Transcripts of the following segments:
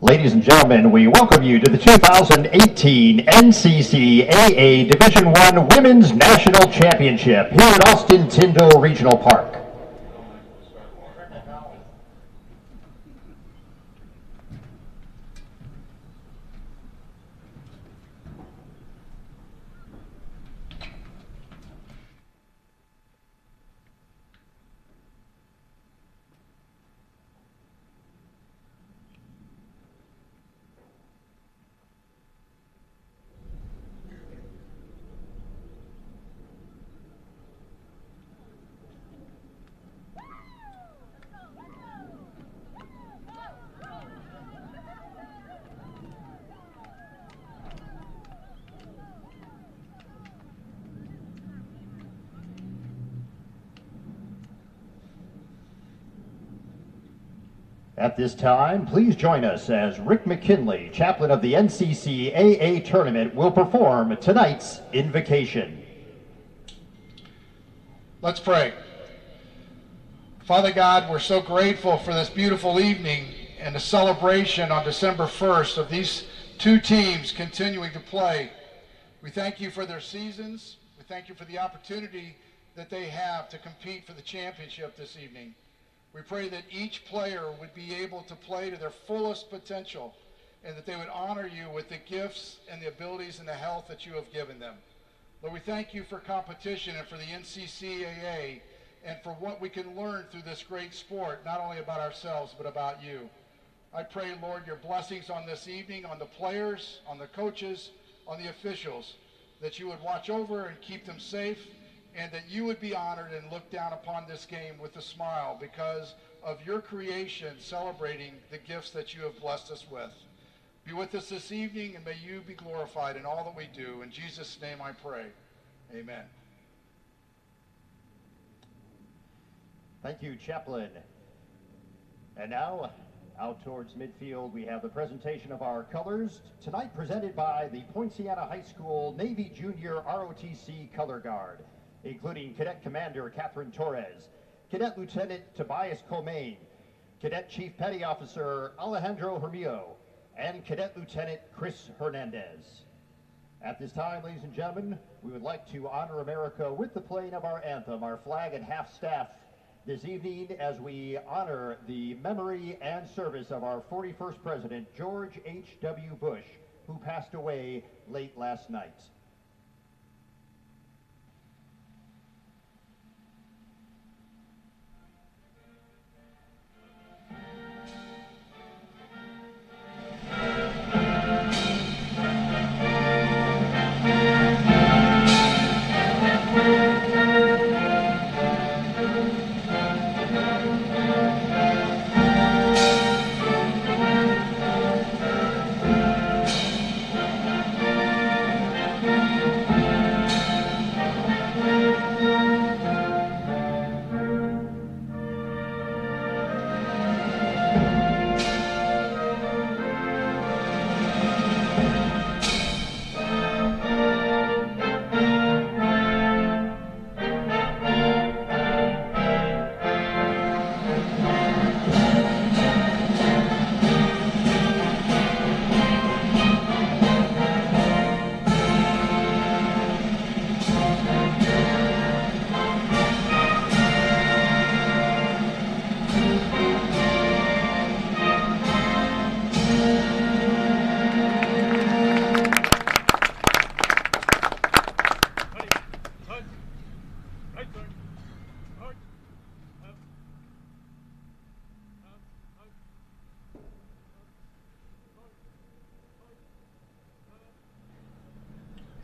Ladies and gentlemen, we welcome you to the 2018 NCCAA Division I Women's National Championship here at Austin-Tindall Regional Park. At this time, please join us as Rick McKinley, chaplain of the NCCAA tournament, will perform tonight's invocation. Let's pray. Father God, we're so grateful for this beautiful evening and the celebration on December 1st of these two teams continuing to play. We thank you for their seasons. We thank you for the opportunity that they have to compete for the championship this evening. We pray that each player would be able to play to their fullest potential and that they would honor you with the gifts and the abilities and the health that you have given them. Lord, we thank you for competition and for the NCCAA and for what we can learn through this great sport, not only about ourselves, but about you. I pray, Lord, your blessings on this evening, on the players, on the coaches, on the officials, that you would watch over and keep them safe, and that you would be honored and look down upon this game with a smile because of your creation celebrating the gifts that you have blessed us with. Be with us this evening, and may you be glorified in all that we do. In Jesus' name I pray. Amen. Thank you, Chaplain. And now, out towards midfield, we have the presentation of our colors, tonight presented by the Poinciana High School Navy Junior ROTC Color Guard, including Cadet Commander Catherine Torres, Cadet Lieutenant Tobias Colmaine, Cadet Chief Petty Officer Alejandro Hermillo, and Cadet Lieutenant Chris Hernandez. At this time, ladies and gentlemen, we would like to honor America with the playing of our anthem, our flag and half-staff, this evening as we honor the memory and service of our 41st President, George H.W. Bush, who passed away late last night.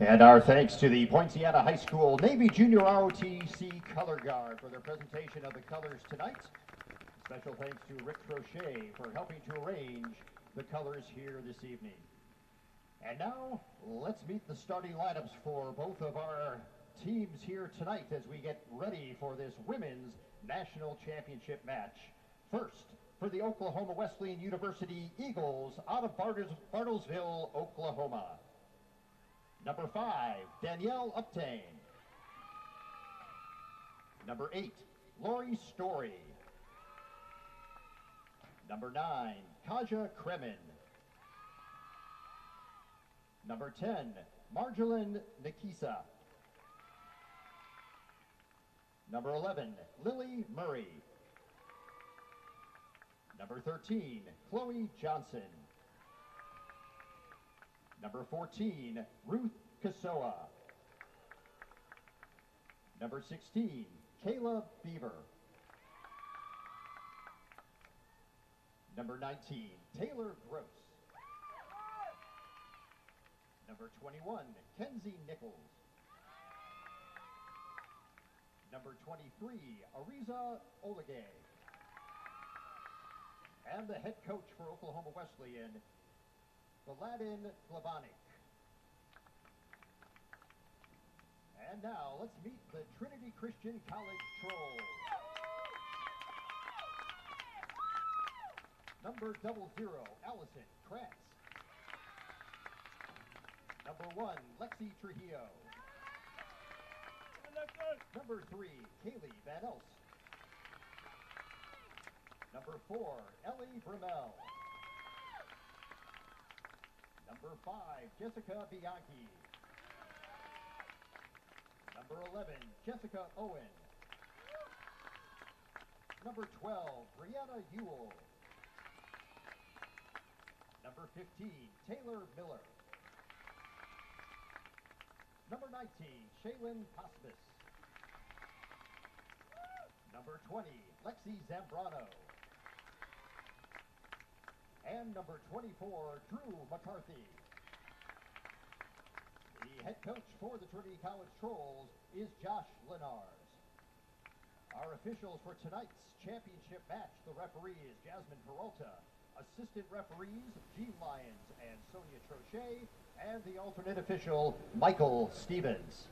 And our thanks to the Poinciana High School Navy Junior ROTC Color Guard for their presentation of the colors tonight. Special thanks to Rick Crochet for helping to arrange the colors here this evening. And now, let's meet the starting lineups for both of our teams here tonight as we get ready for this Women's National Championship match. First, for the Oklahoma Wesleyan University Eagles out of Bartlesville, Oklahoma. Number 5, Danielle Uptain. Number 8, Lori Story. Number 9, Kaja Kremen. Number 10, Marjolin Nikisa. Number 11, Lily Murray. Number 13, Chloe Johnson. Number 14, Ruth Kasoa. Number 16, Kayla Beaver. Number 19, Taylor Gross. Number 21, Kenzie Nichols. Number 23, Ariza Olegay. And the head coach for Oklahoma Wesleyan, Vladin Glavanik. And now let's meet the Trinity Christian College Trolls. Number 00, Allison Kratz. Number 1, Lexi Trujillo. Number 3, Kaylee Van Elst. Number 4, Ellie Brummel. Number 5, Jessica Bianchi. Number 11, Jessica Owen. Number 12, Brianna Ewell. Number 15, Taylor Miller. Number 19, Shaylin Hospice. Number 20, Lexi Zambrano. And number 24, Drew McCarthy. The head coach for the Trinity College Trolls is Josh Lenars. Our officials for tonight's championship match, the referee is Jasmine Peralta. Assistant referees, Jean Lyons and Sonia Trochet, and the alternate official, Michael Stevens.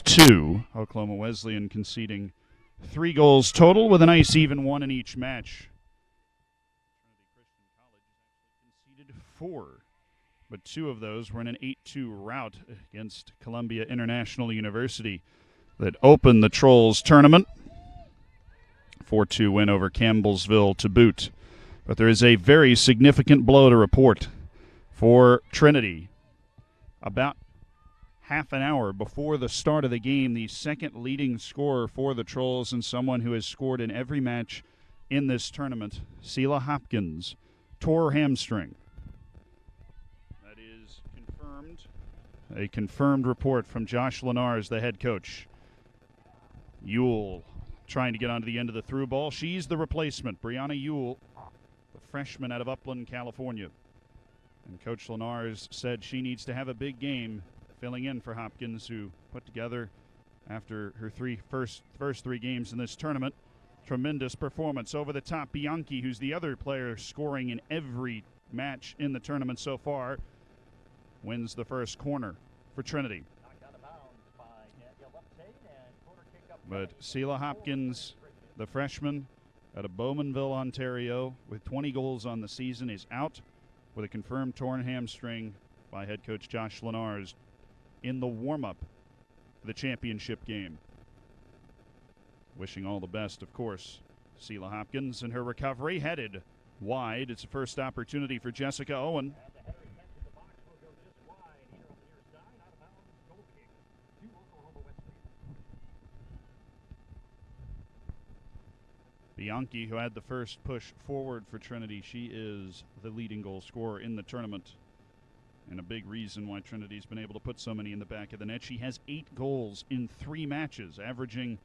Two, Oklahoma Wesleyan conceding 3 goals total with a nice even one in each match. Trinity Christian College conceded 4, but 2 of those were in an 8-2 rout against Columbia International University. that opened the Trolls tournament. 4-2 win over Campbellsville to boot. But there is a very significant blow to report for Trinity. About half an hour before the start of the game, the second leading scorer for the Trolls and someone who has scored in every match in this tournament, Selah Hopkins, tore hamstring. That is confirmed. A confirmed report from Josh Lenars, the head coach. Ewell trying to get onto the end of the through ball. She's the replacement, Brianna Ewell, the freshman out of Upland, California. And Coach Lenars said she needs to have a big game, filling in for Hopkins, who put together, after her first three games in this tournament, tremendous performance. Over the top, Bianchi, who's the other player scoring in every match in the tournament so far, wins the first corner for Trinity. But Selah Hopkins, the freshman out of Bowmanville, Ontario, with 20 goals on the season, is out with a confirmed torn hamstring by head coach Josh Lenars in the warm-up for the championship game. Wishing all the best, of course, Selah Hopkins in her recovery. Headed wide. It's a first opportunity for Jessica Owen. Bianchi, who had the first push forward for Trinity, she is the leading goal scorer in the tournament, and a big reason why Trinity's been able to put so many in the back of the net. She has 8 goals in 3 matches, averaging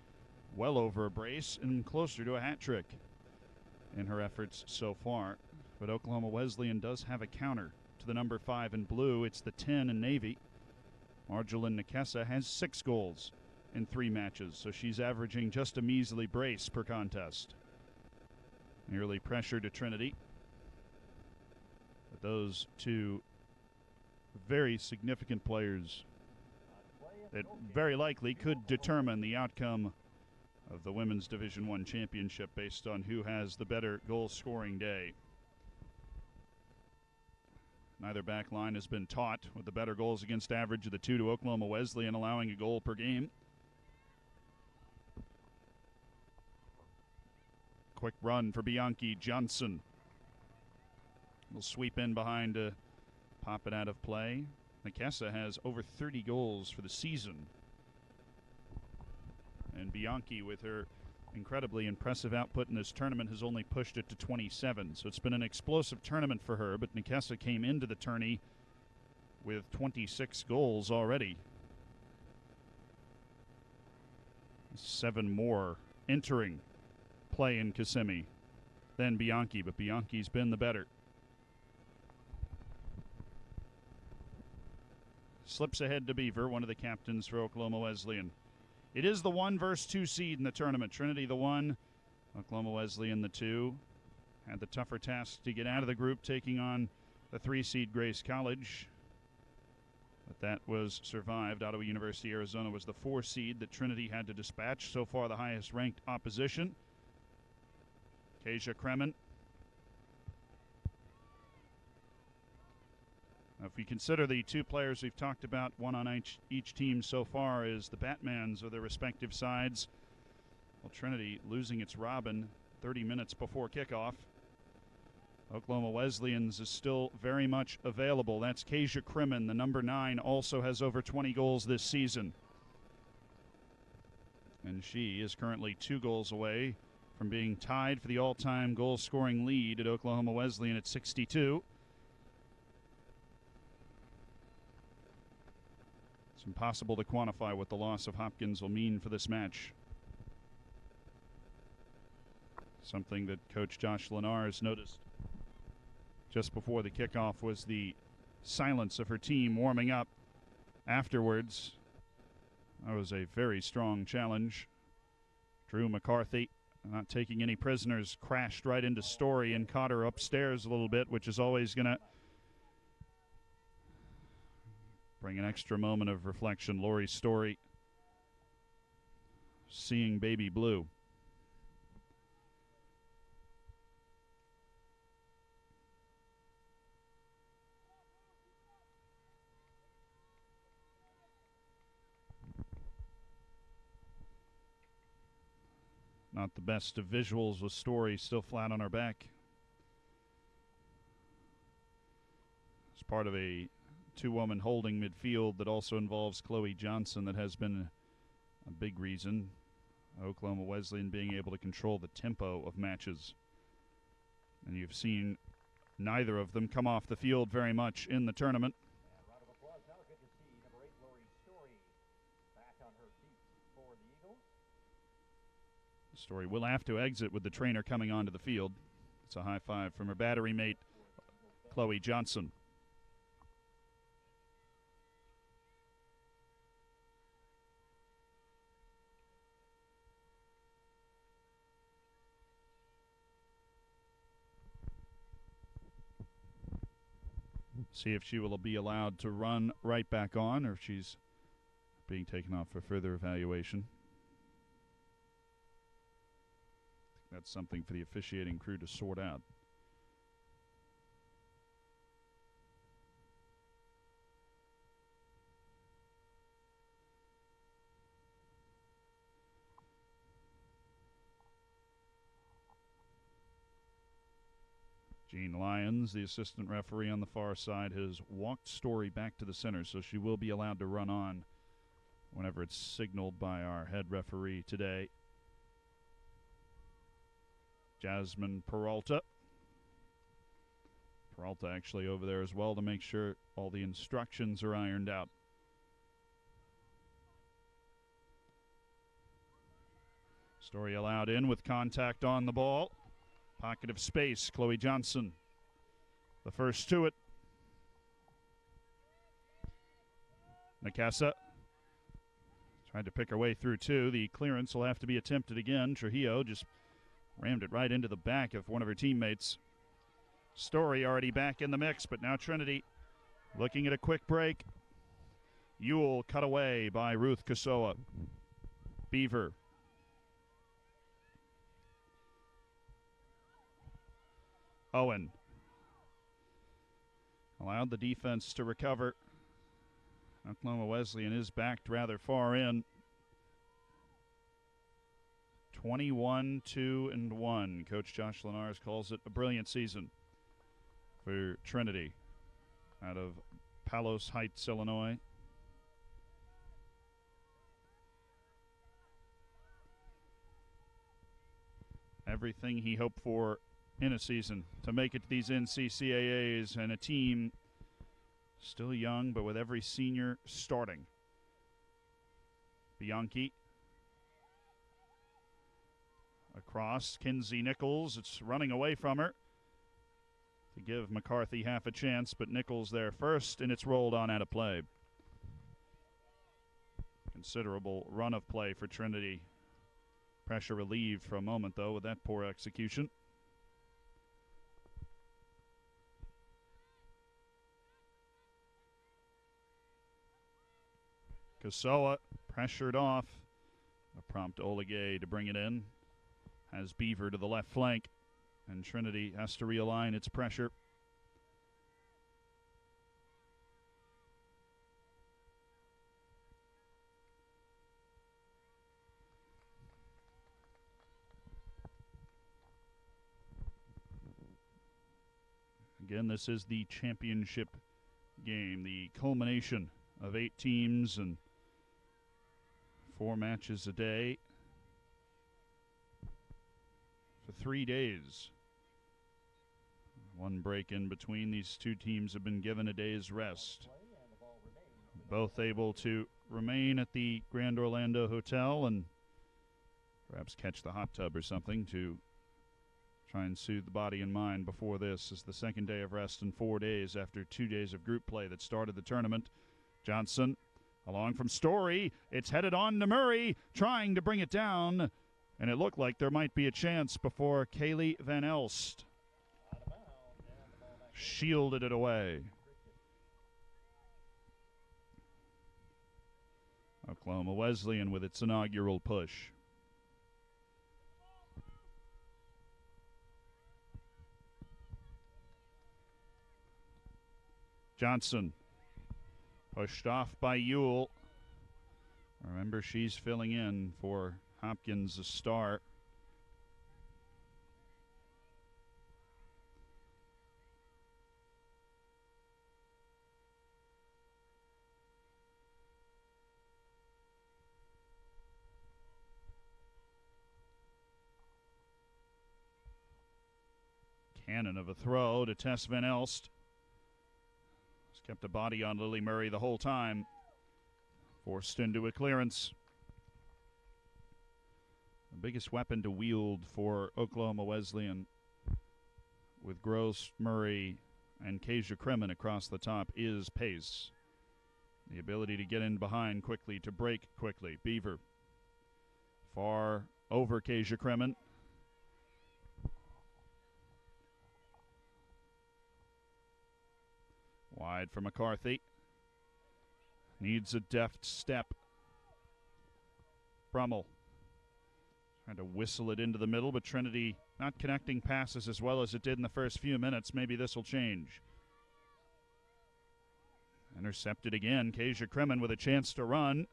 well over a brace and closer to a hat trick in her efforts so far. But Oklahoma Wesleyan does have a counter to the number 5 in blue. It's the 10 in Navy. Marjolin Nikessa has 6 goals in 3 matches, so she's averaging just a measly brace per contest. Nearly pressure to Trinity. But those two very significant players that very likely could determine the outcome of the Women's Division I championship based on who has the better goal-scoring day. Neither back line has been taught, with the better goals against average of the two to Oklahoma Wesleyan, allowing a goal per game. Quick run for Bianchi. Johnson will sweep in behind to pop it out of play. Nikessa has over 30 goals for the season. And Bianchi, with her incredibly impressive output in this tournament, has only pushed it to 27. So it's been an explosive tournament for her, but Nikessa came into the tourney with 26 goals already. 7 more entering play in Kissimmee than Bianchi, but Bianchi's been the better. Slips ahead to Beaver, one of the captains for Oklahoma Wesleyan. It is the 1 versus 2 seed in the tournament. Trinity the 1, Oklahoma Wesleyan the 2. Had the tougher task to get out of the group, taking on the 3 seed Grace College. But that was survived. Ottawa University, Arizona was the 4 seed that Trinity had to dispatch. So far the highest ranked opposition. Kasia Kremen. Now, if we consider the 2 players we've talked about, one on each team so far, is the Batmans of their respective sides. Well, Trinity losing its Robin 30 minutes before kickoff. Oklahoma Wesleyan's is still very much available. That's Kasia Kremen, the number 9, also has over 20 goals this season. And she is currently 2 goals away from being tied for the all-time goal-scoring lead at Oklahoma Wesleyan at 62. It's impossible to quantify what the loss of Hopkins will mean for this match. Something that Coach Josh Lenars noticed just before the kickoff was the silence of her team warming up afterwards. That was a very strong challenge. Drew McCarthy, not taking any prisoners, crashed right into Story and caught her upstairs a little bit, which is always going to bring an extra moment of reflection. Lori Story seeing baby blue. Not the best of visuals with Story still flat on her back. It's part of a two-woman holding midfield that also involves Chloe Johnson that has been a big reason. Oklahoma Wesleyan being able to control the tempo of matches. And you've seen neither of them come off the field very much in the tournament. And round of applause now. Good to see number 8, Lori Story, back on her feet for the Eagles. Story will have to exit with the trainer coming onto the field. It's a high five from her battery mate, Chloe Johnson. See if she will be allowed to run right back on or if she's being taken off for further evaluation. I think that's something for the officiating crew to sort out. Jean Lyons, the assistant referee on the far side, has walked Story back to the center, so she will be allowed to run on whenever it's signaled by our head referee today. Jasmine Peralta. Peralta actually over there as well to make sure all the instructions are ironed out. Story allowed in with contact on the ball. Pocket of space, Chloe Johnson, the first to it. Nakasa tried to pick her way through two. The clearance will have to be attempted again. Trujillo just rammed it right into the back of one of her teammates. Story already back in the mix, but now Trinity looking at a quick break. Ewell cut away by Ruth Kasoa. Beaver. Owen allowed the defense to recover. Oklahoma Wesleyan is backed rather far in. 21-2-1. Coach Josh Lenars calls it a brilliant season for Trinity out of Palos Heights, Illinois. Everything he hoped for in a season to make it to these NCCAAs, and a team still young but with every senior starting. Bianchi across, Kinsey Nichols, it's running away from her to give McCarthy half a chance, but Nichols there first, and it's rolled on out of play. Considerable run of play for Trinity. Pressure relieved for a moment though with that poor execution. Kasoa pressured off. A prompt Oligay to bring it in. Has Beaver to the left flank. And Trinity has to realign its pressure. Again, this is the championship game, the culmination of 8 teams and 4 matches a day for 3 days. One break in between. These two teams have been given a day's rest. Both able to remain at the Grand Orlando Hotel and perhaps catch the hot tub or something to try and soothe the body and mind before this. Is the second day of rest in 4 days after 2 days of group play that started the tournament. Johnson along from Story. It's headed on to Murray, trying to bring it down. And it looked like there might be a chance before Kaylee Van Elst shielded it away. Oklahoma Wesleyan with its inaugural push. Johnson pushed off by Ewell. Remember, she's filling in for Hopkins, a star. Cannon of a throw to Tess Van Elst. He's kept a body on Lily Murray the whole time. Forced into a clearance. The biggest weapon to wield for Oklahoma Wesleyan, with Gross, Murray, and Kasia Kremen across the top, is pace. The ability to get in behind quickly, to break quickly. Beaver far over Kasia Kremen. Wide for McCarthy. Needs a deft step. Brummel trying to whistle it into the middle, but Trinity not connecting passes as well as it did in the first few minutes. Maybe this will change. Intercepted again. Kasia Kremen with a chance to run.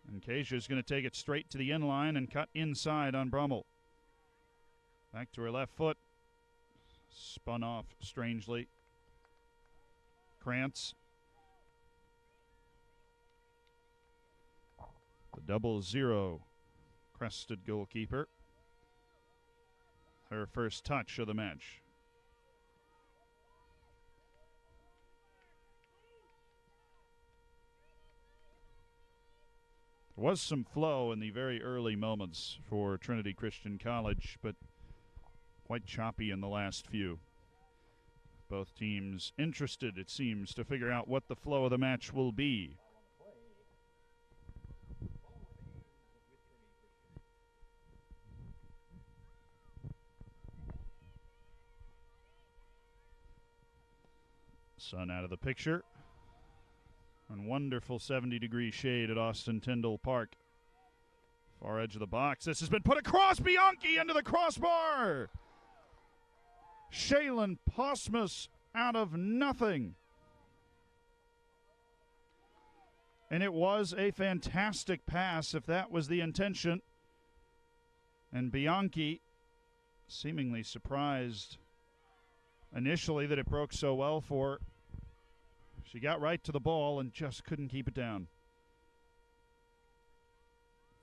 And Kasia's going to take it straight to the end line and cut inside on Brummel. Back to her left foot. Spun off strangely. Krantz. The 0-0 crested goalkeeper. Her first touch of the match. There was some flow in the very early moments for Trinity Christian College, but quite choppy in the last few. Both teams interested, it seems, to figure out what the flow of the match will be. Sun out of the picture. And wonderful 70-degree shade at Austin-Tindall Park. Far edge of the box. This has been put across. Bianchi into the crossbar. Shaylin Posmus out of nothing. And it was a fantastic pass, if that was the intention. And Bianchi, seemingly surprised initially that it broke so well for her. She got right to the ball and just couldn't keep it down.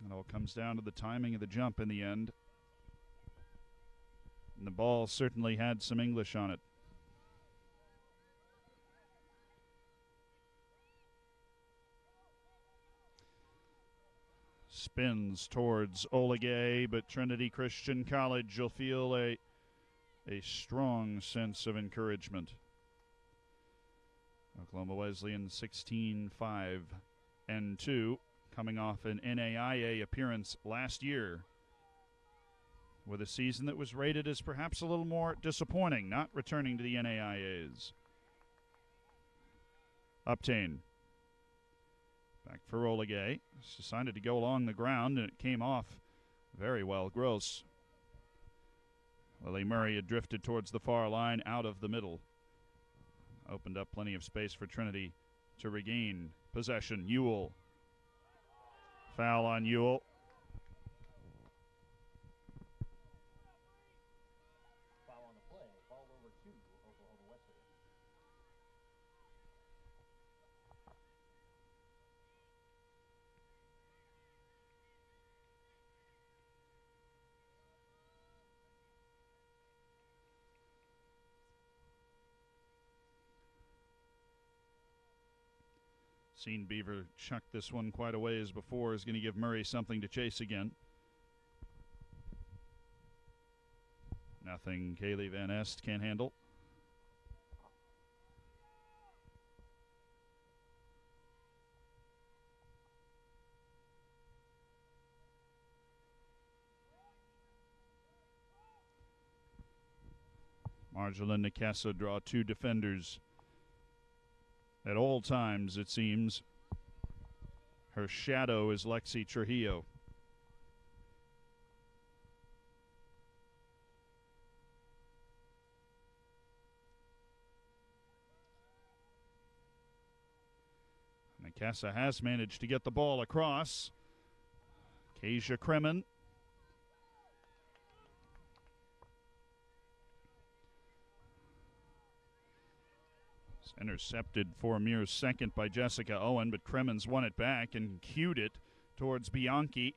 It all comes down to the timing of the jump in the end. And the ball certainly had some English on it. Spins towards Oligay, but Trinity Christian College, you'll feel a strong sense of encouragement. Oklahoma Wesleyan 16-5-2, coming off an NAIA appearance last year, with a season that was rated as perhaps a little more disappointing, not returning to the NAIAs. Uptain. Back for Oligay. It's decided to go along the ground, and it came off very well. Gross. Lily Murray had drifted towards the far line, out of the middle. Opened up plenty of space for Trinity to regain possession. Ewell. Foul on Ewell. Foul on the play. Ball over to Oklahoma Wesleyan. Seen Beaver chuck this one quite a ways before. Is going to give Murray something to chase again. Nothing Kaylee Van Est can handle. Marjolaine Nakasa draw two defenders at all times, it seems. Her shadow is Lexi Trujillo. Nakasa has managed to get the ball across. Kasia Kremen. Intercepted for a mere second by Jessica Owen, but Kremen's won it back and cued it towards Bianchi.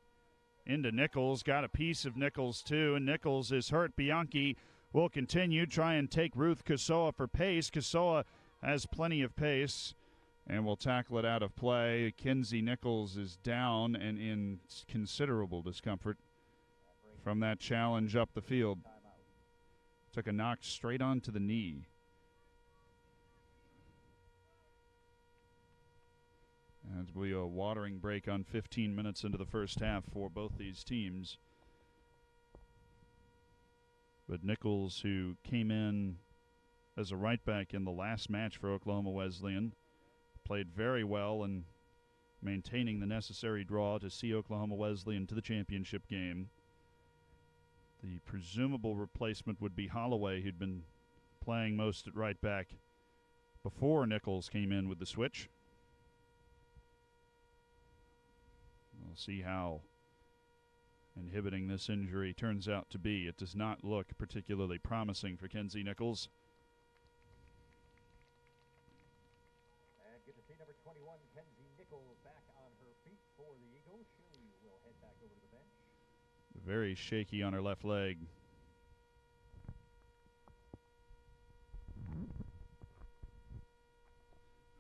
Into Nichols, got a piece of Nichols too, and Nichols is hurt. Bianchi will continue. Try and take Ruth Kasoa for pace. Kasoa has plenty of pace and will tackle it out of play. Kenzie Nichols is down and in considerable discomfort from that challenge up the field. Took a knock straight onto the knee. And it'll be a watering break on 15 minutes into the first half for both these teams. But Nichols, who came in as a right back in the last match for Oklahoma Wesleyan, played very well in maintaining the necessary draw to see Oklahoma Wesleyan to the championship game. The presumable replacement would be Holloway, who'd been playing most at right back before Nichols came in with the switch. We'll see how inhibiting this injury turns out to be. It does not look particularly promising for Kenzie Nichols. And good to see number 21, Kenzie Nichols, back on her feet for the Eagles. She will head back over to the bench. Very shaky on her left leg.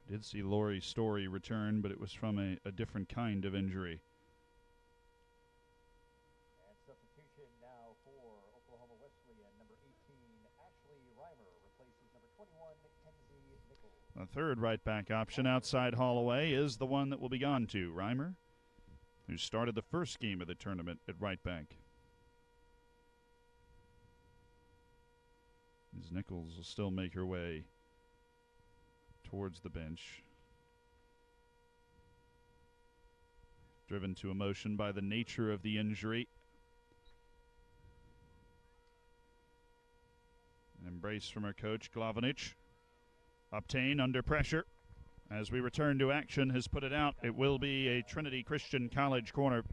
Did see Lori Story return, but it was from a different kind of injury. And substitution now for Oklahoma Wesleyan. Number 18, Ashley Reimer, replaces number 21, Kenzie Nichols. The third right back option outside Holloway is the one that will be gone to Reimer, who started the first game of the tournament at right back. As Nichols will still make her way towards the bench. Driven to emotion by the nature of the injury. An embrace from her coach, Glavanich. Obtained under pressure. As we return to action, has put it out. It will be a Trinity Christian College corner.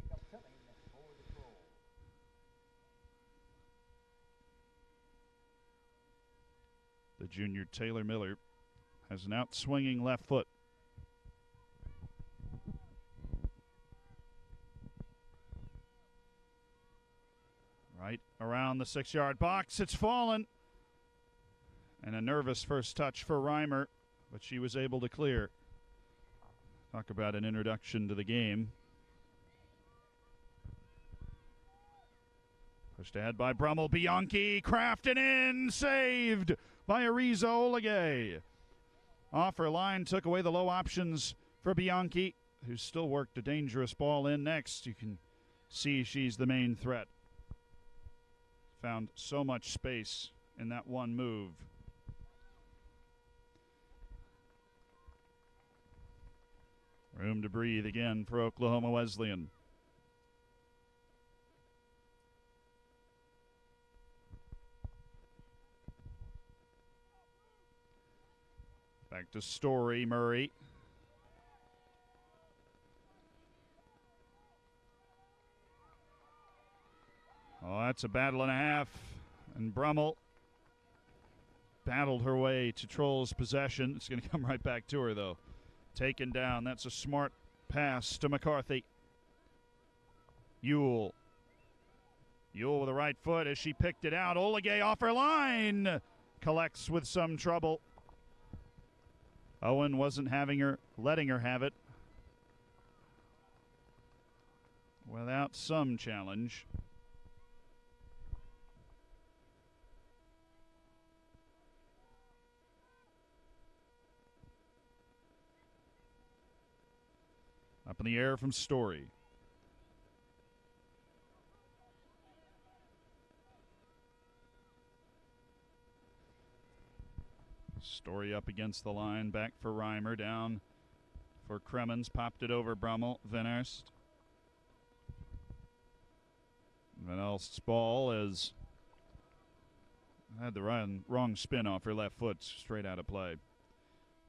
The junior Taylor Miller has an out-swinging left foot. Right around the 6-yard box. It's fallen. And a nervous first touch for Reimer, but she was able to clear. Talk about an introduction to the game. Pushed ahead by Brummel. Bianchi crafted in. Saved by Ariza Olegay. Off her line, took away the low options for Bianchi, who still worked a dangerous ball in next. You can see she's the main threat. Found so much space in that one move. Room to breathe again for Oklahoma Wesleyan. Back to Story, Murray. Oh, that's a battle and a half. And Brummel battled her way to Troll's possession. It's going to come right back to her, though. Taken down. That's a smart pass to McCarthy. Ewell. Ewell with the right foot as she picked it out. Olegay off her line. Collects with some trouble. Owen wasn't letting her have it without some challenge. Up in the air from Story. Story up against the line, back for Reimer, down for Kremens, popped it over Brummel, Van Erst. Van Elst's ball has had the wrong spin off her left foot, straight out of play.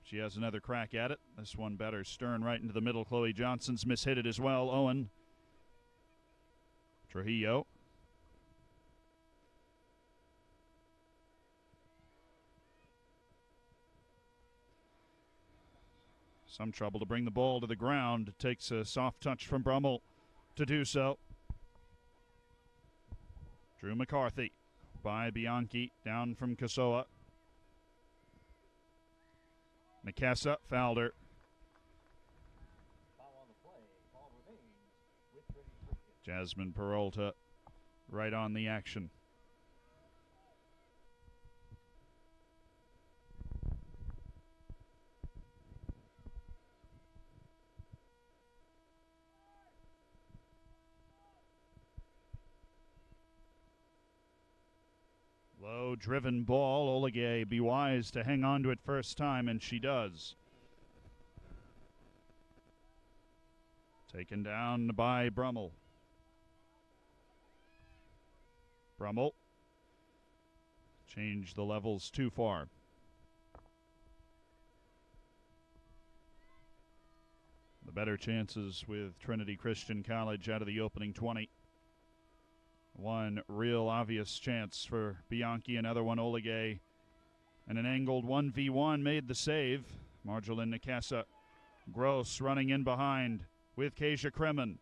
She has another crack at it. This one better. Stern right into the middle. Chloe Johnson's mishit it as well. Owen. Trujillo. Some trouble to bring the ball to the ground. It takes a soft touch from Brummel to do so. Drew McCarthy. by Bianchi, down from Kasoa. Nakasa fouled her. Foul on the play. Ball remains with Trinity Christian. Jasmine Peralta right on the action. Low driven ball. Oligay be wise to hang on to it first time, and she does. Taken down by Brummel. Brummel changed the levels too far. The better chances with Trinity Christian College out of the opening 20. One real obvious chance for Bianchi, another one Oligay, and an angled 1v1 made the save. Marjolin Nakasa. Gross running in behind with Kasia Kremen.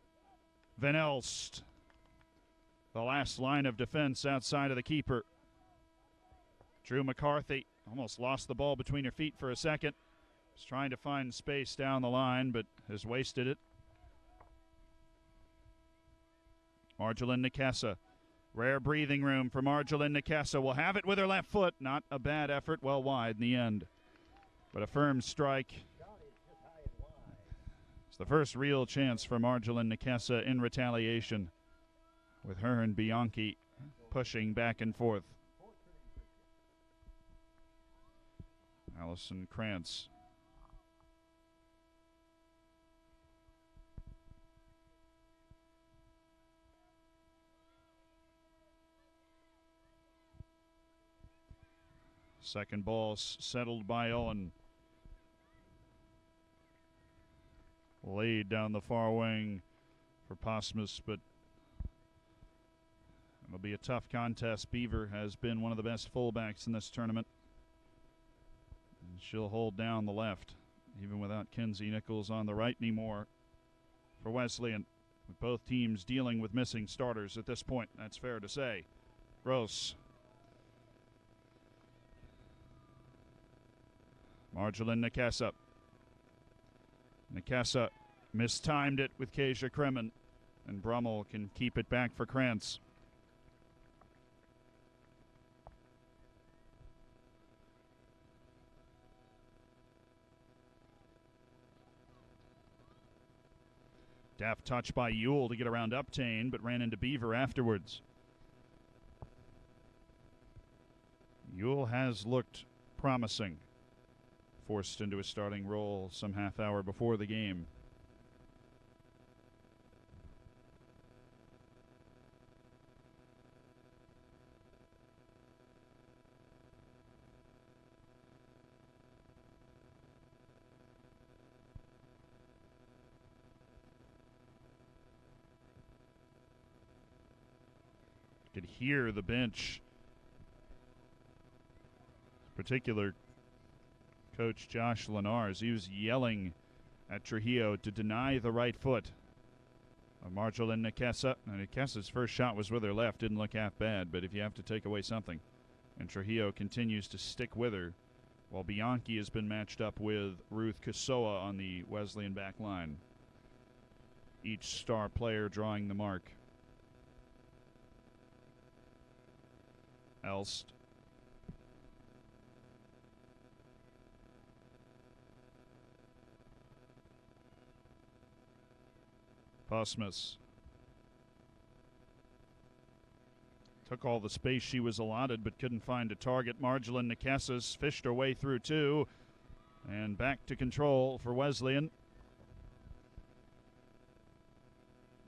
Van Elst. The last line of defense outside of the keeper. Drew McCarthy almost lost the ball between her feet for a second. Was trying to find space down the line, but has wasted it. Marjolin Nakasa. Rare breathing room for Marjolin Nakasa. Will have it with her left foot. Not a bad effort, well wide in the end. But a firm strike. It's the first real chance for Marjolin Nakasa in retaliation, with her and Bianchi pushing back and forth. Allison Krantz. Second ball settled by Owen. Laid down the far wing for Posmus, but it'll be a tough contest. Beaver has been one of the best fullbacks in this tournament. And she'll hold down the left, even without Kenzie Nichols on the right anymore for Wesleyan, with both teams dealing with missing starters at this point. That's fair to say. Gross. Marjolin Nakasa. Nakasa mistimed it with Kasia Kremen, and Brummel can keep it back for Krantz. Deft touch by Ewell to get around Uptain, but ran into Beaver afterwards. Ewell has looked promising. Forced into a starting role some half hour before the game. You could hear the bench, in particular Coach Josh Lenars. He was yelling at Trujillo to deny the right foot of Marjolin Nakasa. And Nakasa's first shot was with her left. Didn't look half bad, but if you have to take away something. And Trujillo continues to stick with her, while Bianchi has been matched up with Ruth Kasoa on the Wesleyan back line. Each star player drawing the mark. Elst. Posmus took all the space she was allotted but couldn't find a target. Marjolin Nakasas fished her way through two and back to control for Wesleyan.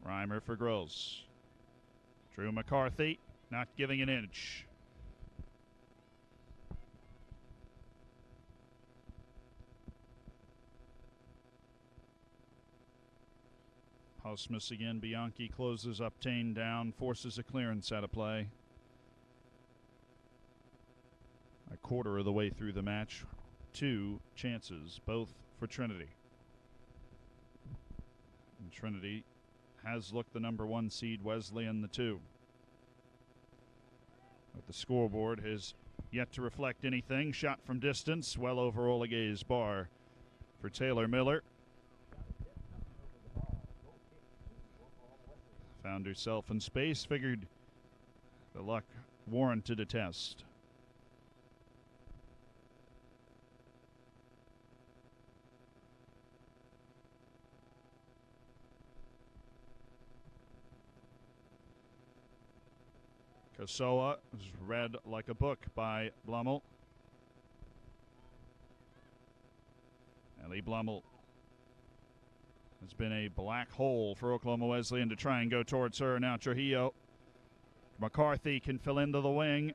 Reimer for Gross. Drew McCarthy not giving an inch. Posmus again. Bianchi closes Uptain down, forces a clearance out of play. A quarter of the way through the match. Two chances, both for Trinity. And Trinity has looked the number one seed, Wesleyan the two. But the scoreboard has yet to reflect anything. Shot from distance, well over Oligay's bar for Taylor Miller. Found herself in space, figured the luck warranted a test. Kasoa is read like a book by Blummel. Ellie Blummel has been a black hole for Oklahoma Wesleyan to try and go towards her. Now Trujillo. McCarthy can fill into the wing.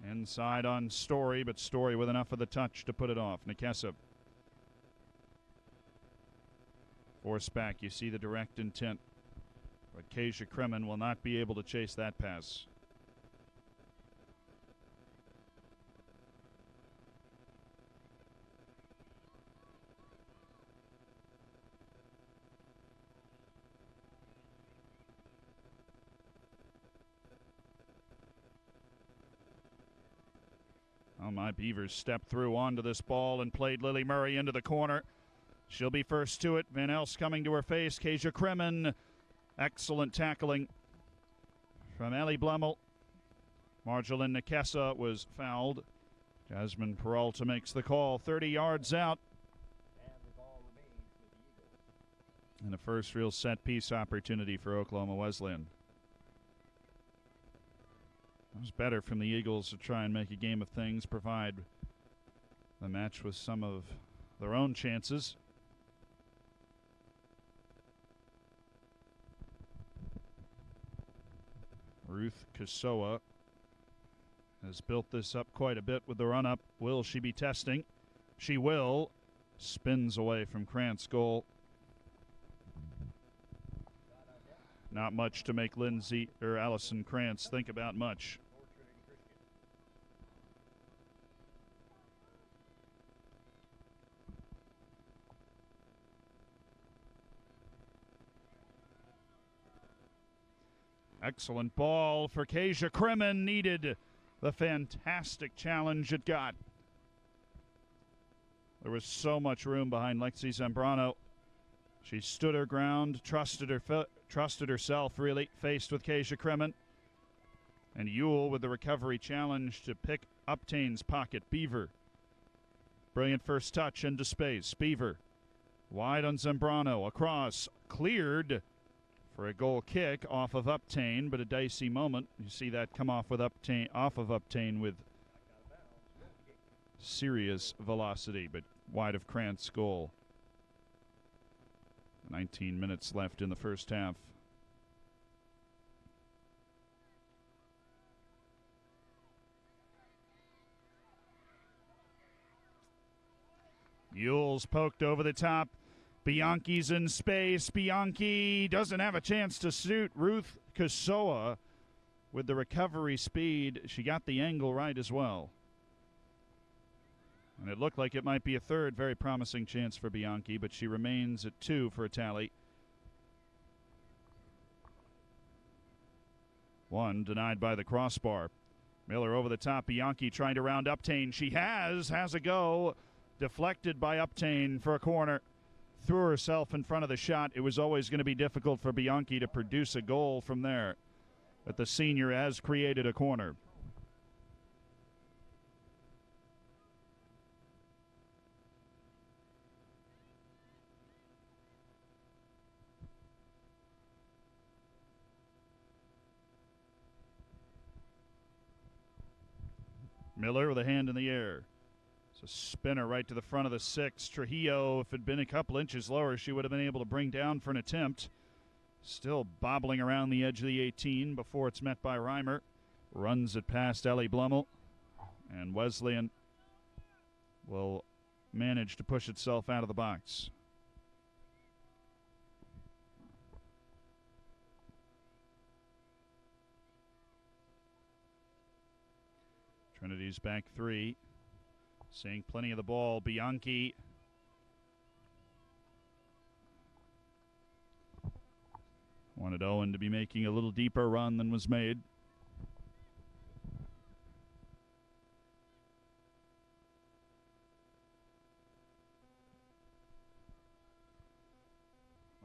Inside on Story, but Story with enough of the touch to put it off. Nikesa. Force back. You see the direct intent. But Kasia Kremen will not be able to chase that pass. Oh, my Beavers stepped through onto this ball and played Lily Murray into the corner. She'll be first to it. Van Els coming to her face. Kasia Kremen. Excellent tackling from Ellie Blummel. Marjolin Nikesa was fouled. Jasmine Peralta makes the call. 30 yards out. And the ball remains with the Eagles. And a first real set piece opportunity for Oklahoma Wesleyan. It was better from the Eagles to try and make a game of things, provide the match with some of their own chances. Ruth Kasoa has built this up quite a bit with the run-up. Will she be testing? She will. Spins away from Krantz' goal. Not much to make Lindsay or Allison Krantz think about much. Excellent ball for Kasia Kremen. Needed the fantastic challenge it got. There was so much room behind Lexi Zambrano. She stood her ground, trusted herself, really, faced with Kasia Kremen. And Ewell with the recovery challenge to pick Uptain's pocket. Beaver. Brilliant first touch into space. Beaver. Wide on Zambrano. Across. Cleared for a goal kick off of Uptain, but a dicey moment. You see that come off of Uptain with serious velocity, but wide of Krantz' goal. 19 minutes left in the first half. Ewell's poked over the top. Bianchi's in space. Bianchi doesn't have a chance to suit Ruth Kasoa with the recovery speed. She got the angle right as well. And it looked like it might be a third very promising chance for Bianchi, but she remains at 2 for a tally. 1 denied by the crossbar. Miller over the top. Bianchi trying to round Uptain. She has a go. Deflected by Uptain for a corner. Threw herself in front of the shot. It was always going to be difficult for Bianchi to produce a goal from there. But the senior has created a corner. Miller with a hand in the air. It's a spinner right to the front of the 6. Trujillo, if it had been a couple inches lower, she would have been able to bring down for an attempt. Still bobbling around the edge of the 18 before it's met by Reimer. Runs it past Ellie Blummel. And Wesleyan will manage to push itself out of the box. Trinity's back 3. Seeing plenty of the ball. Bianchi. Wanted Owen to be making a little deeper run than was made.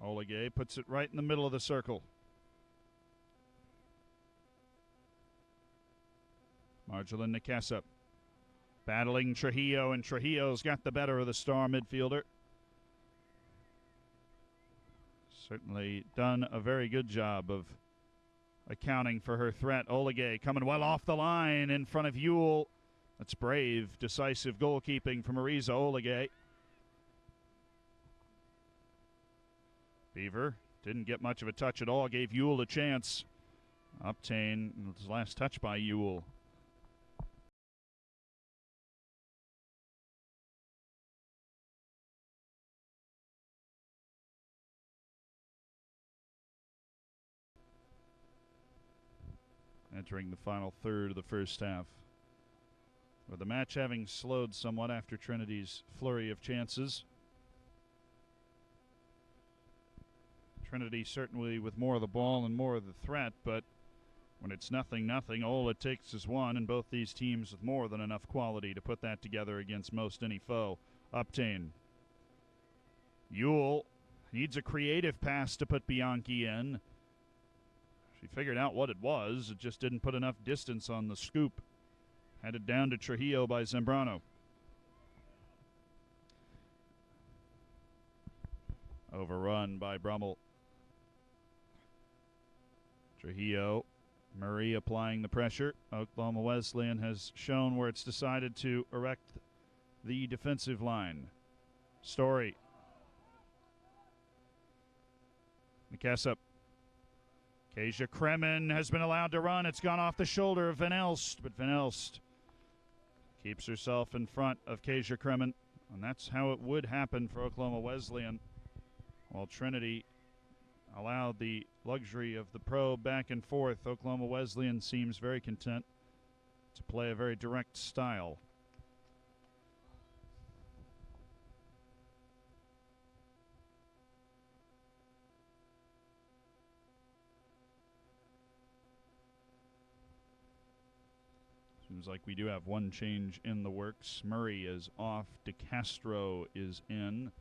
Oligay puts it right in the middle of the circle. Marjolin Nakesa battling Trujillo, and Trujillo's got the better of the star midfielder. Certainly done a very good job of accounting for her threat. Oligay coming well off the line in front of Ewell. That's brave, decisive goalkeeping from Marisa Oligay. Beaver didn't get much of a touch at all, gave Ewell a chance. Obtain his last touch by Ewell. Entering the final third of the first half. With the match having slowed somewhat after Trinity's flurry of chances. Trinity certainly with more of the ball and more of the threat, but when it's 0-0, all it takes is one, and both these teams with more than enough quality to put that together against most any foe. Uptain. Ewell needs a creative pass to put Bianchi in. She figured out what it was. It just didn't put enough distance on the scoop. Headed down to Trujillo by Zambrano. Overrun by Brummel. Trujillo. Murray applying the pressure. Oklahoma Wesleyan has shown where it's decided to erect the defensive line. Story. Nakesa. Kasia Kremen has been allowed to run. It's gone off the shoulder of Van Elst, but Van Elst keeps herself in front of Kasia Kremen, and that's how it would happen for Oklahoma Wesleyan, while Trinity allowed the luxury of the probe back and forth. Oklahoma Wesleyan seems very content to play a very direct style. Seems like we do have one change in the works. Murray is off. DeCastro is in.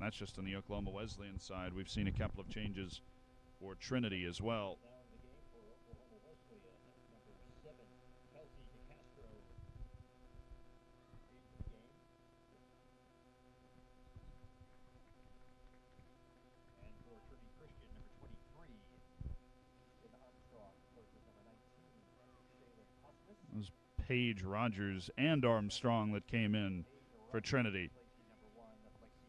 That's just on the Oklahoma Wesleyan side. We've seen a couple of changes for Trinity as well. It was Paige, Rogers, and Armstrong that came in for Trinity.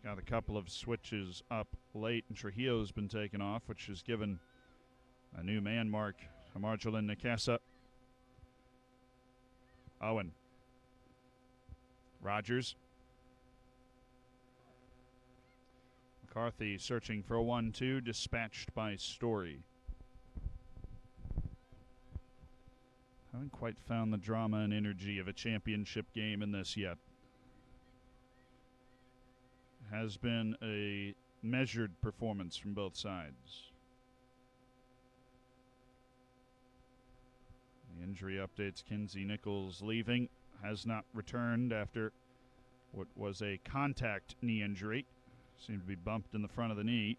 Got a couple of switches up late, and Trujillo's been taken off, which has given a new man mark to Marjolin Nakesa. Owen. Rogers. McCarthy searching for a 1-2, dispatched by Story. Haven't quite found the drama and energy of a championship game in this yet. Has been a measured performance from both sides. The injury updates: Kinsey Nichols leaving, has not returned after what was a contact knee injury. Seemed to be bumped in the front of the knee.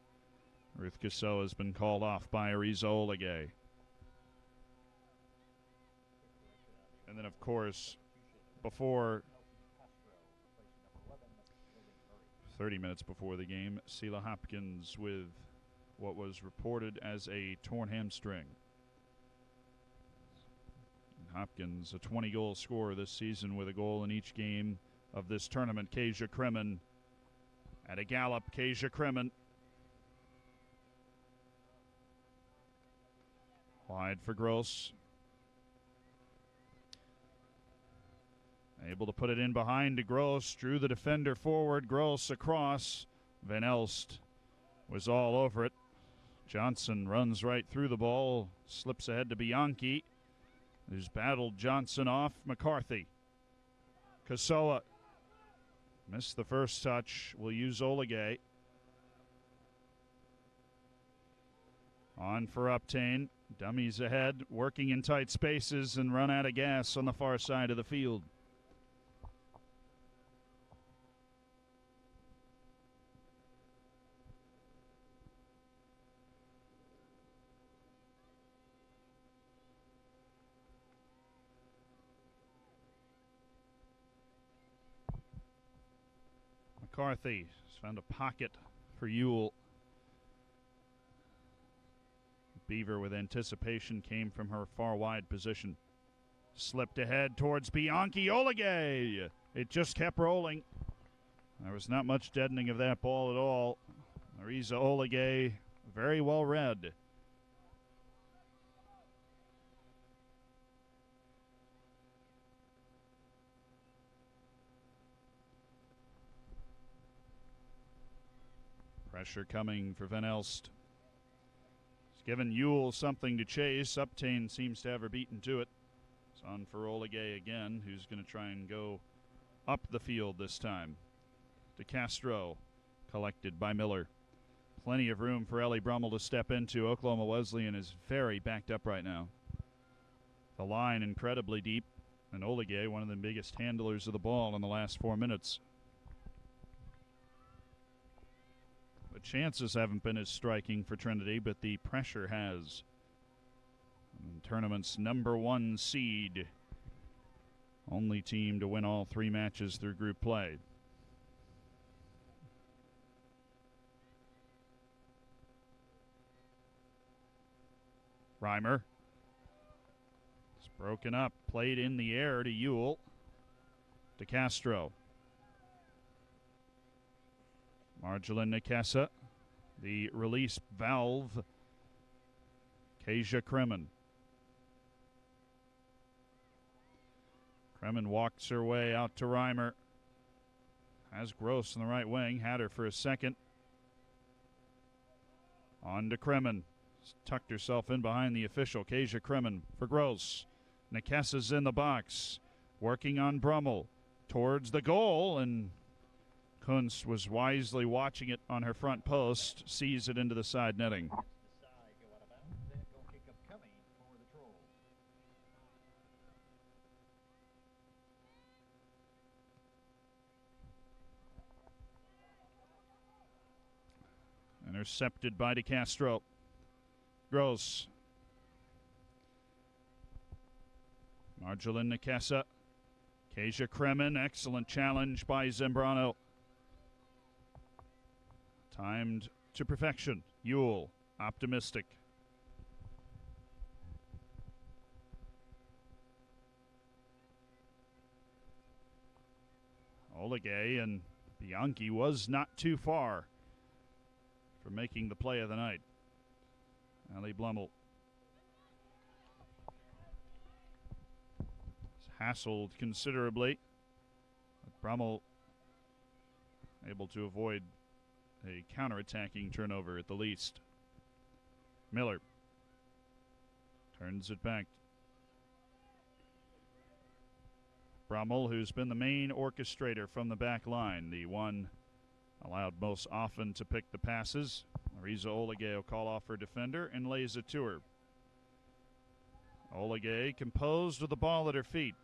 Ruth Casso has been called off by Ariza Oligay. And then, of course, before 30 minutes before the game, Selah Hopkins with what was reported as a torn hamstring. And Hopkins, a 20-goal scorer this season with a goal in each game of this tournament. Kasia Kremen at a gallop. Kasia Kremen. Wide for Gross. Able to put it in behind to Gross. Drew the defender forward. Gross across. Van Elst was all over it. Johnson runs right through the ball. Slips ahead to Bianchi, who's battled Johnson off. McCarthy. Kasoa missed the first touch. Will use Oligay. On for Uptain. Dummies ahead. Working in tight spaces and run out of gas on the far side of the field. McCarthy has found a pocket for Ewell. Beaver with anticipation came from her far wide position. Slipped ahead towards Bianchi Olegay. It just kept rolling. There was not much deadening of that ball at all. Marisa Olegay, very well read. Pressure coming for Van Elst. It's given Ewell something to chase. Uptain seems to have her beaten to it. It's on for Olegay again, who's going to try and go up the field this time. DeCastro, collected by Miller. Plenty of room for Ellie Brummel to step into. Oklahoma Wesleyan is very backed up right now. The line incredibly deep, and Olegay, one of the biggest handlers of the ball in the last 4 minutes. The chances haven't been as striking for Trinity, but the pressure has. And tournament's #1 seed. Only team to win all 3 matches through group play. Reimer. It's broken up. Played in the air to Ewell. DeCastro. Marjolin Nikessa. The release valve. Kasia Kremen. Kremen walks her way out to Reimer. Has Gross in the right wing. Had her for a second. On to Kremen. Tucked herself in behind the official. Kasia Kremen for Gross. Nikessa's in the box. Working on Brummel. Towards the goal, and Kunz was wisely watching it on her front post. Sees it into the side netting. Intercepted by DeCastro. Gross. Marjolin Nikessa. Kasia Kremen. Excellent challenge by Zambrano. Timed to perfection. Ewell. Optimistic. Olegay, and Bianchi was not too far from making the play of the night. Ellie Brummel hassled considerably, but Brummel able to avoid a counterattacking turnover at the least. Miller turns it back. Brummel, who's been the main orchestrator from the back line, the one allowed most often to pick the passes. Marisa Olegay will call off her defender and lays it to her. Olegay composed with the ball at her feet.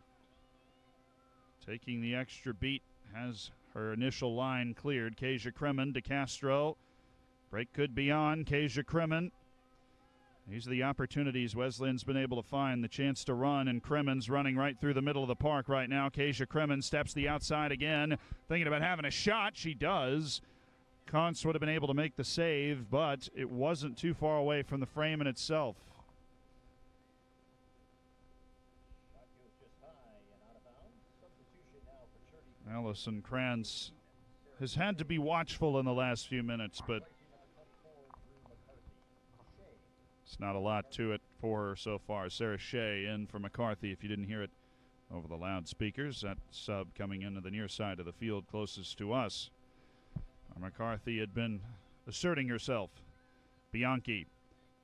Taking the extra beat, has her initial line cleared. Kasia Kremen, DeCastro. Break could be on. Kasia Kremen. These are the opportunities Wesleyan's been able to find. The chance to run, and Kremen's running right through the middle of the park right now. Kasia Kremen steps the outside again. Thinking about having a shot. She does. Kuntz would have been able to make the save, but it wasn't too far away from the frame in itself. Allison Krantz has had to be watchful in the last few minutes, but it's not a lot to it for her so far. Sarah Shea in for McCarthy, if you didn't hear it over the loudspeakers. That sub coming into the near side of the field closest to us. McCarthy had been asserting herself. Bianchi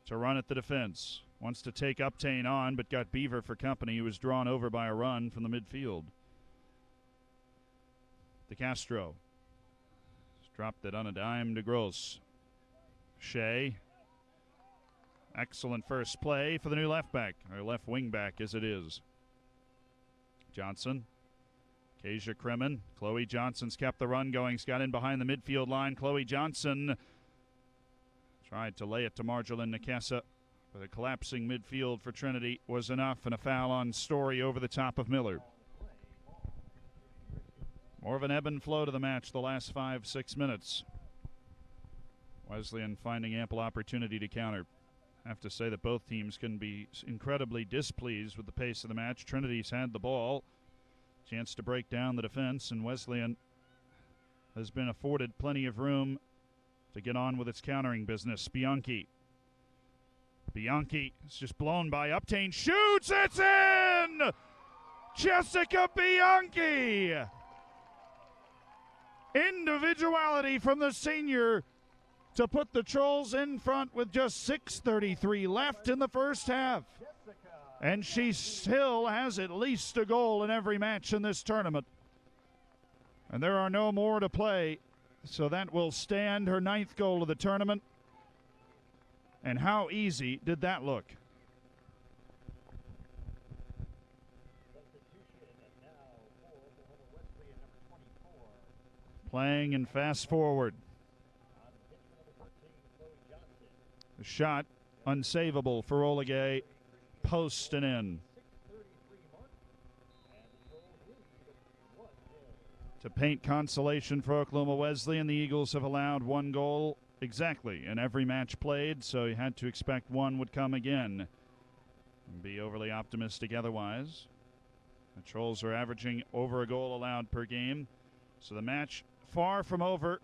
to run at the defense. Wants to take Uptain on, but got Beaver for company. He was drawn over by a run from the midfield. DeCastro dropped it on a dime to Gross. Shea. Excellent first play for the new left back, or left wing back as it is. Johnson. Kasia Kremen. Chloe Johnson's kept the run going. Got in behind the midfield line. Chloe Johnson tried to lay it to Marjolin Nikessa, but a collapsing midfield for Trinity was enough, and a foul on Story over the top of Miller. More of an ebb and flow to the match the last 5-6 minutes. Wesleyan finding ample opportunity to counter. I have to say that both teams can be incredibly displeased with the pace of the match. Trinity's had the ball, chance to break down the defense, and Wesleyan has been afforded plenty of room to get on with its countering business. Bianchi is just blown by Uptain. Shoots, it's in! Jessica Bianchi! Individuality from the senior to put the Trolls in front with just 6:33 left in the first half. And she still has at least a goal in every match in this tournament. And there are no more to play, so that will stand her 9th goal of the tournament. And how easy did that look? Playing in fast forward. The shot unsavable for Oligay. Post and in. To paint consolation for Oklahoma Wesleyan, the Eagles have allowed 1 goal exactly in every match played, so you had to expect one would come again. And be overly optimistic otherwise. The Trolls are averaging over a goal allowed per game, so the match far from over.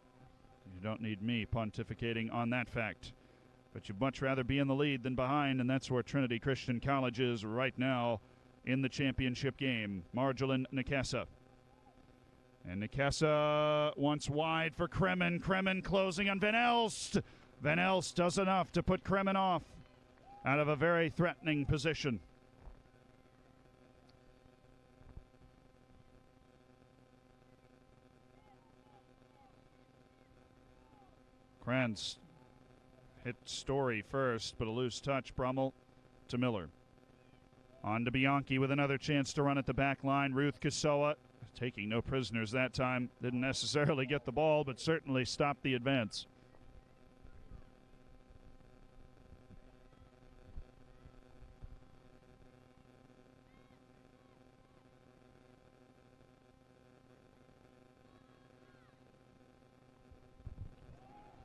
You don't need me pontificating on that fact. But you'd much rather be in the lead than behind, and that's where Trinity Christian College is right now in the championship game. Marjolin Nikessa. And Nikessa wants wide for Kremen. Kremen closing on Van Elst. Van Elst does enough to put Kremen off out of a very threatening position. Kranz hit Story first, but a loose touch. Brummel to Miller. On to Bianchi with another chance to run at the back line. Ruth Kasoa taking no prisoners that time. Didn't necessarily get the ball, but certainly stopped the advance.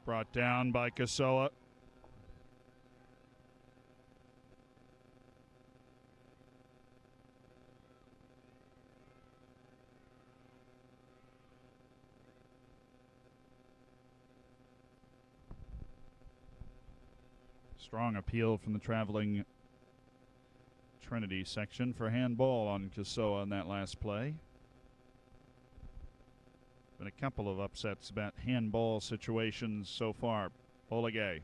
Brought down by Kasoa. Strong appeal from the traveling Trinity section for handball on Kasoa in that last play. Been a couple of upsets about handball situations so far. Oligay.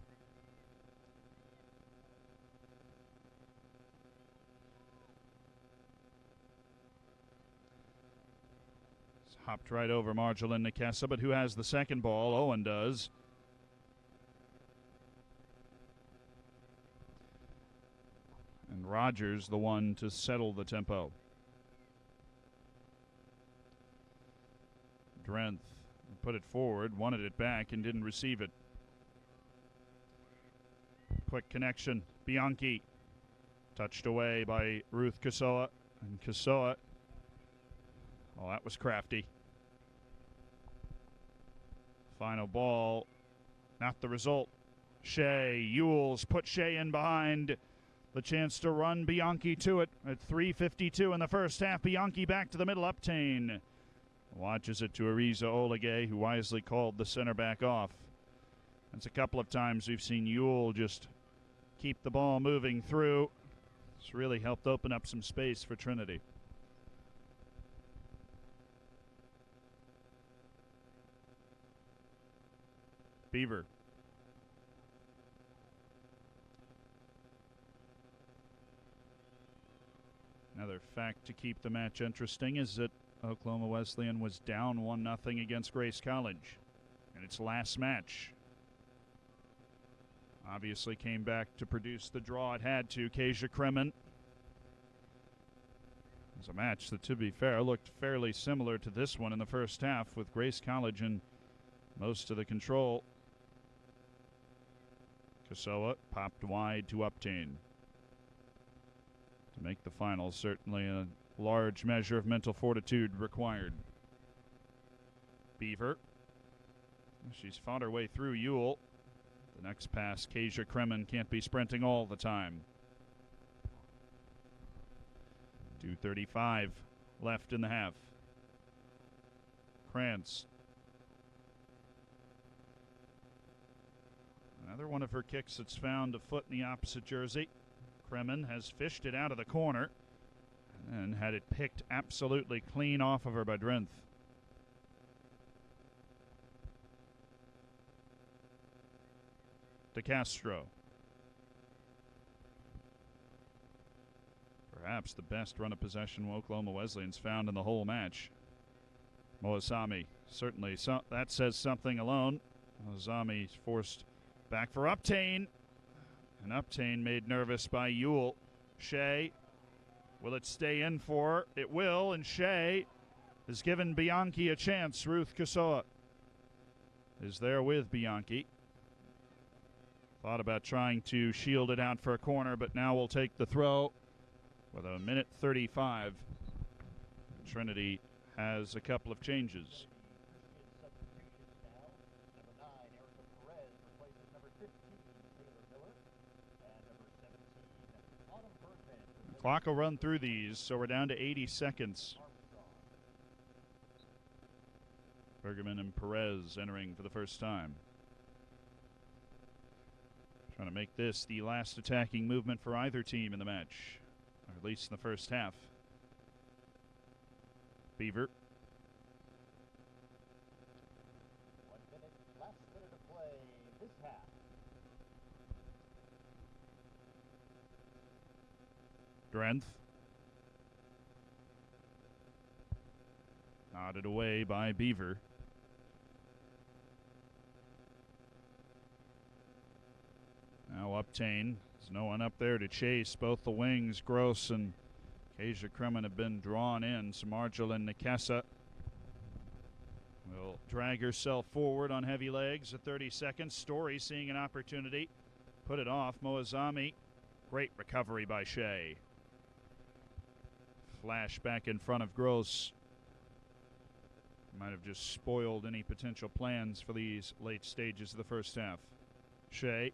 Hopped right over Marjolin Nikessa, but who has the second ball? Owen does. And Rogers the one to settle the tempo. Drenth put it forward, wanted it back, and didn't receive it. Quick connection. Bianchi touched away by Ruth Kasoa. And Kasoa, oh, that was crafty. Final ball, not the result. Shea, Ewells put Shea in behind. The chance to run Bianchi to it at 3:52 in the first half. Bianchi back to the middle. Uptain watches it to Ariza Oligay, who wisely called the center back off. That's a couple of times we've seen Ewell just keep the ball moving through. It's really helped open up some space for Trinity. Beaver. Another fact to keep the match interesting is that Oklahoma Wesleyan was down 1-0 against Grace College in its last match. Obviously came back to produce the draw it had to. Kasia Kremen. It was a match that, to be fair, looked fairly similar to this one in the first half, with Grace College in most of the control. Kasoa popped wide to Uptain. To make the final, certainly a large measure of mental fortitude required. Beaver. She's fought her way through Ewell. The next pass, Kasia Kremen can't be sprinting all the time. 2:35 left in the half. Krantz. Another one of her kicks that's found a foot in the opposite jersey. Kremen has fished it out of the corner and had it picked absolutely clean off of her by Drenth. DeCastro. Perhaps the best run of possession Oklahoma Wesleyan's found in the whole match. Moazami, certainly that says something alone. Moazami forced back for Uptain, and Uptain made nervous by Ewell. Shea, will it stay in for her? It will, and Shea has given Bianchi a chance. Ruth Kasoa is there with Bianchi. Thought about trying to shield it out for a corner, but now we'll take the throw with a minute 35. Trinity has a couple of changes. The clock will run through these, so we're down to 80 seconds. Bergerman and Perez entering for the first time. Trying to make this the last attacking movement for either team in the match, or at least in the first half. Beaver. 1 minute, last minute of play this half. Drenth. Nodded away by Beaver. Now Uptain. There's no one up there to chase. Both the wings, Gross and Kasia Kremen, have been drawn in. Samarjala Nikesa will drag herself forward on heavy legs at 30 seconds. Story seeing an opportunity. Put it off. Moazami. Great recovery by Shea. Flash back in front of Gross. Might have just spoiled any potential plans for these late stages of the first half. Shea.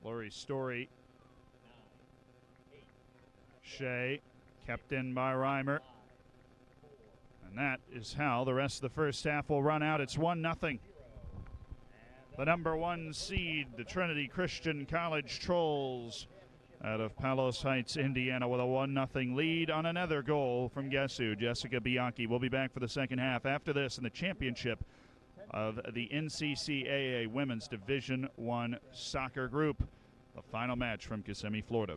Lori Story. Shea kept in by Reimer. And that is how the rest of the first half will run out. It's 1-0. The number 1 seed, the Trinity Christian College Trolls, out of Palos Heights, Indiana, with a 1-0 lead on another goal from guess who? Jessica Bianchi. We'll be back for the second half after this in the championship of the NCCAA Women's Division I Soccer Group. The final match from Kissimmee, Florida.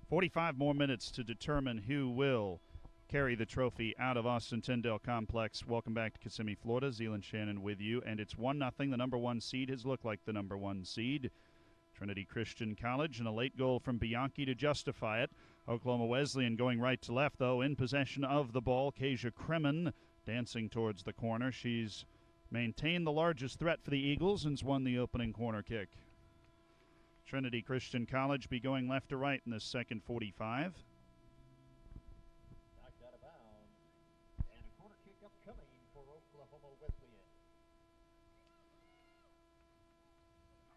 45 more minutes to determine who will carry the trophy out of Austin-Tindall Complex. Welcome back to Kissimmee, Florida. Zealand Shannon with you, and it's 1-0. The number 1 seed has looked like the number 1 seed. Trinity Christian College, and a late goal from Bianchi to justify it. Oklahoma Wesleyan going right to left, though, in possession of the ball. Kasia Kremen dancing towards the corner. She's maintained the largest threat for the Eagles and's won the opening corner kick. Trinity Christian College be going left to right in this second 45. Knocked out of bounds. And a corner kick upcoming for Oklahoma Wesleyan.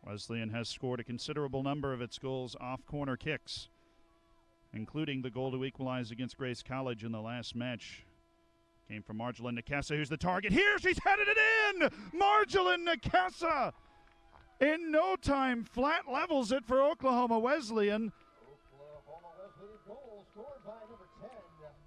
Wesleyan has scored a considerable number of its goals off corner kicks, including the goal to equalize against Grace College in the last match. Came from Marjolin Nikesa, who's the target. Here, she's headed it in! Marjolin Nikesa! In no time, flat levels it for Oklahoma Wesleyan. Oklahoma Wesleyan goal scored by number 10,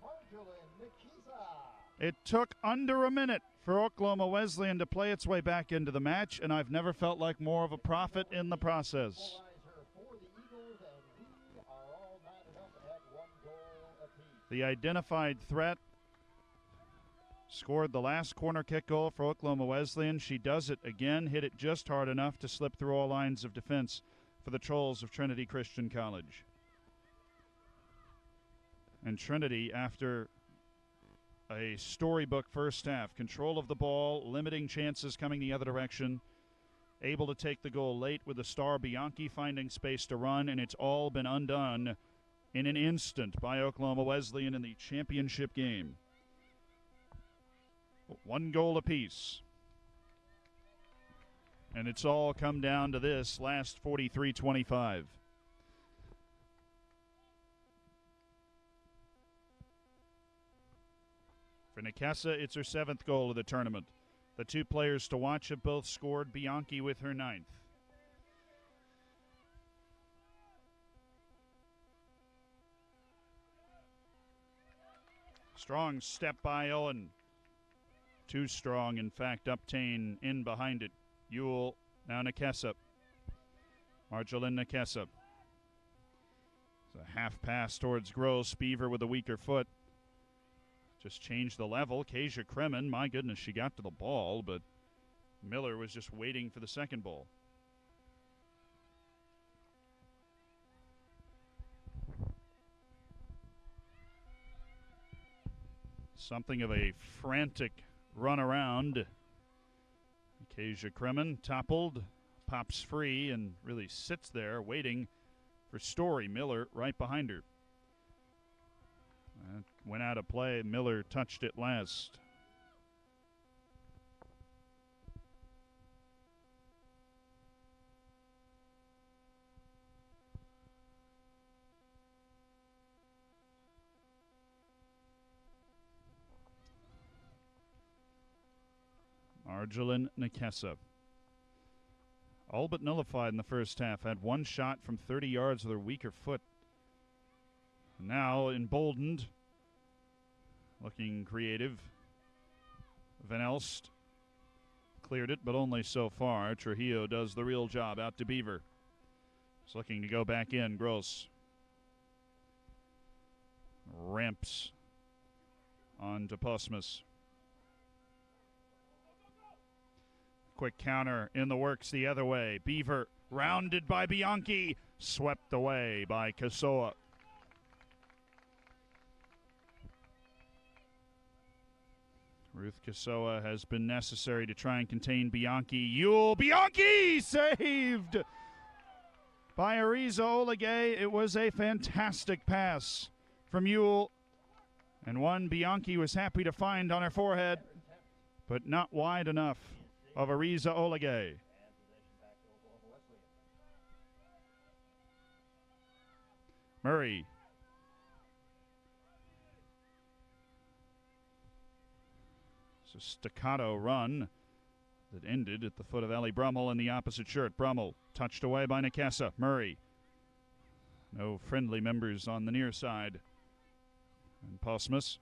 Marjolin Nikesa. It took under a minute for Oklahoma Wesleyan to play its way back into the match, and I've never felt like more of a prophet in the process. The identified threat scored the last corner kick goal for Oklahoma Wesleyan. She does it again, hit it just hard enough to slip through all lines of defense for the Trolls of Trinity Christian College. And Trinity, after a storybook first half, control of the ball, limiting chances coming the other direction, able to take the goal late with the star Bianchi finding space to run, and it's all been undone in an instant by Oklahoma Wesleyan in the championship game. 1 goal apiece. And it's all come down to this last 43-25. For Nikessa, it's her 7th goal of the tournament. The 2 players to watch have both scored, Bianchi with her 9th. Strong step by Owen. Too strong, in fact. Uptain in behind it. Ewell, now Nikessa. Marjolin Nikessa. It's a half pass towards Gross. Beaver with a weaker foot. Just changed the level. Kasia Kremen, my goodness, she got to the ball, but Miller was just waiting for the second ball. Something of a frantic run around. Kasia Kremen toppled, pops free, and really sits there waiting for Story. Miller right behind her. That went out of play. Miller touched it last. Marjolin Nikessa. All but nullified in the first half. Had 1 shot from 30 yards with her weaker foot. Now emboldened. Looking creative. Van Elst cleared it, but only so far. Trujillo does the real job. Out to Beaver. He's looking to go back in. Gross. Ramps on to Postmus. Quick counter in the works the other way. Beaver rounded by Bianchi. Swept away by Kasoa. Ruth Kasoa has been necessary to try and contain Bianchi. Ewell, Bianchi saved by Ariza Olegay. It was a fantastic pass from Ewell, and one Bianchi was happy to find on her forehead, but not wide enough of Ariza Olegay. Murray. It's a staccato run that ended at the foot of Ellie Brummel in the opposite shirt. Brummel touched away by Nikessa. Murray. No friendly members on the near side. And Postmus.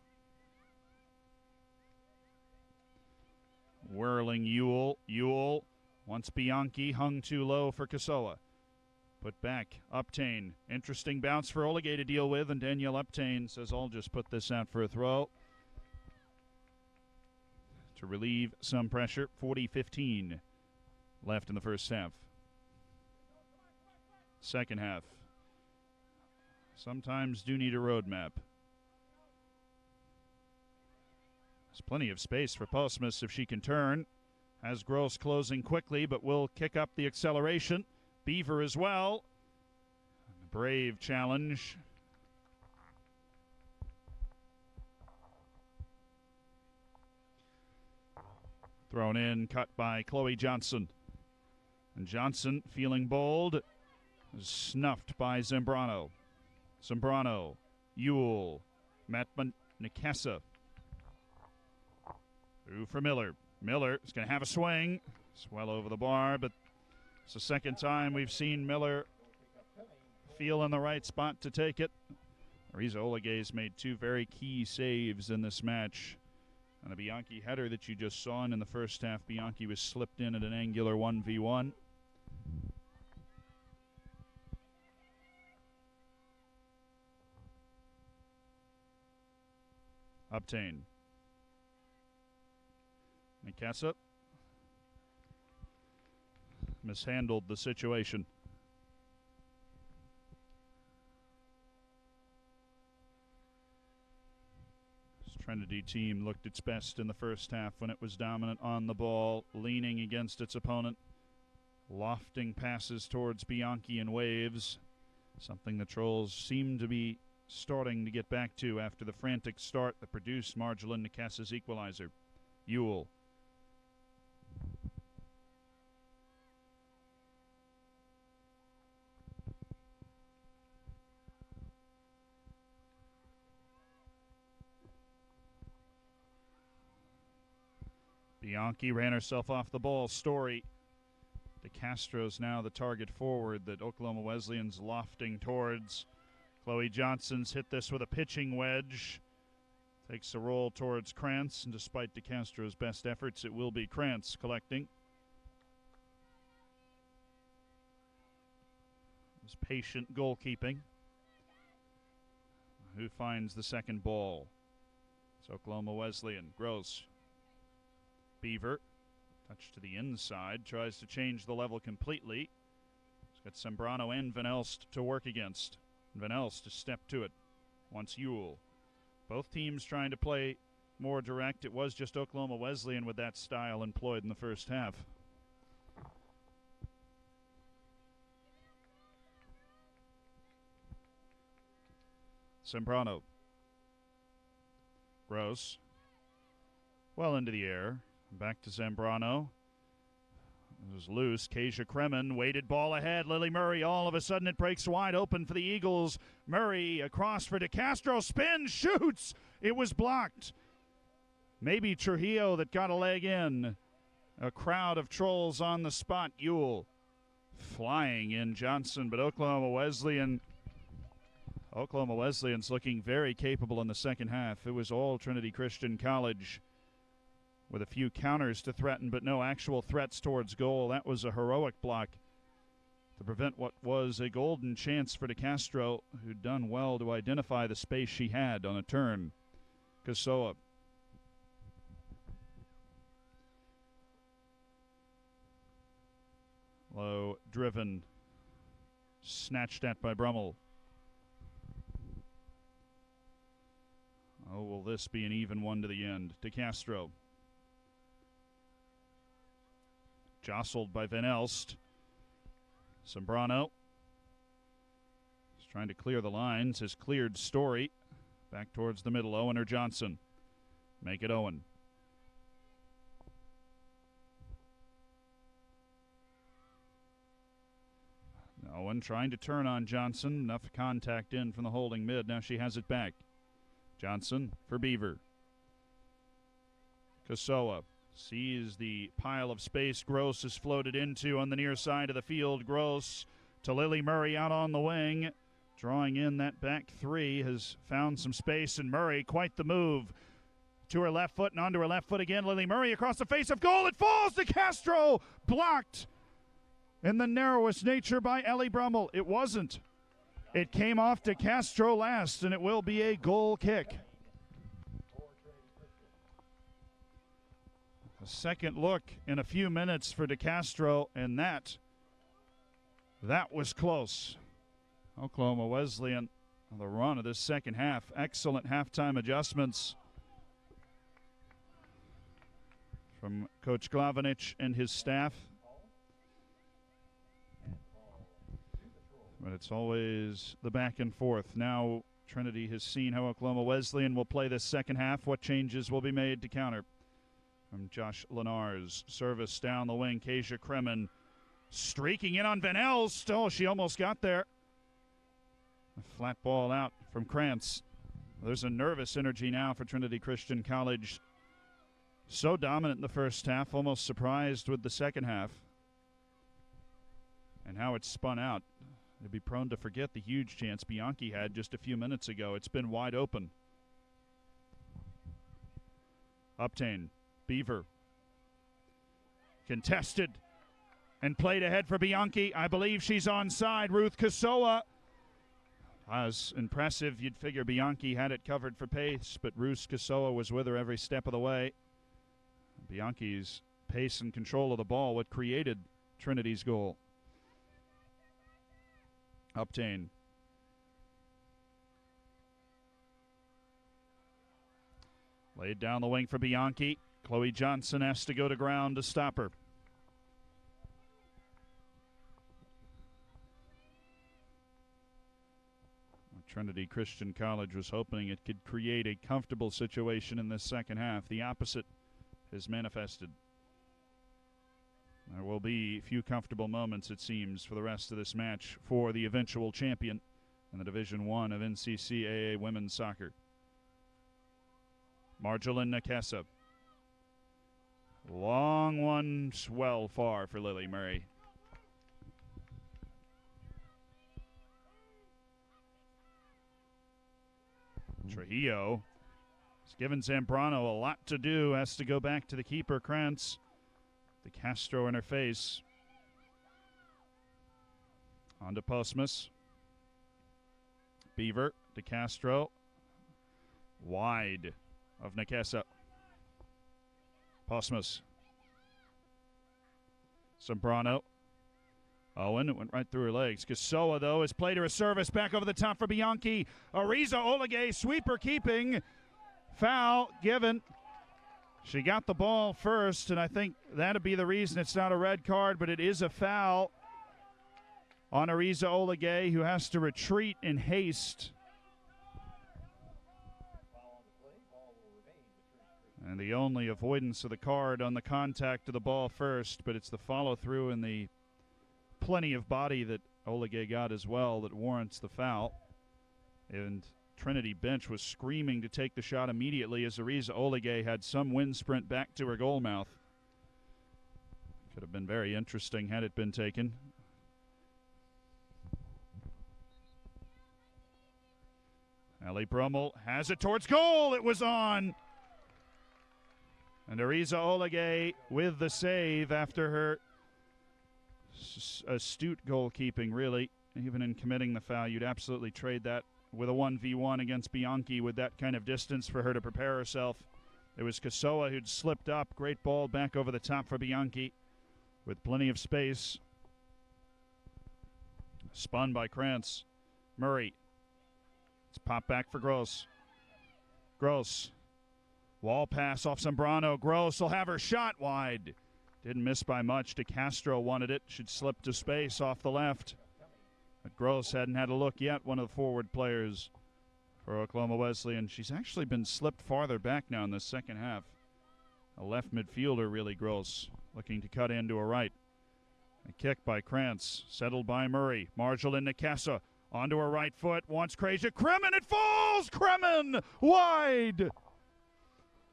Whirling Ewell. Ewell wants Bianchi, hung too low for Kasoa. Put back. Uptain. Interesting bounce for Olegay to deal with, and Danielle Uptain says, I'll just put this out for a throw to relieve some pressure. 40-15 left in the first half. Second half. Sometimes do need a roadmap. There's plenty of space for Postmus if she can turn. Has Gross closing quickly, but will kick up the acceleration. Beaver as well. A brave challenge. Thrown in, cut by Chloe Johnson. And Johnson, feeling bold, is snuffed by Zambrano. Zambrano, Ewell, Matman, Nikessa. Through for Miller. Miller is going to have a swing. It's well over the bar, but it's the second time we've seen Miller feel in the right spot to take it. Ariza Olegay's made 2 very key saves in this match And a Bianchi header that you just saw, and in the first half, Bianchi was slipped in at an angular 1v1. Obtain. Mikasa mishandled the situation. This Trinity team looked its best in the first half when it was dominant on the ball, leaning against its opponent, lofting passes towards Bianchi in waves, something the Trolls seem to be starting to get back to after the frantic start that produced Marjolin Nikasa's equalizer. Ewell. Bianchi ran herself off the ball. Story. De Castro's now the target forward that Oklahoma Wesleyan's lofting towards. Chloe Johnson's hit this with a pitching wedge. Takes a roll towards Krantz, and despite De Castro's best efforts, it will be Krantz collecting. It was patient goalkeeping. Who finds the second ball? It's Oklahoma Wesleyan. Gross. Beaver. Touch to the inside. Tries to change the level completely. He's got Sembrano and Van Elst to work against. Van Elst to step to it. Wants Ewell. Both teams trying to play more direct. It was just Oklahoma Wesleyan with that style employed in the first half. Sembrano. Gross. Well into the air. Back to Zambrano. It was loose. Kasia Kremen waited ball ahead. Lily Murray, all of a sudden it breaks wide open for the Eagles. Murray across for De Castro. Spins, shoots. It was blocked. Maybe Trujillo that got a leg in. A crowd of Trolls on the spot. Ewell flying in Johnson, but Oklahoma Wesleyan's looking very capable in the second half. It was all Trinity Christian College, with a few counters to threaten, but no actual threats towards goal. That was a heroic block to prevent what was a golden chance for De Castro, who'd done well to identify the space she had on a turn. Kasoa. Low driven. Snatched at by Brummel. Oh, will this be an even one to the end? De Castro. Jostled by Van Elst. Sembrano is trying to clear the lines. Has cleared Story. Back towards the middle. Owen or Johnson. Make it Owen. Owen trying to turn on Johnson. Enough contact in from the holding mid. Now she has it back. Johnson for Beaver. Kasoa sees the pile of space Gross is floated into on the near side of the field. Gross to Lily Murray out on the wing. Drawing in that back three, has found some space, and Murray, quite the move. To her left foot and onto her left foot again. Lily Murray across the face of goal. It falls to Castro. Blocked in the narrowest nature by Ellie Brummel. It wasn't. It came off to Castro last, and it will be a goal kick. A second look in a few minutes for De Castro, and that was close. Oklahoma Wesleyan on the run of this second half. Excellent halftime adjustments from Coach Glavanich and his staff. But it's always the back and forth. Now Trinity has seen how Oklahoma Wesleyan will play this second half. What changes will be made to counter? From Josh Lenars. Service down the wing. Kasia Kremen streaking in on Van Elst. Oh, she almost got there. A flat ball out from Krantz. There's a nervous energy now for Trinity Christian College. So dominant in the first half, almost surprised with the second half. And how it's spun out. They'd be prone to forget the huge chance Bianchi had just a few minutes ago. It's been wide open. Uptain, Beaver. Contested and played ahead for Bianchi. I believe she's onside. Ruth Kasoa. As impressive, you'd figure Bianchi had it covered for pace, but Ruth Kasoa was with her every step of the way. Bianchi's pace and control of the ball what created Trinity's goal. Uptain. Laid down the wing for Bianchi. Chloe Johnson has to go to ground to stop her. Trinity Christian College was hoping it could create a comfortable situation in this second half. The opposite has manifested. There will be few comfortable moments, it seems, for the rest of this match for the eventual champion in the Division I of NCCAA women's soccer. Marjolin Nakesa. Long one, well far for Lily Murray. Trujillo has given Zambrano a lot to do. Has to go back to the keeper, Krantz. De Castro in her face. On to Postmus. Beaver, De Castro. Wide of Nakesa. Postmus. Zambrano. Owen, it went right through her legs. Kasoa, though, has played her a service back over the top for Bianchi. Ariza Olegay, sweeper keeping. Foul given. She got the ball first, and I think that'd be the reason it's not a red card, but it is a foul on Ariza Olegay, who has to retreat in haste. And the only avoidance of the card on the contact of the ball first, but it's the follow-through and the plenty of body that Olegay got as well that warrants the foul. And Trinity bench was screaming to take the shot immediately as Ariza Olegay had some wind sprint back to her goal mouth. Could have been very interesting had it been taken. Ellie Brummel has it towards goal. It was on. And Ariza Olegay with the save after her astute goalkeeping, really. Even in committing the foul, you'd absolutely trade that with a 1v1 against Bianchi with that kind of distance for her to prepare herself. It was Kasoa who'd slipped up. Great ball back over the top for Bianchi with plenty of space. Spun by Krantz. Murray. It's popped back for Gross. Gross. Wall pass off Zambrano. Gross will have her shot wide. Didn't miss by much. De Castro wanted it. Should slip to space off the left. But Gross hadn't had a look yet, one of the forward players for Oklahoma Wesleyan. She's actually been slipped farther back now in the second half. A left midfielder, really, Gross, looking to cut into a right. A kick by Krantz, settled by Murray. Marjolin Nakesa onto her right foot. Wants Krasia. Kremen, it falls! Kremen, wide!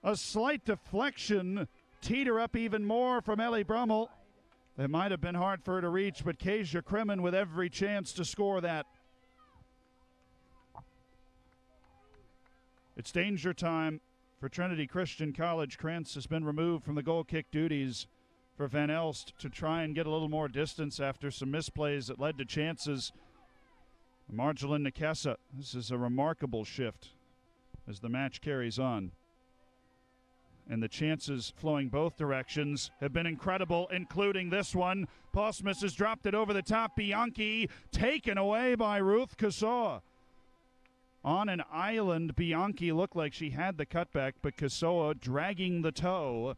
A slight deflection. Teed her up even more from Ellie Brummel. It might have been hard for her to reach, but Kasia Kremen with every chance to score that. It's danger time for Trinity Christian College. Krantz has been removed from the goal kick duties for Van Elst to try and get a little more distance after some misplays that led to chances. Marjolin Nakesa, this is a remarkable shift as the match carries on. And the chances flowing both directions have been incredible, including this one. Postmus has dropped it over the top. Bianchi taken away by Ruth Kasoa. On an island, Bianchi looked like she had the cutback, but Kasoa, dragging the toe,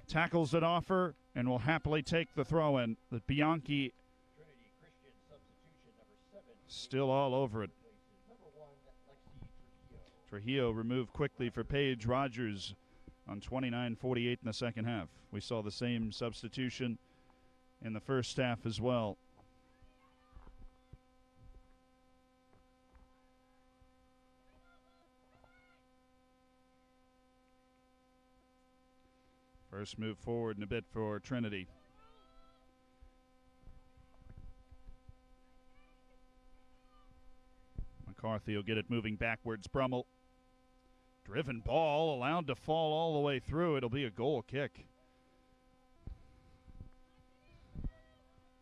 tackles it off her and will happily take the throw-in. That Bianchi Trinity Christian substitution number 7. Still all over it. Number 1, Lexi Trujillo. Trujillo removed quickly for Paige Rogers on 29:48 in the second half. We saw the same substitution in the first half as well. First move forward in a bit for Trinity. McCarthy will get it moving backwards. Brummel Driven ball, allowed to fall all the way through. It'll be a goal kick.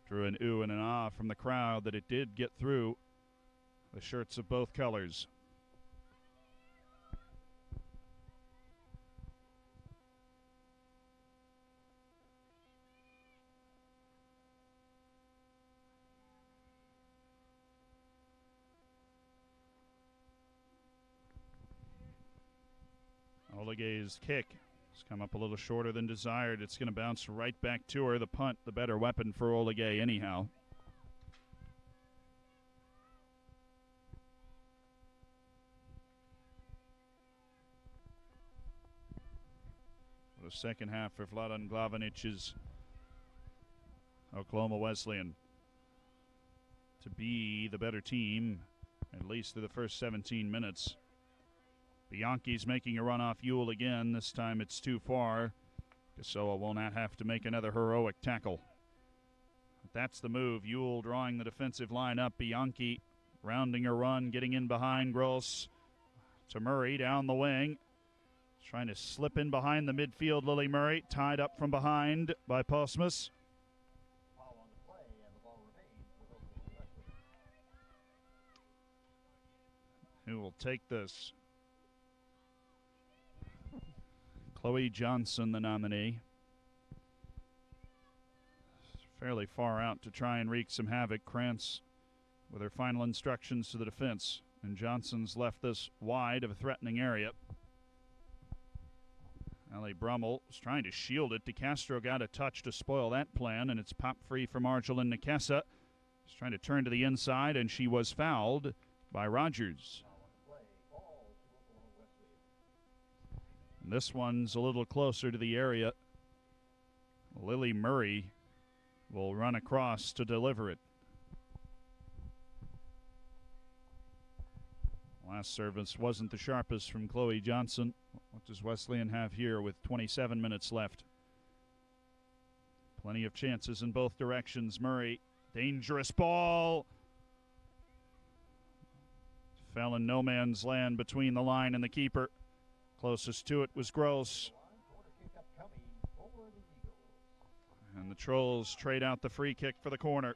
Drew an ooh and an ah from the crowd that it did get through the shirts of both colors. Olegay's kick has come up a little shorter than desired. It's going to bounce right back to her. The punt, the better weapon for Olegay anyhow. The second half for Vladan Glavinich's Oklahoma Wesleyan to be the better team, at least through the first 17 minutes. Bianchi's making a run off Ewell again. This time it's too far. Gasoa will not have to make another heroic tackle. But that's the move. Ewell drawing the defensive line up. Bianchi rounding her run, getting in behind Gross to Murray down the wing. Trying to slip in behind the midfield. Lily Murray tied up from behind by Postmus. Who will take this? Chloe Johnson, the nominee. Fairly far out to try and wreak some havoc. Krantz with her final instructions to the defense. And Johnson's left this wide of a threatening area. Allie Brummel was trying to shield it. DeCastro got a touch to spoil that plan, and it's pop free for Marjolin Nakesa. She's trying to turn to the inside, and she was fouled by Rogers. And this one's a little closer to the area. Lily Murray will run across to deliver it. Last service wasn't the sharpest from Chloe Johnson. What does Wesleyan have here with 27 minutes left? Plenty of chances in both directions. Murray, dangerous ball. Fell in no man's land between the line and the keeper. Closest to it was Gross. And the Trolls trade out the free kick for the corner.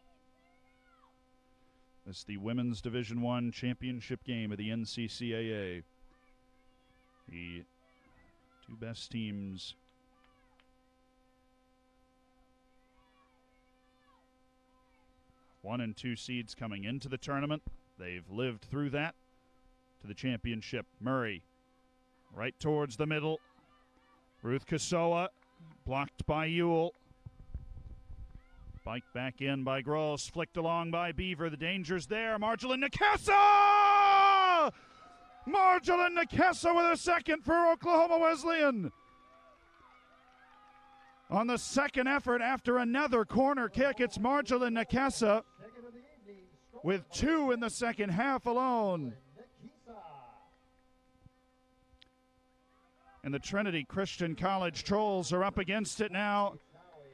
This is the Women's Division I Championship game of the NCCAA. The two best teams. One and two seeds coming into the tournament. They've lived through that to the championship. Murray right towards the middle. Ruth Kasoa blocked by Ewell. Bike back in by Gross, flicked along by Beaver. The danger's there. Marjolin Nakesa! Marjolin Nakesa with a second for Oklahoma Wesleyan. On the second effort after another corner kick, it's Marjolin Nakesa with two in the second half alone. And the Trinity Christian College Trolls are up against it now.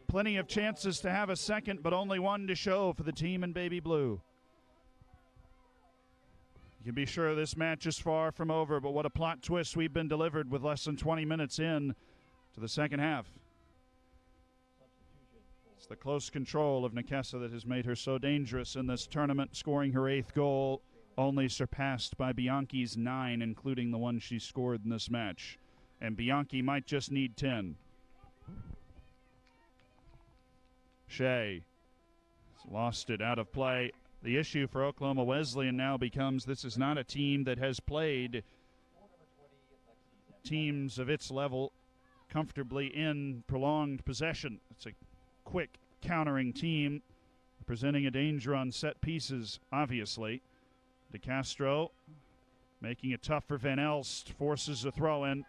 Plenty of chances to have a second, but only one to show for the team in baby blue. You can be sure this match is far from over, but what a plot twist we've been delivered with less than 20 minutes in to the second half. It's the close control of Nakesa that has made her so dangerous in this tournament, scoring her 8th goal, only surpassed by Bianchi's 9, including the one she scored in this match. And Bianchi might just need 10. Shea has lost it out of play. The issue for Oklahoma Wesleyan now becomes this is not a team that has played teams of its level comfortably in prolonged possession. It's a quick countering team presenting a danger on set pieces, obviously. DeCastro making it tough for Van Elst, forces a throw in.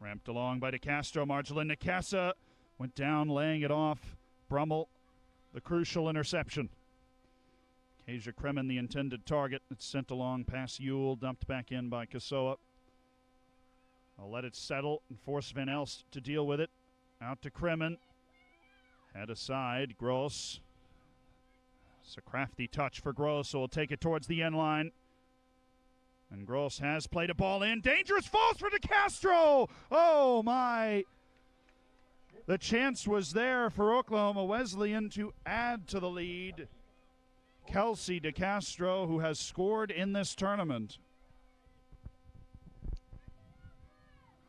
Ramped along by DeCastro. Marjolin Nakesa went down, laying it off. Brummel, the crucial interception. Kasia Kremen, the intended target. It's sent along past Ewell, dumped back in by Kasoa. I'll let it settle and force Van Elst to deal with it. Out to Kremen. Head aside. Gross. It's a crafty touch for Gross, so we'll take it towards the end line. And Gross has played a ball in. Dangerous falls for DeCastro. Oh, my. The chance was there for Oklahoma Wesleyan to add to the lead. Kelsey DeCastro, who has scored in this tournament,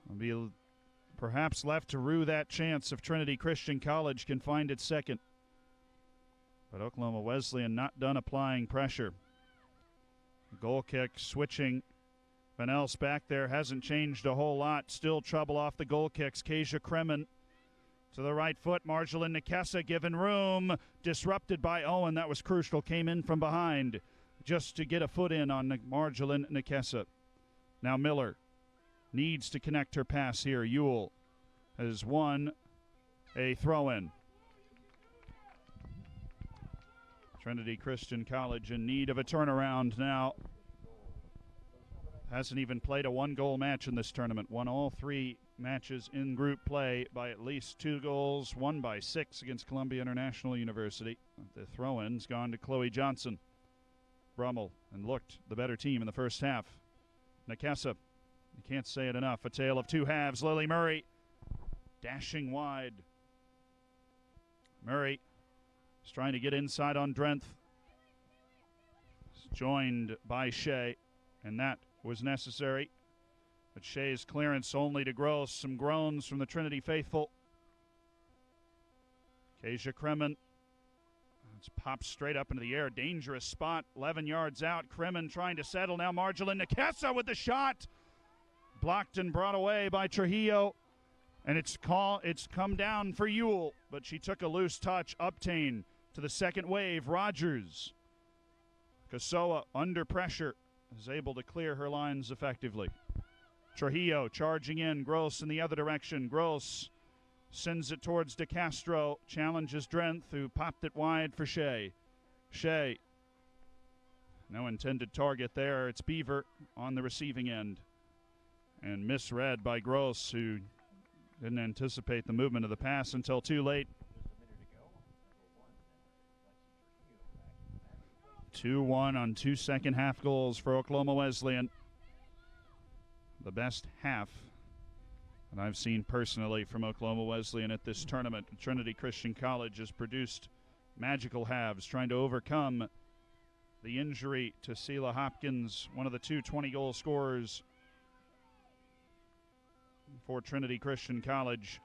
will be perhaps left to rue that chance if Trinity Christian College can find its second. But Oklahoma Wesleyan not done applying pressure. Goal kick switching. Van Elst back there hasn't changed a whole lot. Still trouble off the goal kicks. Kasia Kremen to the right foot. Marjolin Nekesa given room. Disrupted by Owen. That was crucial. Came in from behind just to get a foot in on Marjolin Nekesa. Now Miller needs to connect her pass here. Ewell has won a throw-in. Trinity Christian College in need of a turnaround now. Hasn't even played a one-goal match in this tournament. Won all 3 matches in group play by at least 2 goals. Won by 6 against Columbia International University. The throw-in's gone to Chloe Johnson. Brummel and looked the better team in the first half. Nekesa, you can't say it enough. A tale of 2 halves. Lily Murray dashing wide. Murray is trying to get inside on Drenth. He's joined by Shea, and that was necessary. But Shea's clearance only to Gross. Some groans from the Trinity faithful. Kasia Kremen. It's popped straight up into the air. Dangerous spot. 11 yards out. Kremen trying to settle. Now Marjolin Nekesa with the shot. Blocked and brought away by Trujillo. And it's come down for Ewell. But she took a loose touch. Uptain to the second wave. Rogers. Kasoa under pressure is able to clear her lines effectively. Trujillo charging in. Gross in the other direction. Gross sends it towards DeCastro. Challenges Drenth, who popped it wide for Shea. Shea. No intended target there. It's Beaver on the receiving end. And misread by Gross, who didn't anticipate the movement of the pass until too late. 2-1 on 2 second-half goals for Oklahoma Wesleyan. The best half that I've seen personally from Oklahoma Wesleyan at this tournament. Trinity Christian College has produced magical halves, trying to overcome the injury to Selah Hopkins, one of the 2 20-goal scorers for Trinity Christian College.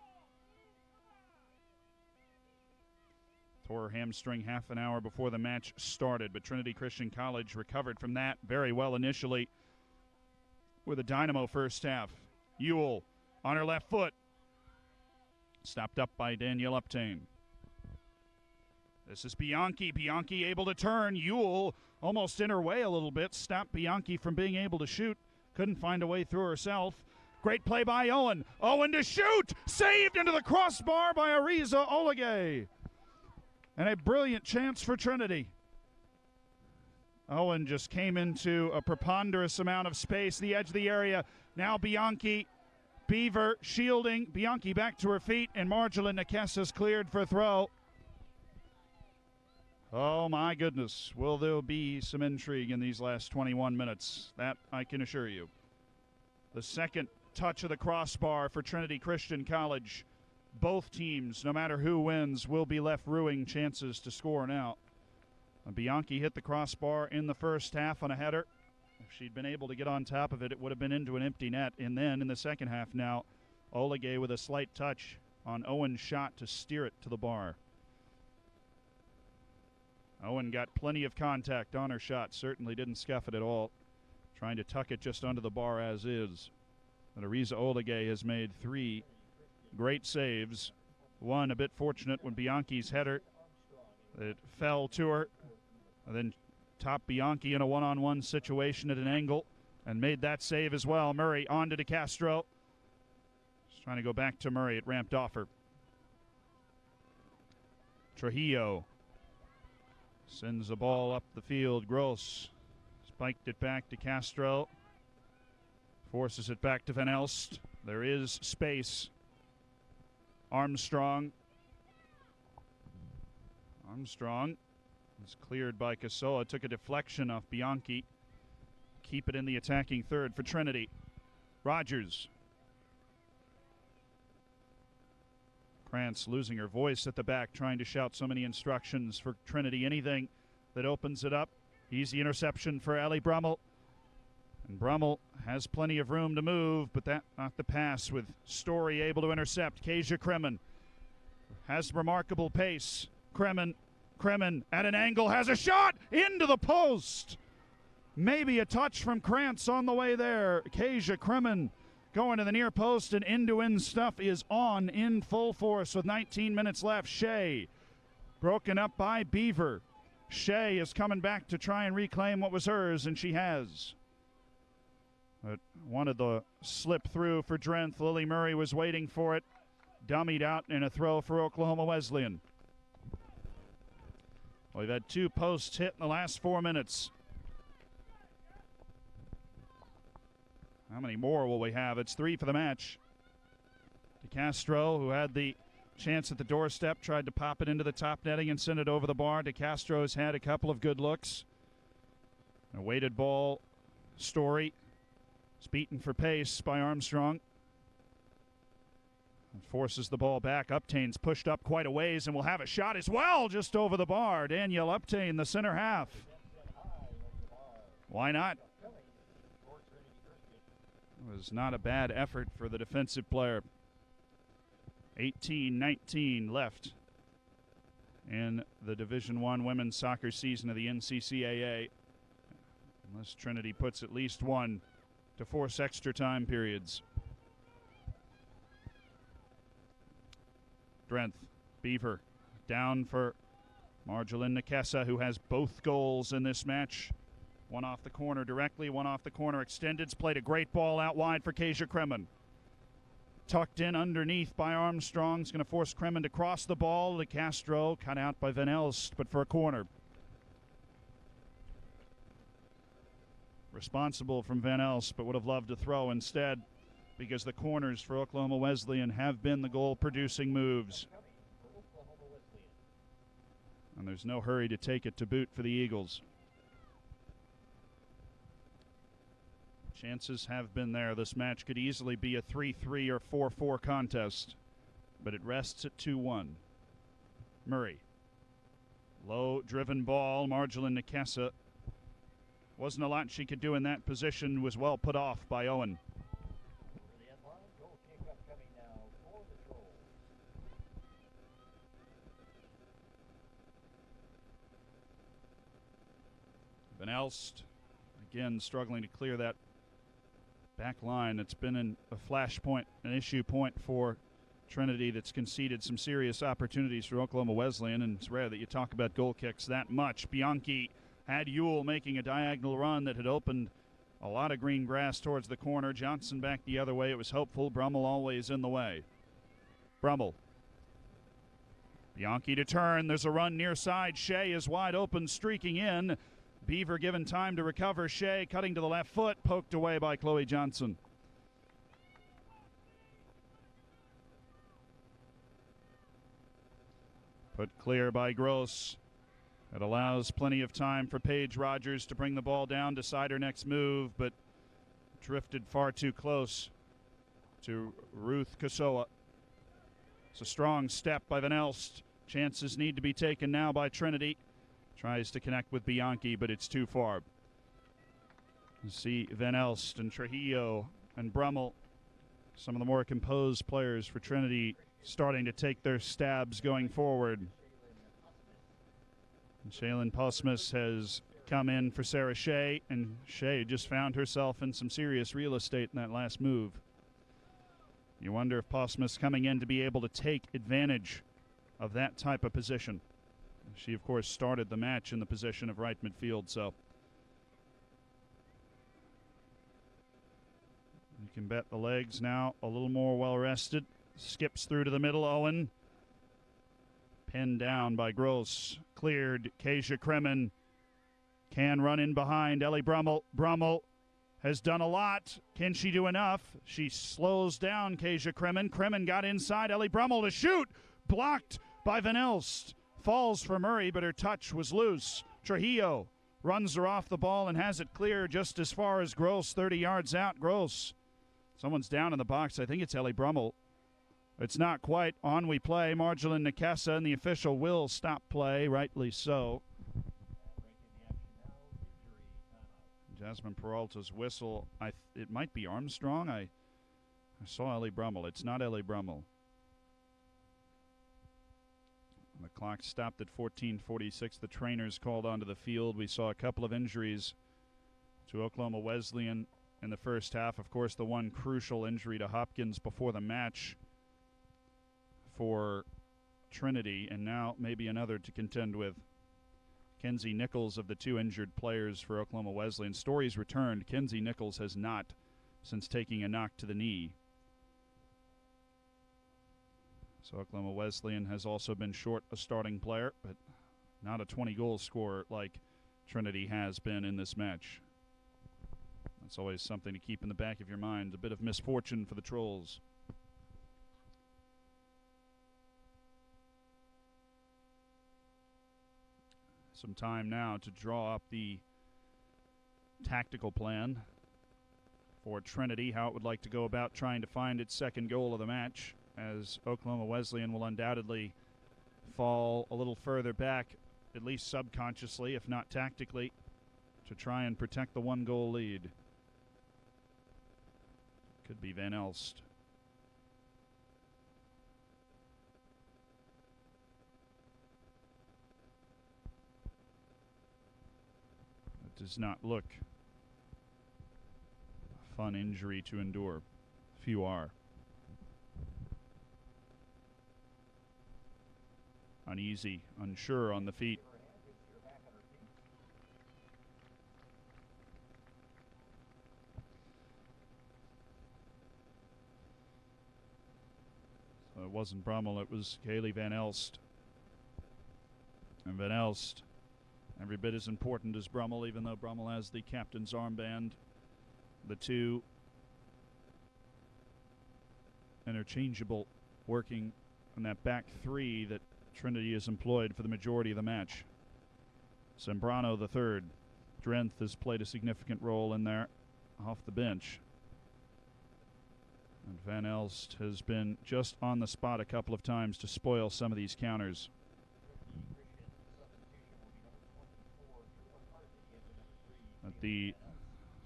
Tore her hamstring half an hour before the match started, but Trinity Christian College recovered from that very well initially with a dynamo first half. Ewell on her left foot. Stopped up by Danielle Uptain. This is Bianchi. Bianchi able to turn. Ewell almost in her way a little bit. Stopped Bianchi from being able to shoot. Couldn't find a way through herself. Great play by Owen. Owen to shoot. Saved into the crossbar by Ariza Olegay. And a brilliant chance for Trinity. Owen just came into a preponderous amount of space, the edge of the area. Now Bianchi, Beaver shielding. Bianchi back to her feet, and Marjolin Nekesa's cleared for throw. Oh, my goodness. Will there be some intrigue in these last 21 minutes? That I can assure you. The second touch of the crossbar for Trinity Christian College. Both teams, no matter who wins, will be left ruining chances to score now. Bianchi hit the crossbar in the first half on a header. If she'd been able to get on top of it, it would have been into an empty net. And then in the second half now, Olegay with a slight touch on Owen's shot to steer it to the bar. Owen got plenty of contact on her shot, certainly didn't scuff it at all. Trying to tuck it just under the bar as is. And Ariza Olegay has made 3 great saves. One a bit fortunate when Bianchi's header, it fell to her, and then topped Bianchi in a one-on-one situation at an angle and made that save as well. Murray on to DeCastro. Just trying to go back to Murray. It ramped off her. Trujillo Sends the ball up the field. Gross spiked it back to Castro. Forces it back to Van Elst. There is space. Armstrong is cleared by Casoa. Took a deflection off Bianchi. Keep it in the attacking third for Trinity. Rogers. Krantz losing her voice at the back, trying to shout so many instructions for Trinity. Anything that opens it up. Easy interception for Ellie Brummel. And Brummel has plenty of room to move, but that not the pass, with Story able to intercept. Kasia Kremen has remarkable pace. Kremen at an angle has a shot into the post. Maybe a touch from Krantz on the way there. Kasia Kremen going to the near post, and end-to-end stuff is on in full force with 19 minutes left. Shea broken up by Beaver. Shea is coming back to try and reclaim what was hers, and she has. But wanted the slip through for Drenth. Lily Murray was waiting for it. Dummied out in a throw for Oklahoma Wesleyan. Well, we've had 2 posts hit in the last 4 minutes. How many more will we have? It's 3 for the match. DeCastro, who had the chance at the doorstep, tried to pop it into the top netting and send it over the bar. DeCastro has had a couple of good looks. A weighted ball. Story. It's beaten for pace by Armstrong. And forces the ball back. Uptain's pushed up quite a ways and will have a shot as well, just over the bar. Danielle Uptain, the center half. Why not? It was not a bad effort for the defensive player. 18-19 left in the Division I women's soccer season of the NCCAA. Unless Trinity puts at least 1 to force extra time periods. Drenth, Beaver, down for Marjolin Nakesa, who has both goals in this match. One off the corner directly, one off the corner extended. Played a great ball out wide for Kasia Kremen. Tucked in underneath by Armstrong. It's going to force Kremen to cross the ball. De Castro cut out by Van Elst, but for a corner. Responsible from Van Elst, but would have loved to throw instead, because the corners for Oklahoma Wesleyan have been the goal-producing moves. And there's no hurry to take it to boot for the Eagles. Chances have been there. This match could easily be a 3-3 or 4-4 contest, but it rests at 2-1. Murray. Low driven ball. Marjolin Nakesa. Wasn't a lot she could do in that position. Was well put off by Owen. Van Elst again struggling to clear that back line. It's been a flashpoint, an issue point for Trinity that's conceded some serious opportunities for Oklahoma Wesleyan, and it's rare that you talk about goal kicks that much. Bianchi had Ewell making a diagonal run that had opened a lot of green grass towards the corner. Johnson back the other way. It was hopeful. Brummel always in the way. Brummel. Bianchi to turn. There's a run near side. Shea is wide open, streaking in. Beaver given time to recover. Shea cutting to the left foot, poked away by Chloe Johnson. Put clear by Gross. It allows plenty of time for Paige Rogers to bring the ball down, decide her next move, but drifted far too close to Ruth Casoa. It's a strong step by Van Elst. Chances need to be taken now by Trinity. Tries to connect with Bianchi, but it's too far. You see Van Elst and Trujillo and Brummel, some of the more composed players for Trinity, starting to take their stabs going forward. And Shaylin Posmus has come in for Sarah Shea, and Shea just found herself in some serious real estate in that last move. You wonder if Posmus coming in to be able to take advantage of that type of position. She, of course, started the match in the position of right midfield, so you can bet the legs now a little more well rested. Skips through to the middle. Owen Pinned down by Gross. Cleared. Kasia Kremen can run in behind Ellie Brummel. Brummel has done a lot. Can she do enough? She slows down Kasia Kremen. Kremen got inside. Ellie Brummel to shoot. Blocked by Van Elst. Falls for Murray, but her touch was loose. Trujillo runs her off the ball and has it clear just as far as Gross, 30 yards out. Gross. Someone's down in the box. I think it's Ellie Brummel. It's not quite. On we play. Marjolin Nakesa, and the official will stop play, rightly so. Jasmine Peralta's whistle. It might be Armstrong. I saw Ellie Brummel. It's not Ellie Brummel. The clock stopped at 14:46. The trainers called onto the field. We saw a couple of injuries to Oklahoma Wesleyan in the first half. Of course, the one crucial injury to Hopkins before the match for Trinity, and now maybe another to contend with. Kenzie Nichols of the two injured players for Oklahoma Wesleyan. Story's returned. Kenzie Nichols has not since taking a knock to the knee. So Oklahoma Wesleyan has also been short a starting player, but not a 20-goal scorer like Trinity has been in this match. That's always something to keep in the back of your mind. A bit of misfortune for the Trolls. Some time now to draw up the tactical plan for Trinity, how it would like to go about trying to find its second goal of the match, as Oklahoma Wesleyan will undoubtedly fall a little further back, at least subconsciously, if not tactically, to try and protect the one-goal lead. Could be Van Elst. It does not look a fun injury to endure. Few are. Uneasy, unsure on the feet. So it wasn't Brummel, it was Kaylee Van Elst. And Van Elst, every bit as important as Brummel, even though Brummel has the captain's armband. The two interchangeable, working on that back three that Trinity is employed for the majority of the match. Sembrano the third. Drenth has played a significant role in there off the bench. And Van Elst has been just on the spot a couple of times to spoil some of these counters. But the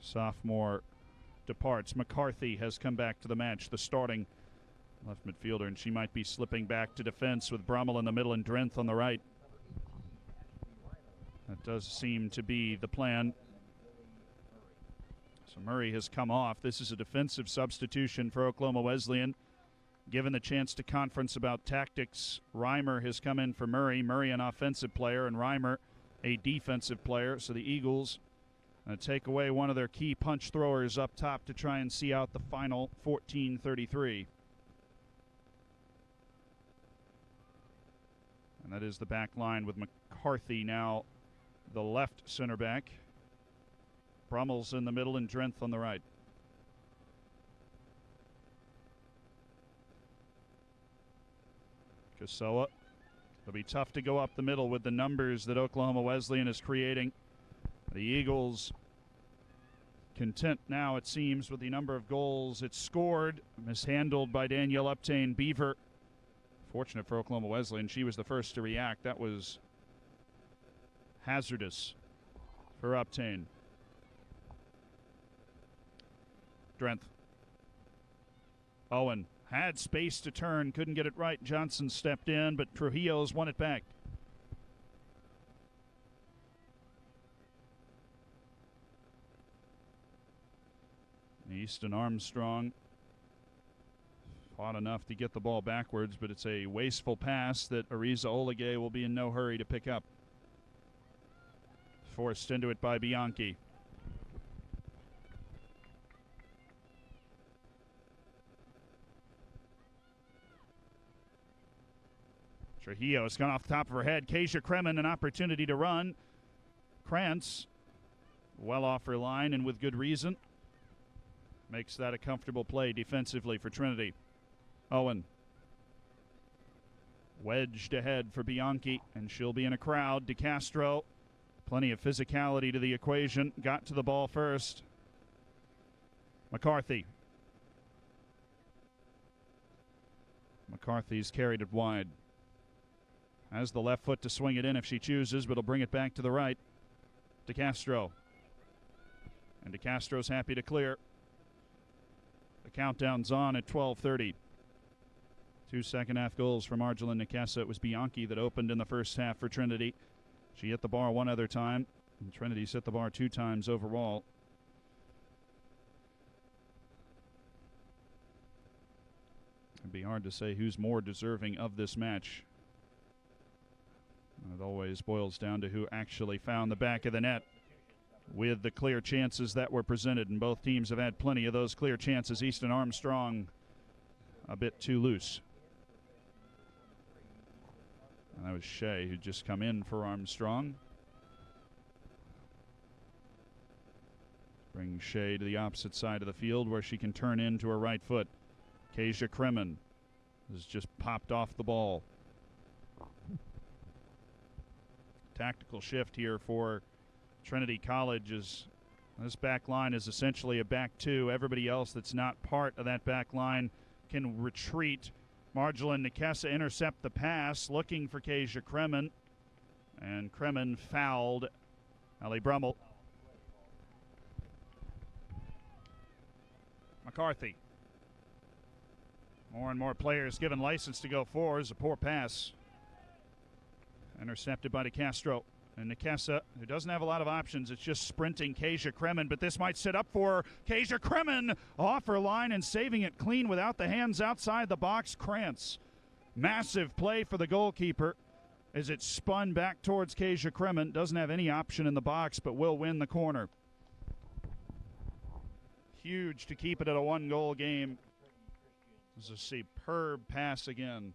sophomore departs. McCarthy has come back to the match, the starting left midfielder, and she might be slipping back to defense with Brummel in the middle and Drenth on the right. That does seem to be the plan. So Murray has come off. This is a defensive substitution for Oklahoma Wesleyan. Given the chance to conference about tactics, Reimer has come in for Murray. Murray an offensive player and Reimer a defensive player. So the Eagles take away one of their key punch throwers up top to try and see out the final 14:33. And that is the back line with McCarthy now the left center back. Brummel's in the middle and Drenth on the right. Kasoa. It'll be tough to go up the middle with the numbers that Oklahoma Wesleyan is creating. The Eagles content now, it seems, with the number of goals it's scored. Mishandled by Danielle Uptain Beaver. Fortunate for Oklahoma Wesleyan, she was the first to react. That was hazardous for Uptain. Drenth. Owen had space to turn, couldn't get it right. Johnson stepped in, but Trujillo's won it back. Easton Armstrong fought enough to get the ball backwards, but it's a wasteful pass that Ariza Oligay will be in no hurry to pick up. Forced into it by Bianchi. Trujillo's gone off the top of her head. Kasia Kremen, an opportunity to run. Krantz, well off her line and with good reason. Makes that a comfortable play defensively for Trinity. Owen. Wedged ahead for Bianchi, and she'll be in a crowd. DeCastro, plenty of physicality to the equation. Got to the ball first. McCarthy. McCarthy's carried it wide. Has the left foot to swing it in if she chooses, but will bring it back to the right. DeCastro. And DeCastro's happy to clear. The countdown's on at 12:30. 2 second-half goals for Marjolin Nikessa. It was Bianchi that opened in the first half for Trinity. She hit the bar one other time, and Trinity's hit the bar 2 times overall. It'd be hard to say who's more deserving of this match. It always boils down to who actually found the back of the net with the clear chances that were presented, and both teams have had plenty of those clear chances. Easton Armstrong a bit too loose. And that was Shea who'd just come in for Armstrong. Bring Shea to the opposite side of the field where she can turn into her right foot. Kasia Kremen has just popped off the ball. Tactical shift here for Trinity College as this back line is essentially a back 2. Everybody else that's not part of that back line can retreat. Marjolin Nikessa intercept the pass, looking for Kasia Kremen, and Kremen fouled Ellie Brummel. McCarthy. More and more players given license to go forward. It's a poor pass. Intercepted by DeCastro. And Nikessa, who doesn't have a lot of options, it's just sprinting Kasia Kremen, but this might set up for Kasia Kremen off her line and saving it clean without the hands outside the box. Krantz. Massive play for the goalkeeper as it spun back towards Kasia Kremen. Doesn't have any option in the box, but will win the corner. Huge to keep it at a 1-goal game. This is a superb pass again.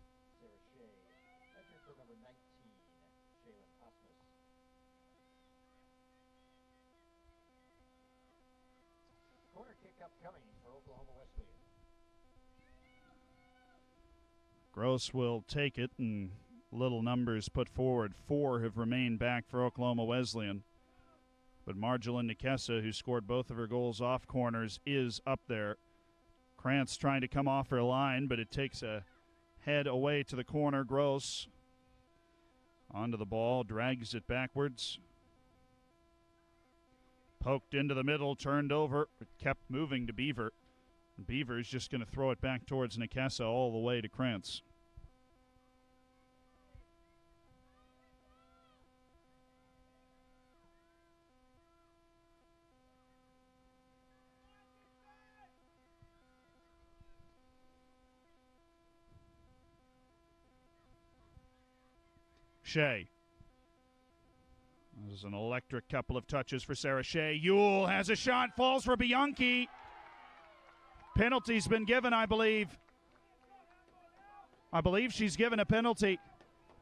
Corner kick upcoming for Oklahoma Wesleyan. Gross will take it, and little numbers put forward. 4 have remained back for Oklahoma Wesleyan. But Marjolin Nikessa, who scored both of her goals off corners, is up there. Krantz trying to come off her line, but it takes a head away to the corner. Gross onto the ball, drags it backwards. Poked into the middle, turned over, but kept moving to Beaver. And Beaver's just going to throw it back towards Nikessa all the way to Krantz. Shea. This is an electric couple of touches for Sarah Shea. Yule has a shot, falls for Bianchi. Penalty's been given, I believe. I believe she's given a penalty.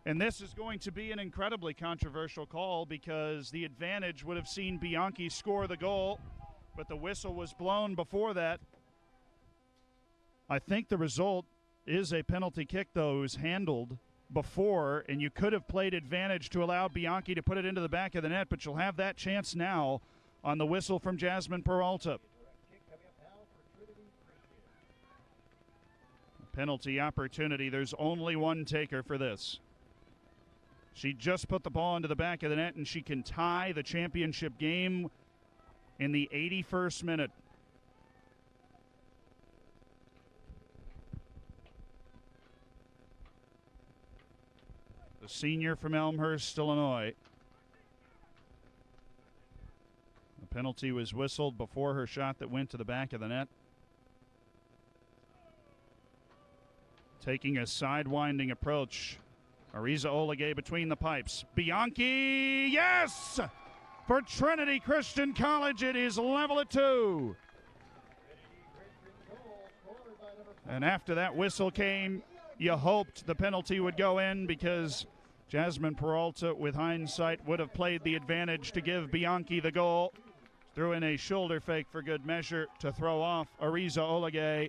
And this is going to be an incredibly controversial call because the advantage would have seen Bianchi score the goal, but the whistle was blown before that. I think the result is a penalty kick, though. It was handled before, and you could have played advantage to allow Bianchi to put it into the back of the net, but you'll have that chance now on the whistle from Jasmine Peralta. Penalty opportunity. There's only one taker for this. She just put the ball into the back of the net, and she can tie the championship game in the 81st minute. The senior from Elmhurst, Illinois. The penalty was whistled before her shot that went to the back of the net. Taking a sidewinding approach. Ariza Olegay between the pipes. Bianchi, yes! For Trinity Christian College, it is level at 2. And after that whistle came you hoped the penalty would go in because Jasmine Peralta, with hindsight, would have played the advantage to give Bianchi the goal. Threw in a shoulder fake for good measure to throw off Ariza Olegay.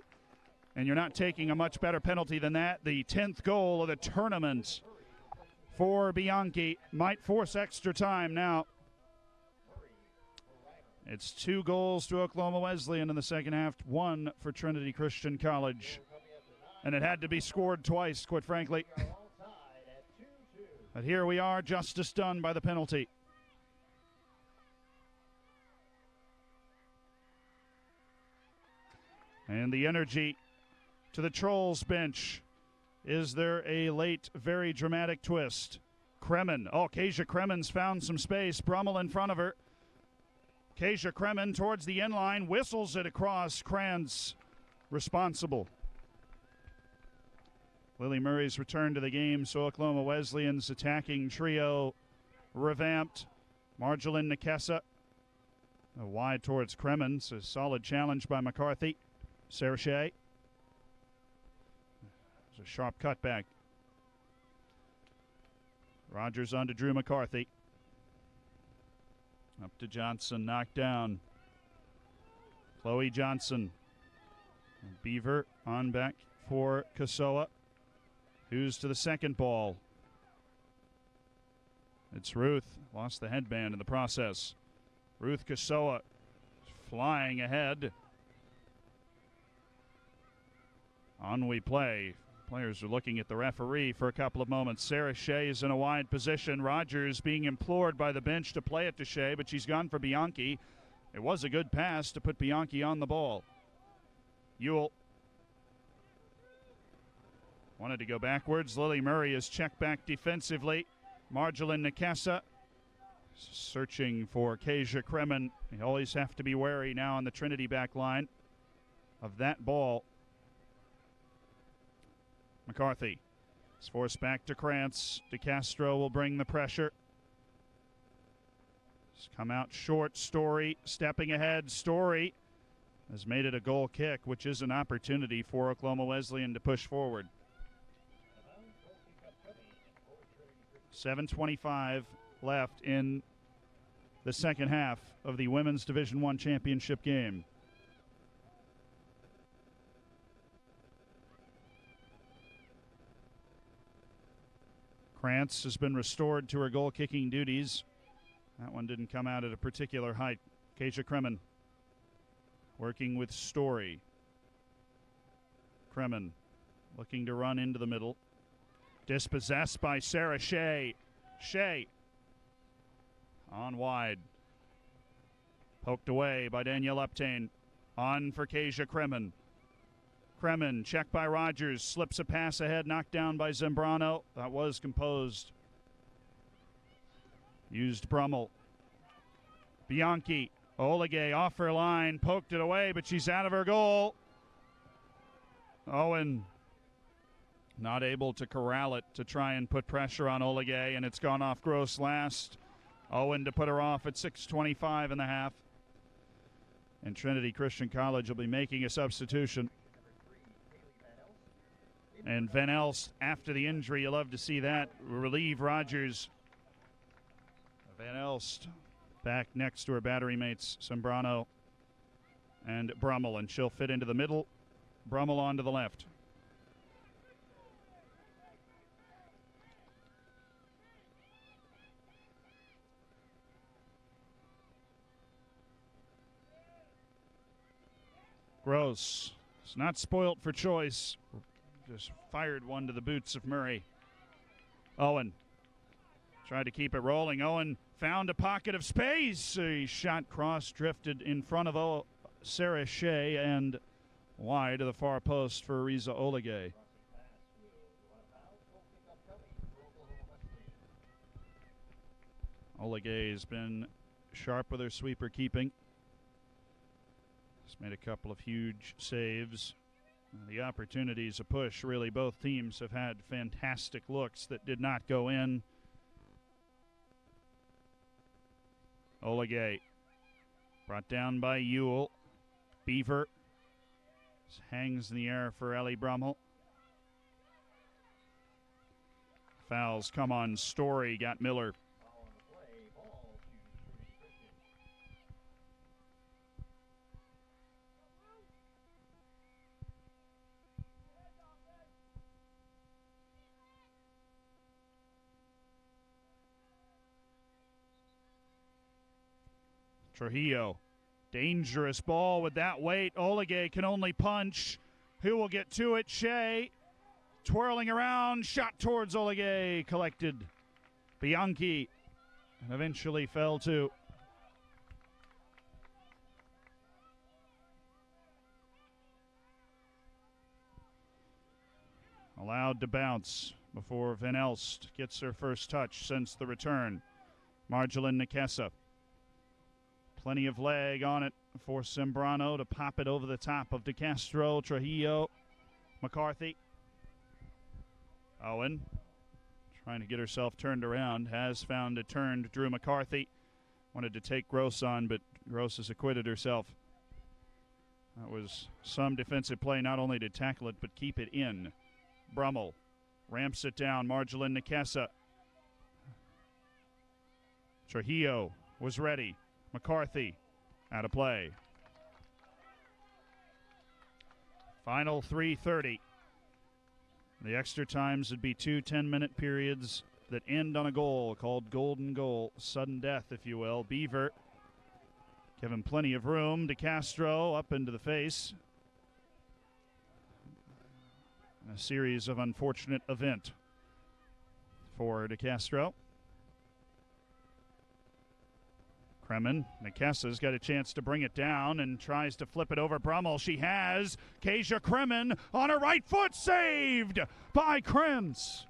And you're not taking a much better penalty than that. The 10th goal of the tournament for Bianchi might force extra time now. It's 2 goals to Oklahoma Wesleyan in the second half, 1 for Trinity Christian College. And it had to be scored twice, quite frankly. But here we are, justice done by the penalty. And the energy to the Trolls bench. Is there a late, very dramatic twist? Kremen. Oh, Kasia Kremen's found some space. Brummel in front of her. Kasia Kremen towards the end line. Whistles it across. Krantz responsible. Lily Murray's return to the game, so Oklahoma Wesleyan's attacking trio revamped. Marjolaine Nekesa wide towards Kremens. A solid challenge by McCarthy. Sarah Shea. It's a sharp cutback. Rogers on to Drew McCarthy. Up to Johnson, knocked down. Chloe Johnson. Beaver on back for Kasoa. Who's to the second ball? It's Ruth. Lost the headband in the process. Ruth Kasoa flying ahead. On we play. Players are looking at the referee for a couple of moments. Sarah Shea is in a wide position. Rogers being implored by the bench to play it to Shea, but she's gone for Bianchi. It was a good pass to put Bianchi on the ball. Ewell wanted to go backwards. Lily Murray is checked back defensively. Marjolaine Nekesa searching for Kasia Kremen. You always have to be wary now on the Trinity back line of that ball. McCarthy is forced back to Krantz. DeCastro will bring the pressure. It's come out short. Story stepping ahead. Story has made it a goal kick, which is an opportunity for Oklahoma Wesleyan to push forward. 7:25 left in the second half of the Women's Division I championship game. Krantz has been restored to her goal-kicking duties. That one didn't come out at a particular height. Kasia Kremen working with Story. Kremen looking to run into the middle. Dispossessed by Sarah Shea. Shea on wide. Poked away by Danielle Uptain. On for Kasia Kremen. Kremen, checked by Rogers, slips a pass ahead, knocked down by Zambrano. That was composed. Used Brummel. Bianchi, Olegay off her line, poked it away, but she's out of her goal. Owen not able to corral it to try and put pressure on Olegay, and it's gone off Gross last. Owen to put her off at 6:25 in the half. And Trinity Christian College will be making a substitution. And Van Elst, after the injury, you love to see that, relieve Rogers. Van Elst back next to her battery mates, Sembrano and Brummel, and she'll fit into the middle. Brummel on to the left. Gross. It's not spoilt for choice. Just fired one to the boots of Murray. Owen tried to keep it rolling. Owen found a pocket of space. A shot cross drifted in front of Sarah Shea and wide to the far post for Ariza Olegay. Olegay has been sharp with her sweeper keeping. He's made a couple of huge saves. The opportunities to push, really, both teams have had fantastic looks that did not go in. Olegay brought down by Ewell. Beaver hangs in the air for Ellie Brummel. Fouls come on Story, got Miller. Trujillo, dangerous ball with that weight. Oligay can only punch. Who will get to it? Shea, twirling around, shot towards Oligay, collected Bianchi, and eventually fell to. Allowed to bounce before Van Elst gets her first touch since the return. Marjolin Nekesa. Plenty of leg on it for Sembrano to pop it over the top of DeCastro. Trujillo, McCarthy. Owen trying to get herself turned around. Has found a turned Drew McCarthy. Wanted to take Gross on, but Gross has acquitted herself. That was some defensive play, not only to tackle it, but keep it in. Brummel ramps it down. Marjolin Nekesa. Trujillo was ready. McCarthy out of play. Final 3:30. The extra times would be 2 10-minute periods that end on a goal called golden goal. Sudden death, if you will. Beaver given plenty of room. DeCastro up into the face. A series of unfortunate event for DeCastro. Kremen, Nekesa's got a chance to bring it down and tries to flip it over Brummel. She has. Kasia Kremen on her right foot, saved by Krems.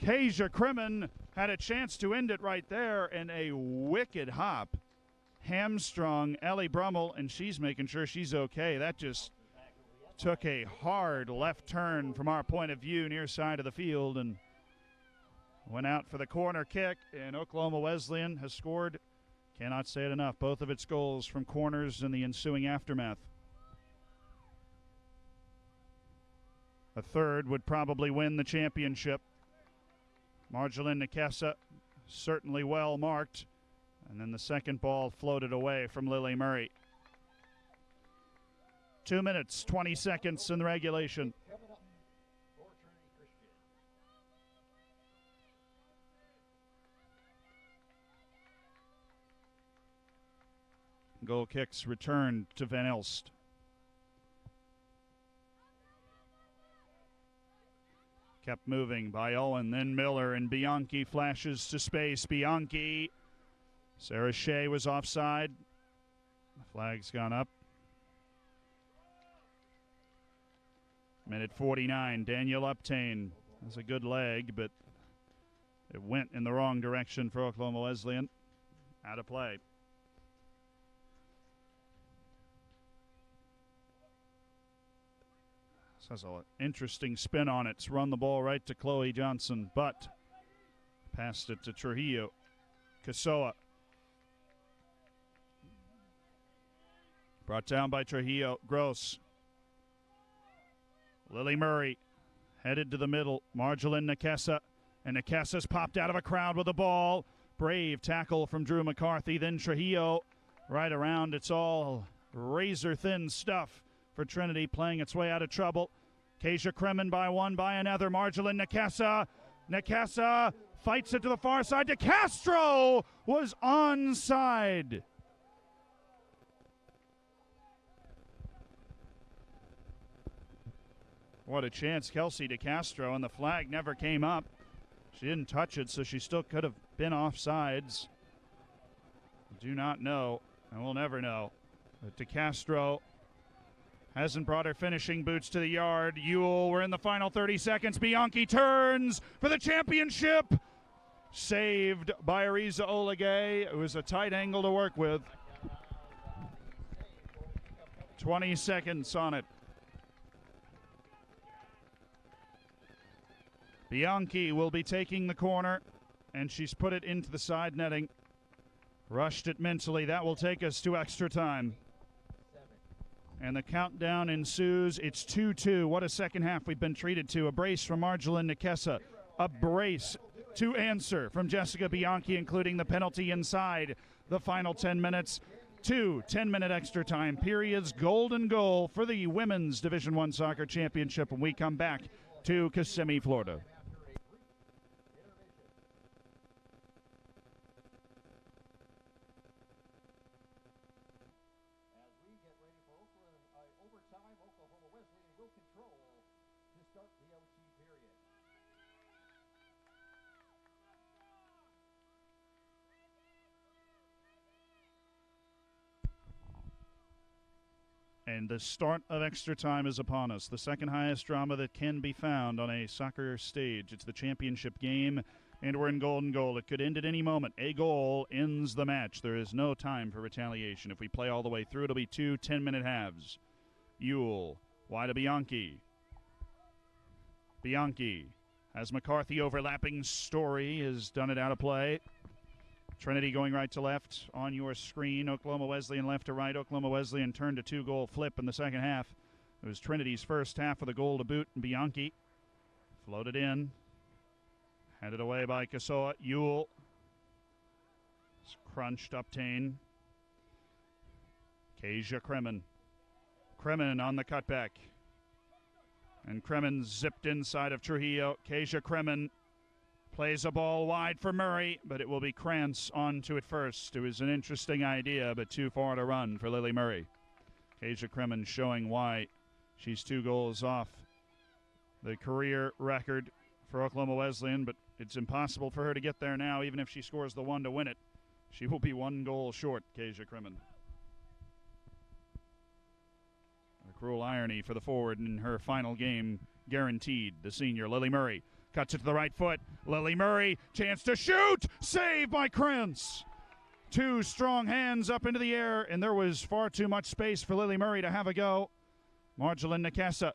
Kasia Kremen had a chance to end it right there, and a wicked hop hamstrung Ellie Brummel, and she's making sure she's okay. That just took a hard left turn from our point of view near side of the field and went out for the corner kick, and Oklahoma Wesleyan has scored. Cannot say it enough. Both of its goals from corners in the ensuing aftermath. A third would probably win the championship. Marjolin Nekesa certainly well marked. And then the second ball floated away from Lily Murray. 2 minutes, 20 seconds in the regulation. Goal kicks returned to Van Elst. Kept moving by Owen, then Miller, and Bianchi flashes to space. Bianchi. Sarah Shea was offside. The flag's gone up. Minute 49, Daniel Uptain has a good leg, but it went in the wrong direction for Oklahoma Wesleyan. Out of play. This has an interesting spin on it. It's run the ball right to Chloe Johnson, but passed it to Trujillo. Kasoa. Brought down by Trujillo. Gross. Lily Murray headed to the middle. Marjolin Nekesa. And Nekesa's popped out of a crowd with the ball. Brave tackle from Drew McCarthy. Then Trujillo right around. It's all razor-thin stuff for Trinity, playing its way out of trouble. Kasia Kremen by one, by another. Marjolin Nekesa. Nekesa fights it to the far side. DeCastro was onside. What a chance, Kelsey DeCastro, and the flag never came up. She didn't touch it, so she still could have been offsides. Do not know, and we'll never know. But DeCastro hasn't brought her finishing boots to the yard. Ewell, we're in the final 30 seconds. Bianchi turns for the championship. Saved by Ariza Oligay. It was a tight angle to work with. 20 seconds on it. Bianchi will be taking the corner, and she's put it into the side netting. Rushed it mentally. That will take us to extra time. And the countdown ensues. It's 2-2. What a second half we've been treated to. A brace from Marjolin Nekesa. A brace to answer from Jessica Bianchi, including the penalty inside the final 10 minutes. 2 10-minute extra time periods. Golden goal for the Women's Division I Soccer Championship when we come back to Kissimmee, Florida. As we get ready for overtime, Oklahoma Wesleyan will control to start the OT period. And the start of extra time is upon us. The second highest drama that can be found on a soccer stage. It's the championship game, and we're in golden goal. It could end at any moment. A goal ends the match. There is no time for retaliation. If we play all the way through, it'll be 2 10-minute halves. Ewell, wide to Bianchi. Bianchi has McCarthy overlapping. Story has done it out of play. Trinity going right to left on your screen. Oklahoma Wesleyan left to right. Oklahoma Wesleyan turned a 2-goal flip in the second half. It was Trinity's first half with a goal to boot, and Bianchi floated in. Headed away by Kasoa. Ewell. It's crunched, obtained. Kasia Kremen. Kremen on the cutback. And Kremen zipped inside of Trujillo. Kasia Kremen plays a ball wide for Murray, but it will be Krantz onto it first. It was an interesting idea, but too far to run for Lily Murray. Kasia Kremen showing why she's 2 goals off the career record for Oklahoma Wesleyan, but it's impossible for her to get there now. Even if she scores the 1 to win it, she will be 1 goal short, Kasia Kremen. A cruel irony for the forward in her final game, guaranteed. The senior, Lily Murray, cuts it to the right foot. Lily Murray, chance to shoot! Saved by Krantz. 2 strong hands up into the air, and there was far too much space for Lily Murray to have a go. Marjolin Nakesa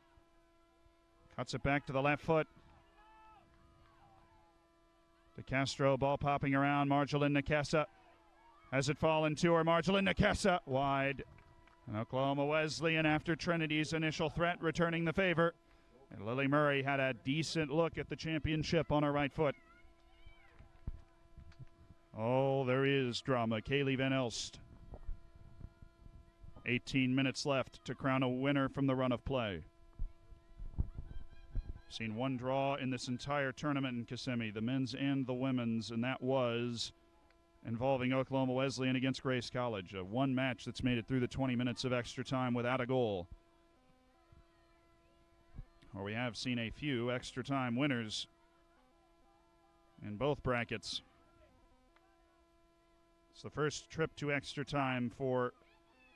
cuts it back to the left foot. De Castro, ball popping around. Marjolin Nakesa has it fallen to her. Marjolin Nakesa wide. And Oklahoma Wesleyan, after Trinity's initial threat, returning the favor. And Lily Murray had a decent look at the championship on her right foot. Oh, there is drama. Kaylee Van Elst. 18 minutes left to crown a winner from the run of play. Seen 1 draw in this entire tournament in Kissimmee, the men's and the women's, and that was involving Oklahoma Wesleyan against Grace College. A 1 match that's made it through the 20 minutes of extra time without a goal. Or we have seen a few extra time winners in both brackets. It's the first trip to extra time for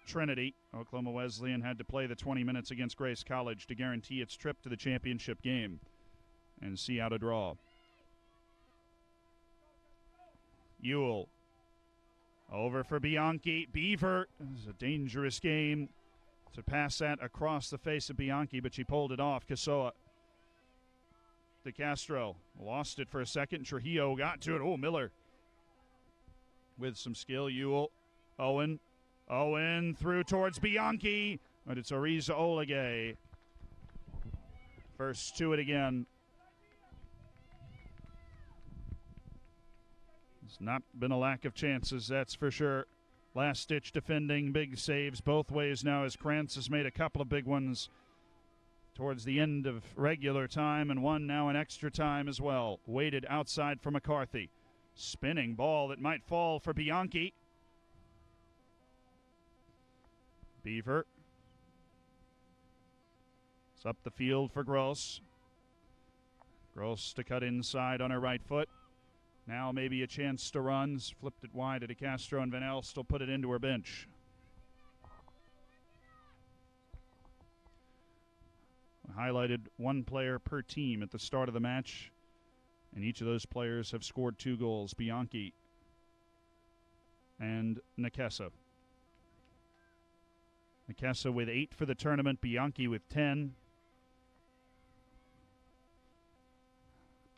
Trinity. Oklahoma Wesleyan had to play the 20 minutes against Grace College to guarantee its trip to the championship game and see out a draw. Ewell over for Bianchi. Beaver. This is a dangerous game to pass that across the face of Bianchi, but she pulled it off. Kasoa. De Castro lost it for a second. Trujillo got to it. Oh, Miller with some skill. Ewell. Owen through towards Bianchi, but it's Ariza Olegay. First to it again. It's not been a lack of chances, that's for sure. Last-ditch defending, big saves both ways now as Krantz has made a couple of big ones towards the end of regular time, and 1 now in extra time as well. Weighted outside for McCarthy. Spinning ball that might fall for Bianchi. Beaver. It's up the field for Gross. Gross to cut inside on her right foot. Now maybe a chance to run. Flipped it wide to De Castro, and Van Elst will put it into her bench. Highlighted 1 player per team at the start of the match, and each of those players have scored 2 goals. Bianchi and Nakesa. Nakesa with 8 for the tournament. Bianchi with 10.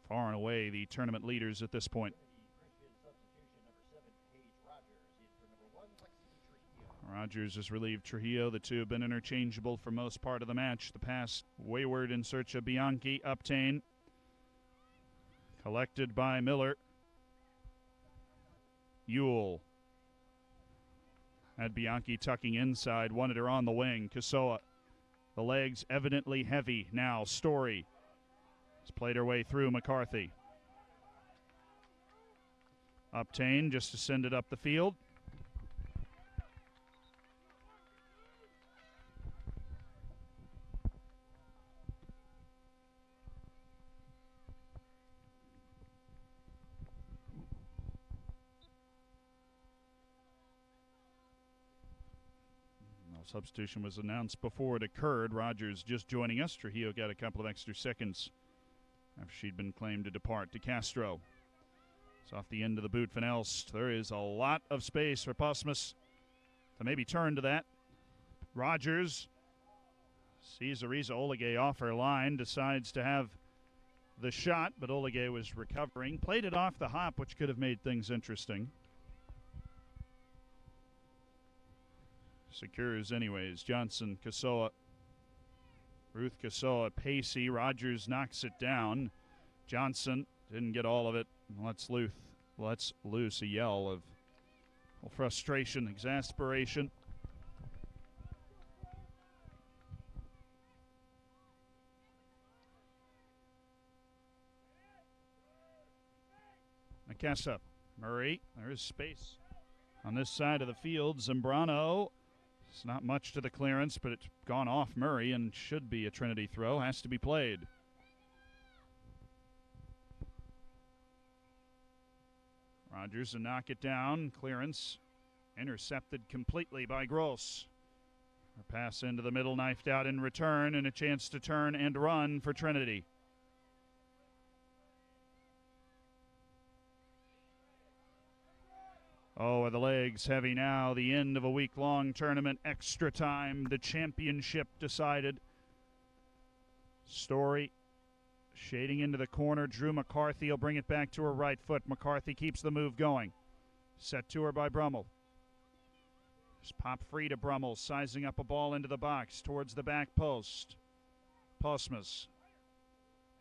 Far and away the tournament leaders at this point. Rogers has relieved Trujillo. The 2 have been interchangeable for most part of the match. The pass wayward in search of Bianchi. Uptain. Collected by Miller. Ewell had Bianchi tucking inside, wanted her on the wing. Kasoa, the legs evidently heavy now. Story has played her way through McCarthy. Obtained just to send it up the field. Substitution was announced before it occurred. Rogers just joining us. Trujillo got a couple of extra seconds after she'd been claimed to depart. De Castro. It's off the end of the boot. Van Elst. There is a lot of space for Postmus to maybe turn to that. Rogers sees Ariza Oligay off her line. Decides to have the shot, but Oligay was recovering. Played it off the hop, which could have made things interesting. Secures anyways. Johnson, Kasoa. Ruth Kasoa, pacey. Rogers knocks it down. Johnson didn't get all of it. Lets loose a yell of frustration, exasperation. Nakesa. Murray. There is space on this side of the field. Zambrano. It's not much to the clearance, but it's gone off Murray and should be a Trinity throw. Has to be played. Rogers to knock it down. Clearance intercepted completely by Gross. Her pass into the middle, knifed out in return, and a chance to turn and run for Trinity. Oh, are the legs heavy now? The end of a week-long tournament. Extra time. The championship decided. Story shading into the corner. Drew McCarthy will bring it back to her right foot. McCarthy keeps the move going. Set to her by Brummel. Just pop free to Brummel. Sizing up a ball into the box towards the back post. Postmus.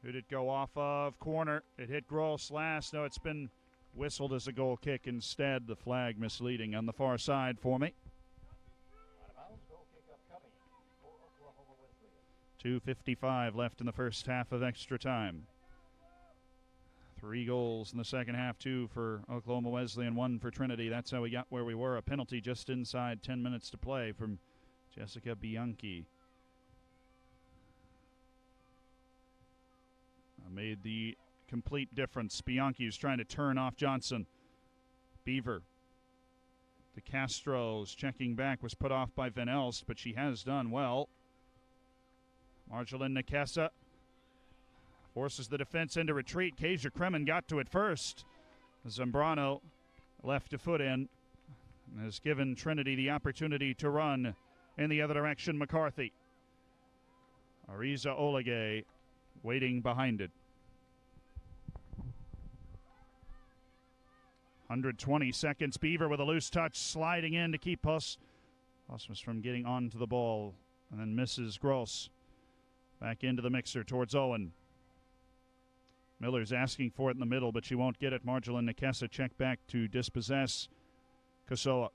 Who did it go off of? Corner. It hit Gross last. No, it's been whistled as a goal kick instead. The flag misleading on the far side for me. 2:55 left in the first half of extra time. 3 goals in the second half, 2 for Oklahoma Wesleyan, 1 for Trinity. That's how we got where we were. A penalty just inside 10 minutes to play from Jessica Bianchi. Made the complete difference. Bianchi was trying to turn off Johnson. Beaver. De Castro's checking back, was put off by Van Elst, but she has done well. Marjolin Nakesa forces the defense into retreat. Kasia Kremen got to it first. Zambrano left a foot in and has given Trinity the opportunity to run in the other direction. McCarthy. Ariza Oligay waiting behind it. 120 seconds. Beaver with a loose touch, sliding in to keep Postmus from getting onto the ball, and then misses Gross. Back into the mixer towards Owen. Miller's asking for it in the middle, but she won't get it. Marjolin Nakesa check back to dispossess. Kasoa.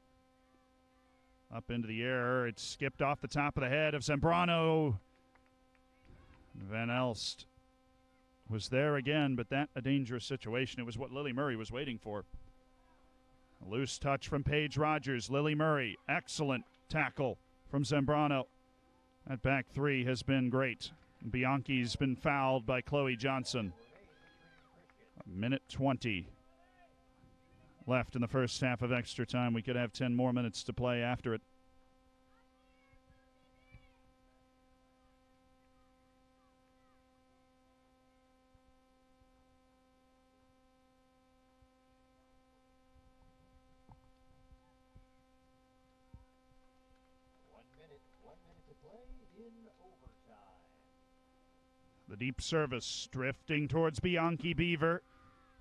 Up into the air. It's skipped off the top of the head of Zambrano. Van Elst was there again, but that a dangerous situation. It was what Lily Murray was waiting for. A loose touch from Paige Rogers. Lily Murray. Excellent tackle from Zambrano. That back three has been great. Bianchi's been fouled by Chloe Johnson. 1:20 left in the first half of extra time. We could have 10 more minutes to play after it. One minute to play in overtime. The deep service drifting towards Bianchi. Beaver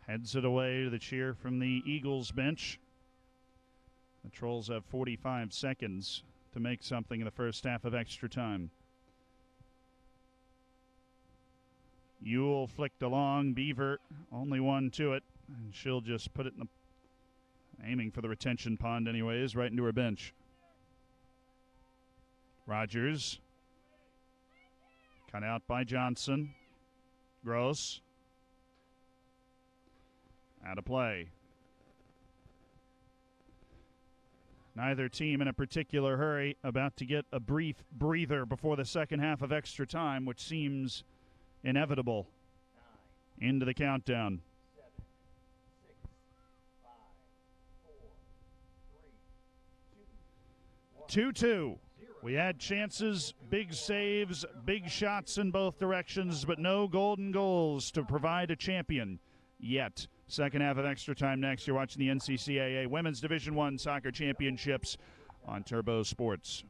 heads it away to the cheer from the Eagles bench. The Trolls have 45 seconds to make something in the first half of extra time. Ewell flicked along. Beaver only one to it, and she'll just put it in the, aiming for the retention pond anyways, right into her bench. Rogers, cut out by Johnson. Gross, out of play. Neither team in a particular hurry, about to get a brief breather before the second half of extra time, which seems inevitable. Into the countdown. 7, 6, 5, 4, 3, 2, 2-2. We had chances, big saves, big shots in both directions, but no golden goals to provide a champion yet. Second half of extra time next. You're watching the NCCAA Women's Division I Soccer Championships on Turbo Sports.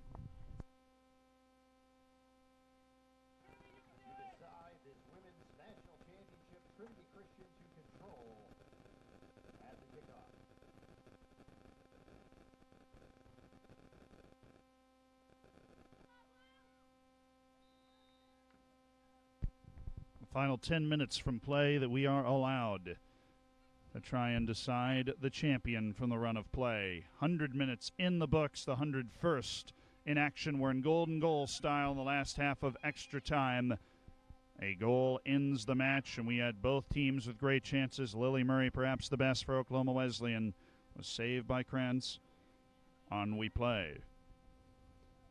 To decide this women's national championship, Trinity Christian to control at the kickoff. Final 10 minutes from play that we are allowed to try and decide the champion from the run of play. 100 minutes in the books, the 101st in action. We're in golden goal style in the last half of extra time. A goal ends the match, and we had both teams with great chances. Lily Murray, perhaps the best for Oklahoma Wesleyan, was saved by Krantz. On we play.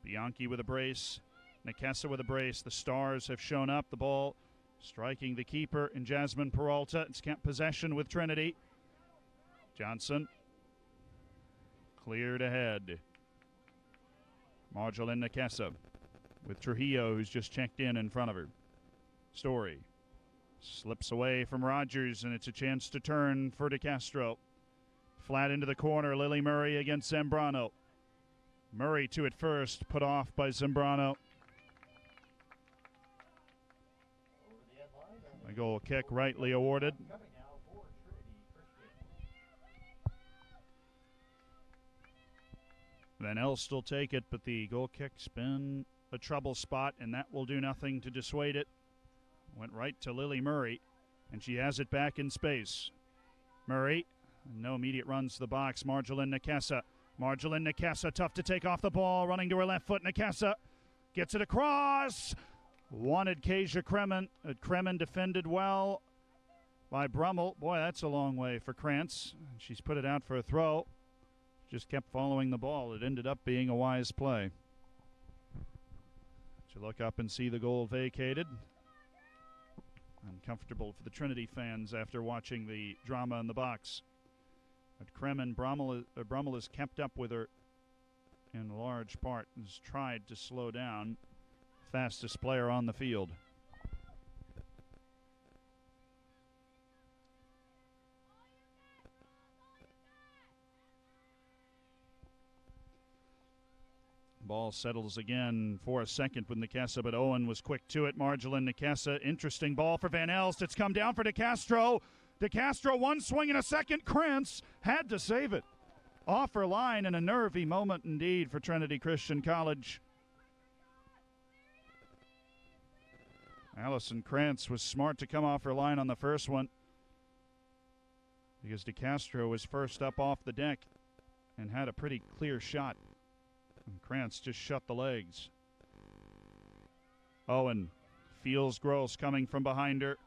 Bianchi with a brace. Nikessa with a brace. The Stars have shown up. The ball striking the keeper in Jasmine Peralta. It's kept possession with Trinity. Johnson cleared ahead. Marjolaine Nikessa with Trujillo, who's just checked in front of her. Story slips away from Rogers, and it's a chance to turn for DeCastro. Flat into the corner, Lily Murray against Zambrano. Murray to it first, put off by Zambrano. A goal kick rightly awarded. Coming now for Trinity Christian. Van Elst will take it, but the goal kick's been a trouble spot, and that will do nothing to dissuade it. Went right to Lily Murray, and she has it back in space. Murray, no immediate runs to the box. Marjolaine Nikessa. Marjolaine Nikessa, tough to take off the ball, running to her left foot. Nikessa gets it across. Wanted Kasia Kremen. Kremen defended well by Brummel. Boy, that's a long way for Krantz. She's put it out for a throw. Just kept following the ball. It ended up being a wise play. You look up and see the goal vacated. Uncomfortable for the Trinity fans after watching the drama in the box. But Kremen, Brummel has kept up with her in large part, has tried to slow down. Fastest player on the field. Ball settles again for a second with Nikessa, but Owen was quick to it. Marjolaine Nikessa, interesting ball for Van Elst. It's come down for DeCastro. DeCastro, one swing and a second. Krantz had to save it. Off her line, and a nervy moment indeed for Trinity Christian College. Allison Krantz was smart to come off her line on the first one because DeCastro was first up off the deck and had a pretty clear shot. And Krantz just shut the legs. Owen feels Gross coming from behind her.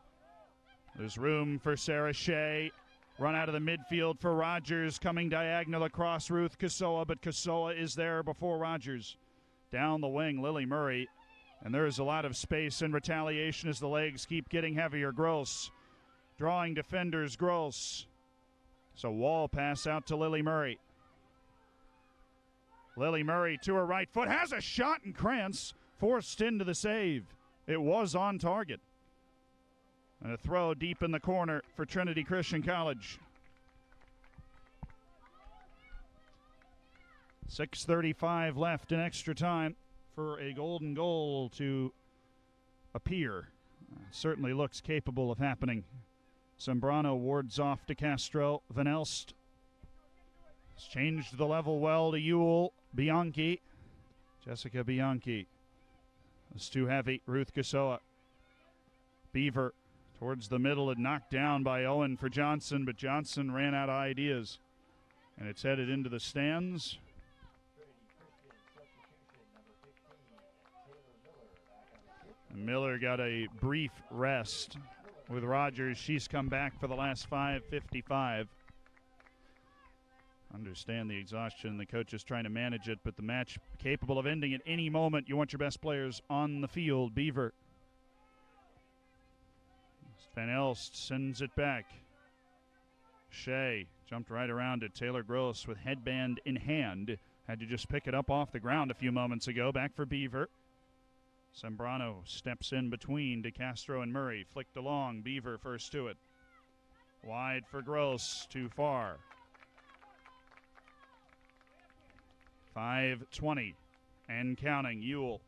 There's room for Sarah Shea. Run out of the midfield for Rogers, coming diagonal across Ruth Kasoa, but Kasoa is there before Rogers. Down the wing, Lily Murray. And there is a lot of space in retaliation as the legs keep getting heavier. Gross drawing defenders. Gross. So wall pass out to Lily Murray. Lily Murray to her right foot. Has a shot, and Krantz forced into the save. It was on target. And a throw deep in the corner for Trinity Christian College. 6:35 left in extra time for a golden goal to appear. Certainly looks capable of happening. Zambrano wards off DeCastro. Van Elst has changed the level well to Ewell. Bianchi. Jessica Bianchi. It's too heavy. Ruth Kasoa. Beaver Towards the middle and knocked down by Owen for Johnson, but Johnson ran out of ideas. And it's headed into the stands. And Miller got a brief rest with Rogers. She's come back for the last 5:55. Understand the exhaustion. The coach is trying to manage it, but the match capable of ending at any moment. You want your best players on the field. Beaver. Van Elst sends it back. Shea jumped right around it. Taylor Gross with headband in hand. Had to just pick it up off the ground a few moments ago. Back for Beaver. Sembrano steps in between DeCastro and Murray. Flicked along. Beaver first to it. Wide for Gross. Too far. 5:20 and counting. Ewell.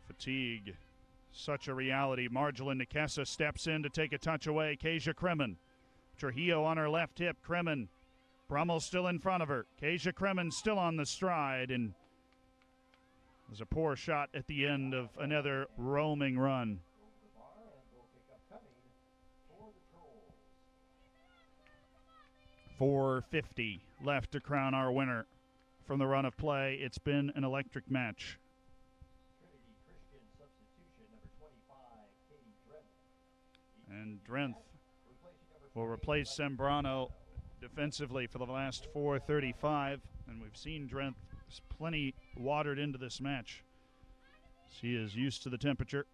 Fatigue. Such a reality. Marjolin Nikessa steps in to take a touch away. Kasia Kremen. Trujillo on her left hip. Kremen. Brummel still in front of her. Kasia Kremen still on the stride, and there's a poor shot at the end of another roaming run. 4:50 left to crown our winner from the run of play. It's been an electric match. And Drenth will replace Sembrano defensively for the last 4:35. And we've seen Drenth plenty watered into this match. She is used to the temperature.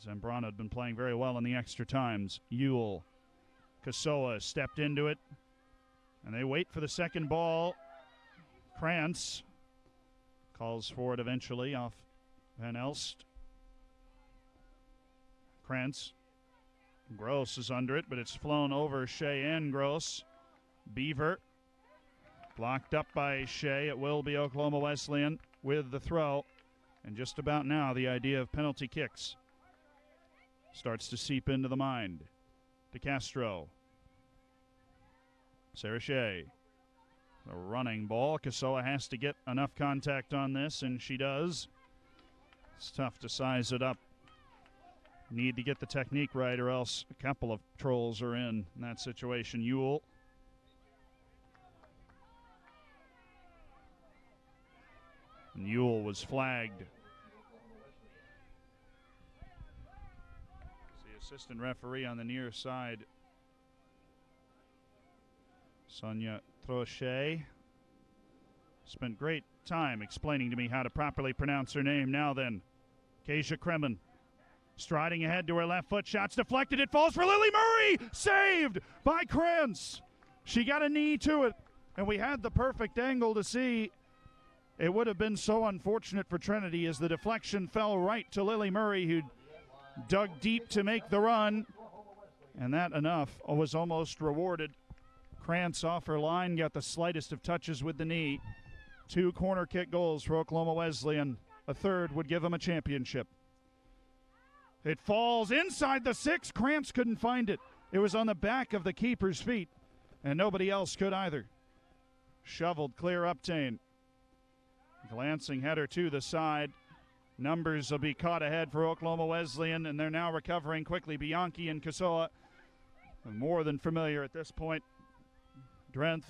Sembrano had been playing very well in the extra times. Ewell. Kasoa stepped into it. And they wait for the second ball. Krantz calls for it eventually off Van Elst. Krantz. Gross is under it, but it's flown over Shea and Gross. Beaver blocked up by Shea. It will be Oklahoma Wesleyan with the throw. And just about now, the idea of penalty kicks starts to seep into the mind. DeCastro. Sarah Shea. A running ball. Kasoa has to get enough contact on this, and she does. It's tough to size it up. Need to get the technique right, or else a couple of trolls are in that situation. Ewell. And Ewell was flagged. It's the assistant referee on the near side, Sonia Trochet, spent great time explaining to me how to properly pronounce her name. Now then, Kasia Kremen striding ahead to her left foot. Shots deflected. It falls for Lily Murray. Saved by Krantz. She got a knee to it, and we had the perfect angle to see. It would have been so unfortunate for Trinity as the deflection fell right to Lily Murray, who dug deep to make the run, and that enough was almost rewarded. Krantz off her line, got the slightest of touches with the knee. 2 corner kick goals for Oklahoma Wesleyan. A third would give them a championship. It falls inside the 6. Krantz couldn't find it. It was on the back of the keeper's feet, and nobody else could either. Shoveled clear Uptain. Glancing header to the side. Numbers will be caught ahead for Oklahoma Wesleyan, and they're now recovering quickly. Bianchi and Kasoa are more than familiar at this point. Drenth,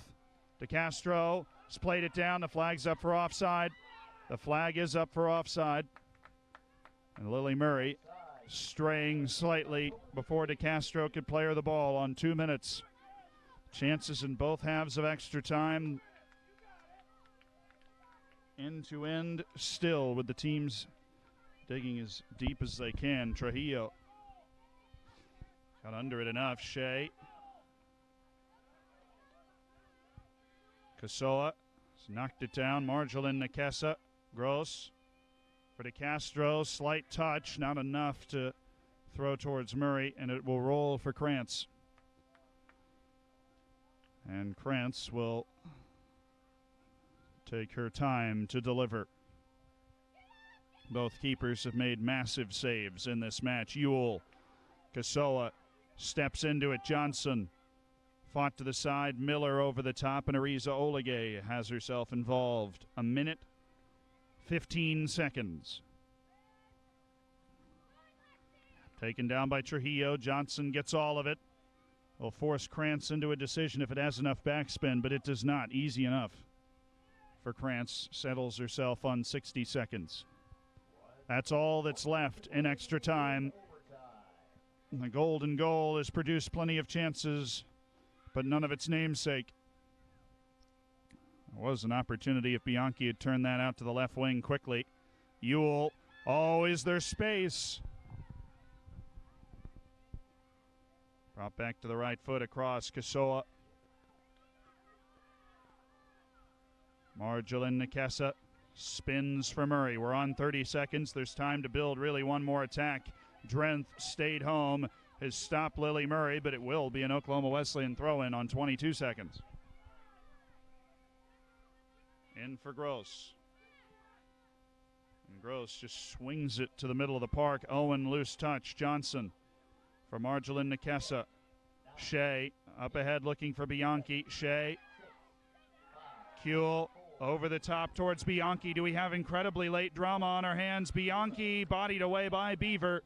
DeCastro has played it down. The flag's up for offside. The flag is up for offside. And Lily Murray straying slightly before DeCastro could play her the ball on 2 minutes. Chances in both halves of extra time. End to end still, with the teams digging as deep as they can. Trujillo got under it enough. Shea. Kasoa has knocked it down. Marjolin Nikessa. Gross for DeCastro. Slight touch, not enough to throw towards Murray, and it will roll for Krantz. And Krantz will take her time to deliver. Both keepers have made massive saves in this match. Ewell. Kasoa steps into it. Johnson fought to the side. Miller over the top, and Ariza Olegay has herself involved. 1 minute, 15 seconds. Taken down by Trujillo. Johnson gets all of it. Will force Krantz into a decision if it has enough backspin, but it does not. Easy enough for Krantz. Settles herself on 60 seconds. That's all that's left in extra time. The golden goal has produced plenty of chances, but none of its namesake. There was an opportunity if Bianchi had turned that out to the left wing quickly. Ewell, oh, is there space? Drop back to the right foot across Kasoa. Marjolin Nakesa spins for Murray. We're on 30 seconds. There's time to build really one more attack. Drenth stayed home, has stopped Lily Murray, but it will be an Oklahoma Wesleyan throw-in on 22 seconds. In for Gross. And Gross just swings it to the middle of the park. Owen, loose touch. Johnson for Marjolin Nakesa. Shea up ahead looking for Bianchi. Shea. Kuehl over the top towards Bianchi. Do we have incredibly late drama on our hands? Bianchi bodied away by Beaver.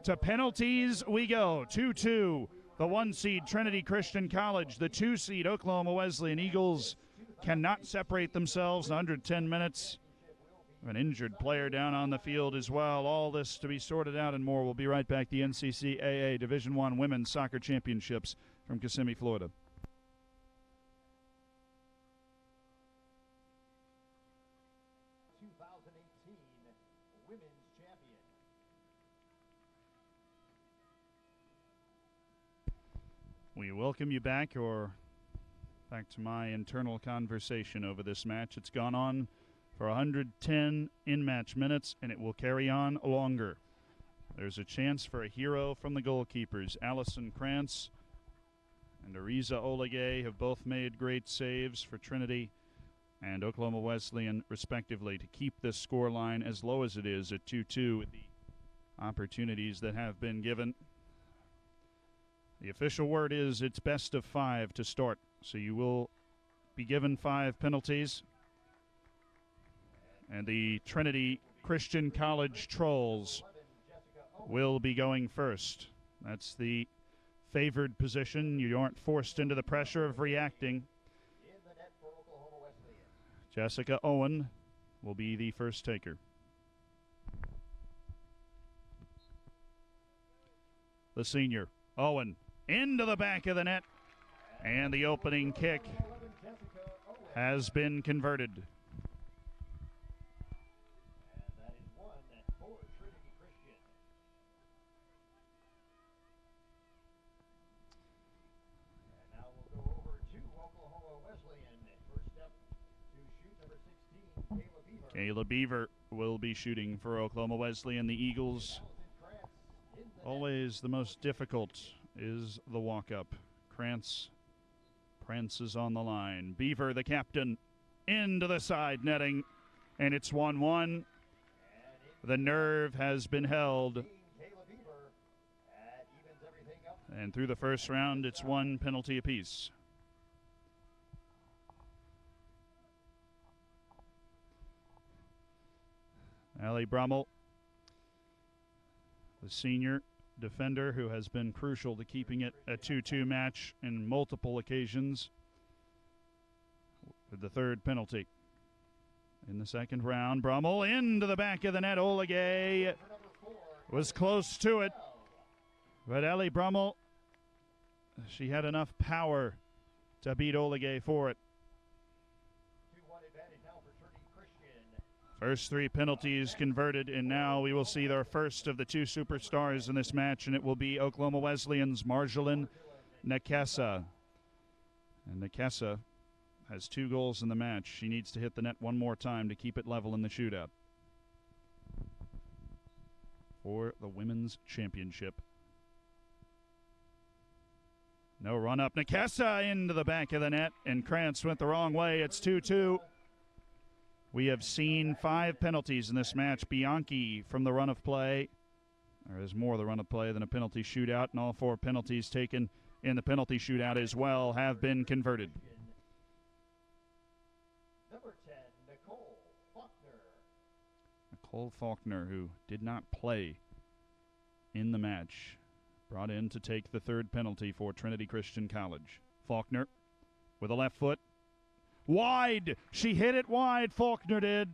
To penalties we go. 2-2. The 1 seed Trinity Christian College. The 2 seed Oklahoma Wesleyan Eagles cannot separate themselves in 110 minutes. An injured player down on the field as well. All this to be sorted out and more. We'll be right back. The NCCAA Division I Women's Soccer Championships from Kissimmee, Florida. Women's champion. We welcome you back, or back to my internal conversation over this match. It's gone on for 110 in-match minutes, and it will carry on longer. There's a chance for a hero from the goalkeepers. Allison Krantz and Ariza Olegay have both made great saves for Trinity and Oklahoma Wesleyan, respectively, to keep this scoreline as low as it is at 2-2 with the opportunities that have been given. The official word is it's best of 5 to start, so you will be given 5 penalties. And the Trinity Christian College Trolls will be going first. That's the favored position. You aren't forced into the pressure of reacting. Jessica Owen will be the first taker. The senior, Owen, into the back of the net. And the opening kick has been converted. Kayla Beaver will be shooting for Oklahoma Wesleyan. The Eagles, always the most difficult is the walk-up. Krantz prances on the line. Beaver, the captain, into the side netting, and it's 1-1. The nerve has been held. And through the first round, it's 1 penalty apiece. Allie Brummel, the senior defender who has been crucial to keeping it a 2-2 match in multiple occasions, with the 3rd penalty. In the second round, Brummel into the back of the net. Olegay was close to it, but Allie Brummel, she had enough power to beat Olegay for it. First 3 penalties converted, and now we will see their first of the 2 superstars in this match, and it will be Oklahoma Wesleyan's Marjolin Nakesa. And Nakesa has 2 goals in the match. She needs to hit the net one more time to keep it level in the shootout for the women's championship. No run up. Nakesa into the back of the net, and Krantz went the wrong way. It's 2-2. We have seen 5 penalties in this match. Bianchi from the run of play. There is more the run of play than a penalty shootout, and all 4 penalties taken in the penalty shootout as well have been converted. Number 10, Nicole Faulkner. Nicole Faulkner, who did not play in the match. Brought in to take the third penalty for Trinity Christian College. Faulkner with a left foot. Wide! She hit it wide, Faulkner did.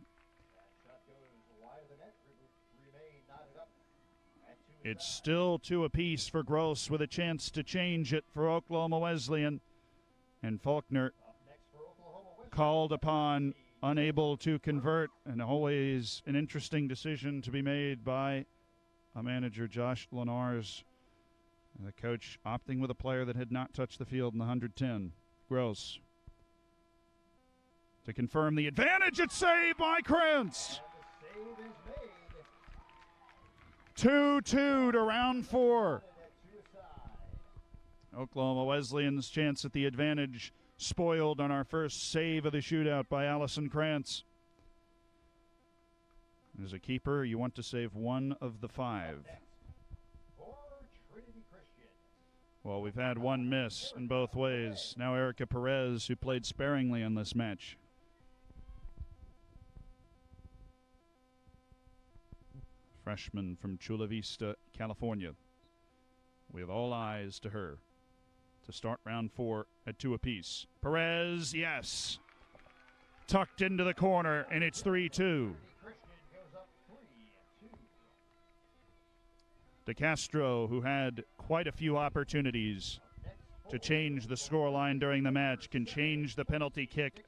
It's still 2 apiece for Gross with a chance to change it for Oklahoma Wesleyan. And Faulkner called upon, unable to convert, and always an interesting decision to be made by a manager, Josh Lenars. The coach opting with a player that had not touched the field in the 110. Gross. To confirm the advantage, it's saved by Krantz. 2-2 to round 4. Oklahoma Wesleyan's chance at the advantage spoiled on our first save of the shootout by Allison Krantz. As a keeper, you want to save one of the 5. Well, we've had one miss in both ways. Now Erica Perez, who played sparingly in this match. Freshman from Chula Vista, California. We have all eyes to her to start round 4 at 2 apiece. Perez, yes. Tucked into the corner, and it's 3-2. DeCastro, who had quite a few opportunities to change the scoreline during the match, can change the penalty kick.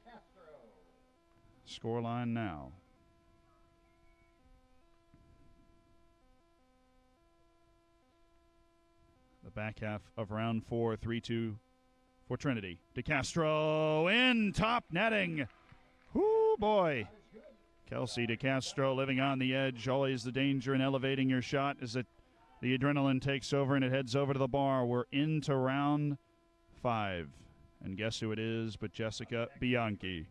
Scoreline now. The back half of round 4, 3-2 for Trinity. DeCastro in top netting. Whoo, boy. Kelsey DeCastro living on the edge. Always the danger in elevating your shot is that the adrenaline takes over and it heads over to the bar. We're into round 5. And guess who it is but Jessica Bianchi.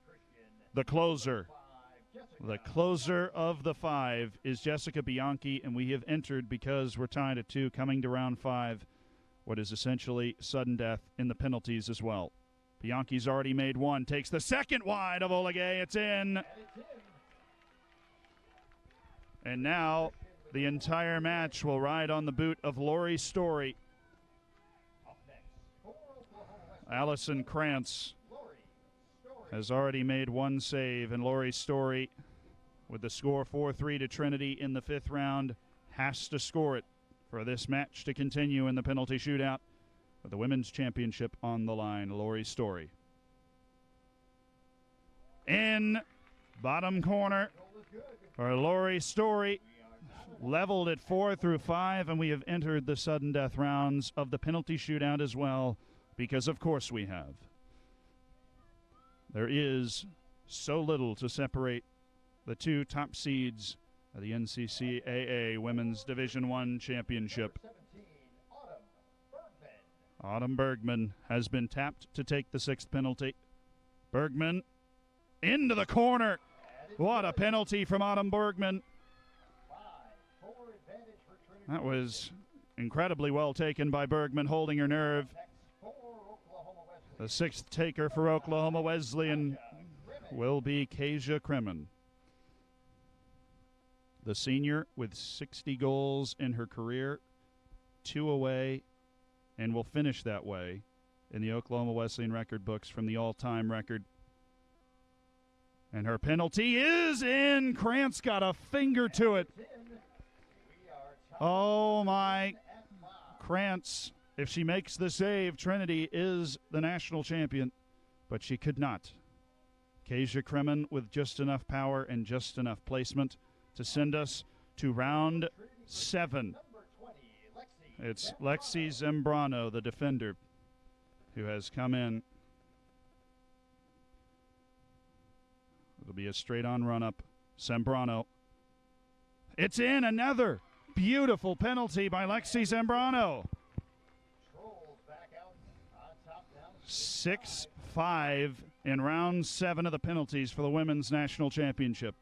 The closer. The closer of the 5 is Jessica Bianchi, and we have entered, because we're tied at 2, coming to round 5, what is essentially sudden death in the penalties as well. Bianchi's already made 1, takes the second wide of Olegay. It's in. And now the entire match will ride on the boot of Lori Story. Allison Krantz has already made 1 save, and Lori Story, with the score 4-3 to Trinity in the 5th round, has to score it for this match to continue in the penalty shootout with the women's championship on the line. Lori Story. In bottom corner for Lori Story. Leveled at 4 through 5, and we have entered the sudden death rounds of the penalty shootout as well, because of course we have. There is so little to separate the 2 top seeds of the NCCAA Women's Division I Championship. Autumn Bergman has been tapped to take the 6th penalty. Bergman into the corner. What a penalty from Autumn Bergman. That was incredibly well taken by Bergman, holding her nerve. The 6th taker for Oklahoma Wesleyan will be Kasia Kremen. The senior with 60 goals in her career, 2 away, and will finish that way in the Oklahoma Wesleyan record books from the all-time record. And her penalty is in. Krantz got a finger to it. Oh, my. Krantz, if she makes the save, Trinity is the national champion, but she could not. Kasia Kremen with just enough power and just enough placement to send us to round 7. It's Lexi Zambrano, the defender, who has come in. It'll be a straight-on run-up. Zambrano. It's in. Another beautiful penalty by Lexi Zambrano. 6-5 in round 7 of the penalties for the Women's National Championship.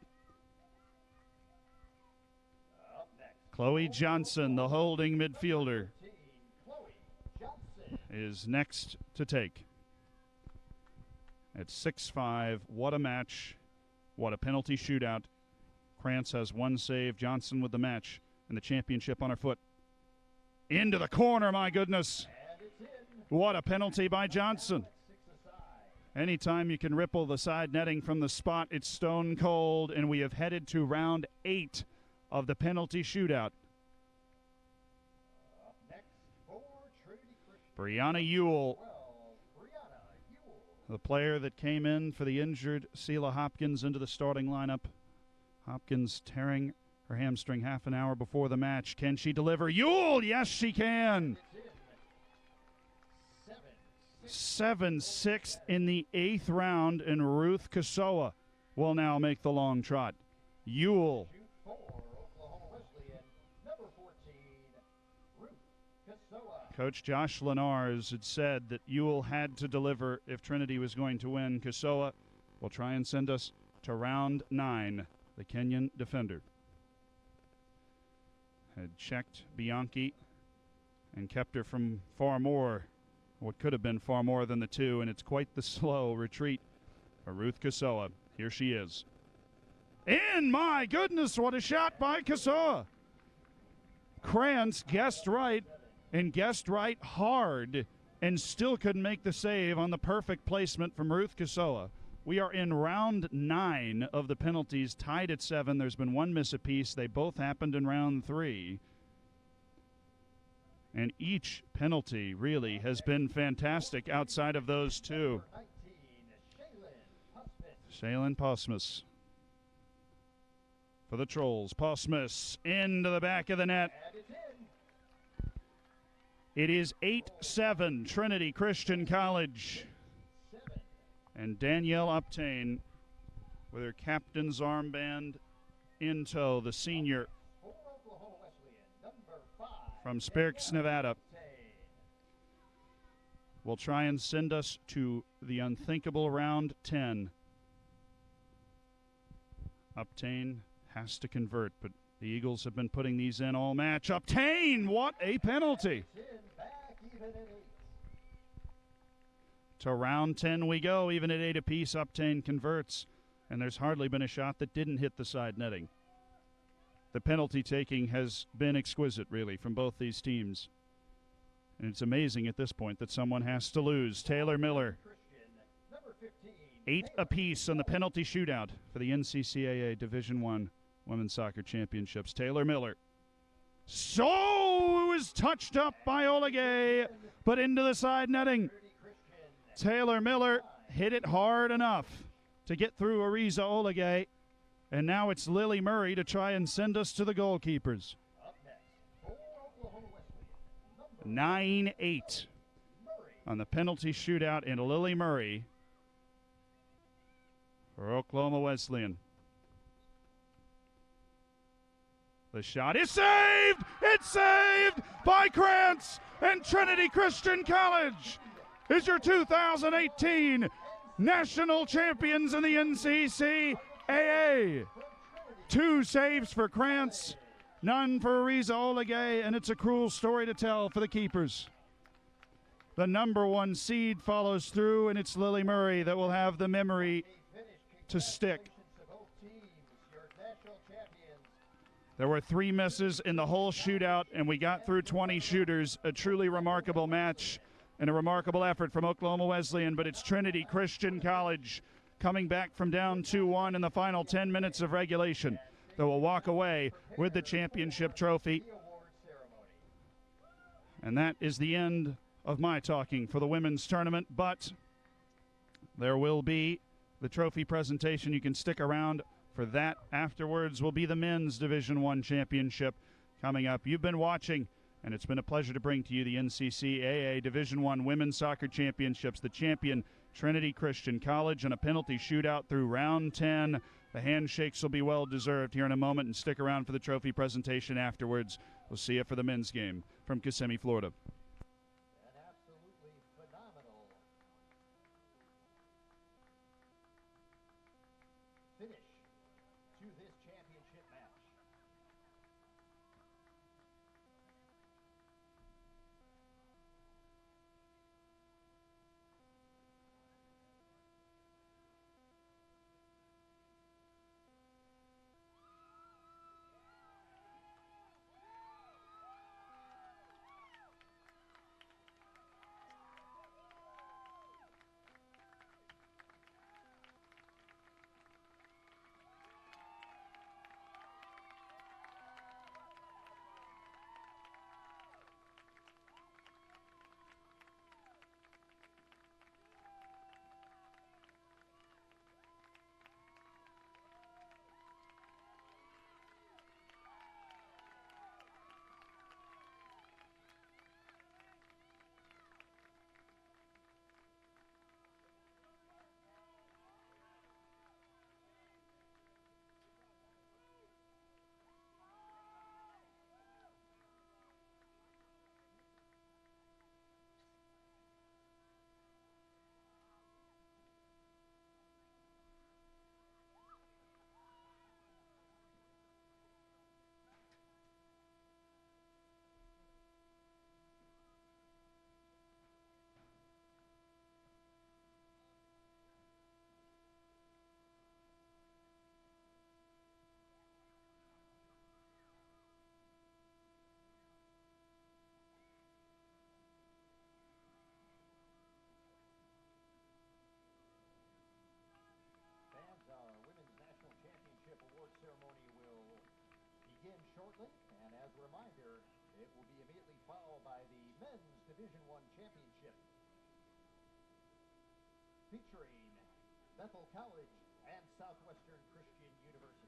Chloe Johnson, the holding midfielder, is next to take. At 6-5, what a match. What a penalty shootout. Krantz has 1 save. Johnson with the match and the championship on her foot. Into the corner, my goodness. And it's in. What a penalty by Johnson. 6 aside. Anytime you can ripple the side netting from the spot, it's stone cold, and we have headed to round 8 of the penalty shootout. Up next for Trinity Christian. Brianna Ewell, 12, Brianna Ewell. the player that came in for the injured Selah Hopkins into the starting lineup. Hopkins tearing her hamstring half an hour before the match. Can she deliver? Ewell, yes, she can. It's in. 7-6 in the 8th round, and Ruth Kasoa will now make the long trot. Ewell, Shoot for Oklahoma Wesleyan, number 14, Ruth Kasoa. Coach Josh Lenars had said that Ewell had to deliver if Trinity was going to win. Kasoa will try and send us to round 9, the Kenyan defender. Had checked Bianchi and kept her from far more, what could have been far more than the 2, and it's quite the slow retreat for Ruth Kasoa. Here she is. In! My goodness, what a shot by Kasoa! Krantz guessed right, and guessed right hard, and still couldn't make the save on the perfect placement from Ruth Kasoa. We are in round 9 of the penalties, tied at 7. There's been one miss apiece. They both happened in round 3. And each penalty really has been fantastic outside of those 2. 19, Shaylin Husband. Shaylin Posmus for the Trolls. Posmus into the back of the net. And it's in. It is 8-7, Trinity Christian College. 7. And Danielle Uptain with her captain's armband in tow, the senior For Oklahoma Wesleyan, number 5. from Sparks, Nevada, will try and send us to the unthinkable round 10. Uptain has to convert, but the Eagles have been putting these in all match. Uptain, what a penalty! It's in, back even at 8. To round 10 we go, even at 8 apiece. Uptain converts, and there's hardly been a shot that didn't hit the side netting. The penalty taking has been exquisite, really, from both these teams. And it's amazing at this point that someone has to lose. Taylor Miller, Christian, number 15. 8 apiece on the penalty shootout for the NCCAA Division I Women's Soccer Championships. Taylor Miller. So it was touched up by Olegay, but into the side netting. Trinity Christian. Taylor Miller hit it hard enough to get through Ariza Olegay. And now it's Lily Murray to try and send us to the goalkeepers. Up next for Oklahoma Wesleyan, number 9-8 Murray. on the penalty shootout, and Lily Murray for Oklahoma Wesleyan. The shot is saved! It's saved by Krantz, and Trinity Christian College is your 2018 national champions in the NCCAA. 2 saves for Krantz, none for Ariza Olegay, and it's a cruel story to tell for the keepers. The number 1 seed follows through, and it's Lily Murray that will have the memory to stick. To both teams, your national champions. There were 3 misses in the whole shootout, and we got through 20 shooters. A truly remarkable match and a remarkable effort from Oklahoma Wesleyan, but it's Trinity Christian College coming back from down 2-1 in the final 10 minutes of regulation that will walk away with the championship trophy. The award ceremony. And that is the end of my talking for the women's tournament, but there will be the trophy presentation. You can stick around for that. Afterwards will be the men's Division I championship coming up. You've been watching, and it's been a pleasure to bring to you the NCCAA Division I Women's Soccer Championships. The champion, Trinity Christian College, and a penalty shootout through round 10. The handshakes will be well deserved here in a moment, and stick around for the trophy presentation afterwards. We'll see you for the men's game from Kissimmee, Florida. An absolutely phenomenal finish to this championship match. shortly, and as a reminder, it will be immediately followed by the Men's Division I Championship featuring Bethel College and Southwestern Christian University.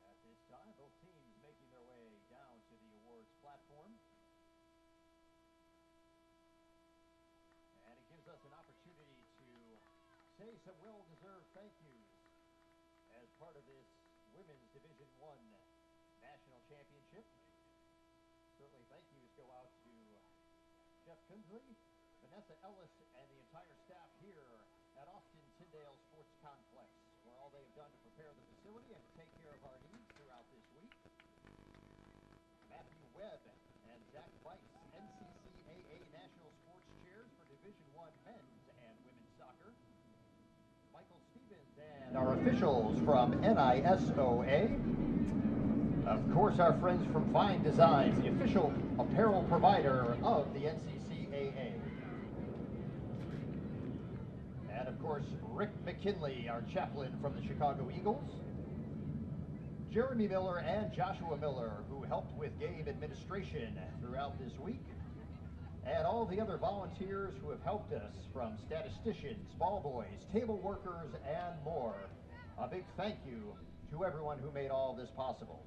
At this time, both teams making their way down to the awards platform. And it gives us an opportunity to say some well-deserved thank yous as part of this Women's Division I National Championship. Certainly thank yous go out to Jeff Kunsley, Vanessa Ellis, and the entire staff here at Austin-Tindall Sports Complex for all they have done to prepare the facility and to take care of our needs throughout this week. Matthew Webb and Zach Weiss, NCCAA National Sports Chairs for Division I Men's and Women's Soccer. Michael Stevens and our officials from NISOA. Of course, our friends from Fine Designs, the official apparel provider of the NCCAA. And of course, Rick McKinley, our chaplain from the Chicago Eagles. Jeremy Miller and Joshua Miller, who helped with game administration throughout this week. And all the other volunteers who have helped us, from statisticians, ball boys, table workers, and more. A big thank you to everyone who made all this possible.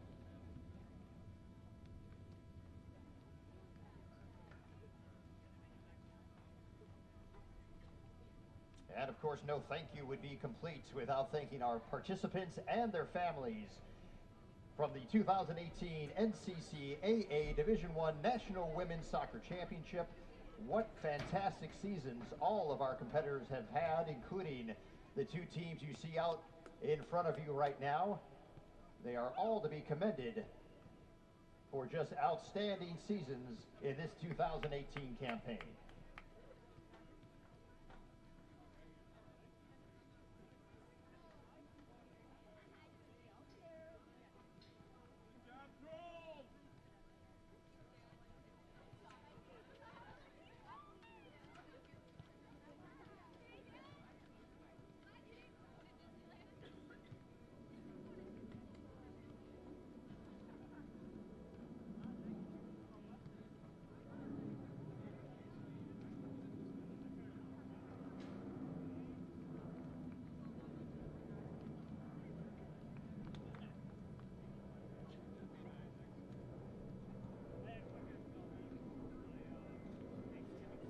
And of course, no thank you would be complete without thanking our participants and their families from the 2018 NCCAA Division I National Women's Soccer Championship. What fantastic seasons all of our competitors have had, including the two teams you see out in front of you right now. They are all to be commended for just outstanding seasons in this 2018 campaign.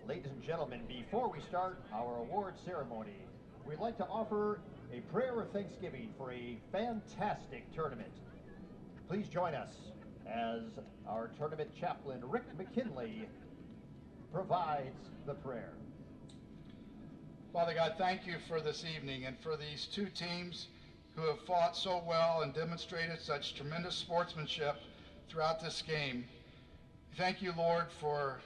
Ladies and gentlemen, before we start our award ceremony, we'd like to offer a prayer of thanksgiving for a fantastic tournament. Please join us as our tournament chaplain, Rick McKinley, provides the prayer. Father God, thank you for this evening and for these two teams who have fought so well and demonstrated such tremendous sportsmanship throughout this game. Thank you, Lord, for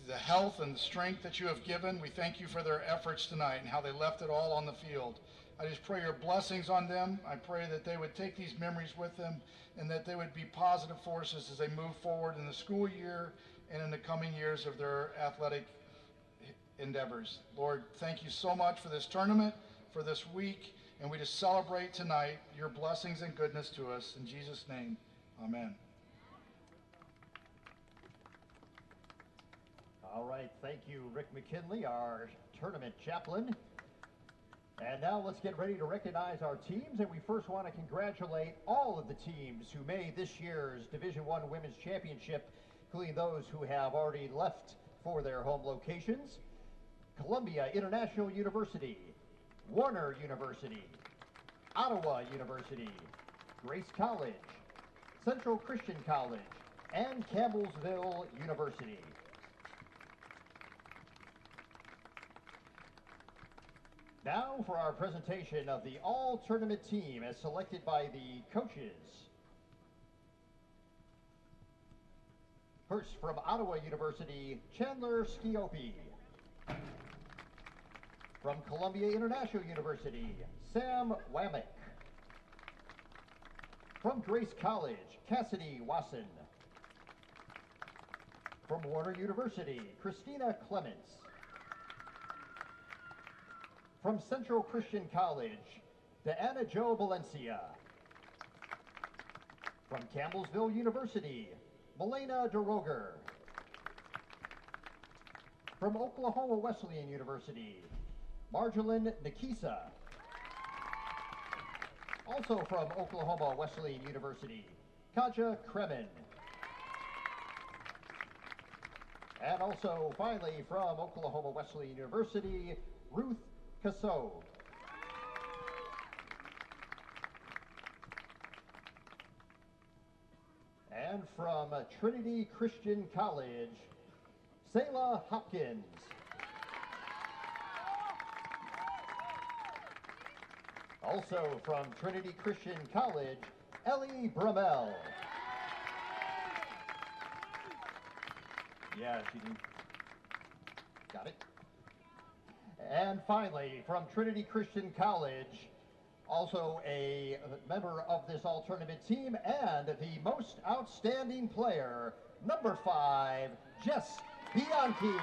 the health and the strength that you have given. We thank you for their efforts tonight and how they left it all on the field. I just pray your blessings on them. I pray that they would take these memories with them and that they would be positive forces as they move forward in the school year and in the coming years of their athletic endeavors. Lord, thank you so much for this tournament, for this week, and we just celebrate tonight your blessings and goodness to us. In Jesus' name, amen. All right, thank you, Rick McKinley, our tournament chaplain. And now let's get ready to recognize our teams, and we first want to congratulate all of the teams who made this year's Division I Women's Championship, including those who have already left for their home locations. Columbia International University, Warner University, Ottawa University, Grace College, Central Christian College, and Campbellsville University. Now for our presentation of the all-tournament team as selected by the coaches. First, from Ottawa University, Chandler Sciopi. From Columbia International University, Sam Wamick. From Grace College, Cassidy Wasson. From Warner University, Christina Clements. From Central Christian College, Deanna Jo Valencia. From Campbellsville University, Melena DeRoger. From Oklahoma Wesleyan University, Marjolin Nikisa. Also from Oklahoma Wesleyan University, Kaja Kremen. And also, finally, from Oklahoma Wesleyan University, Ruth Casso. And from Trinity Christian College, Selah Hopkins. Also from Trinity Christian College, Ellie Brummel. Yeah, she did. Got it. And finally, from Trinity Christian College, also a member of this all-tournament team and the most outstanding player, number 5, Jess Bianchi.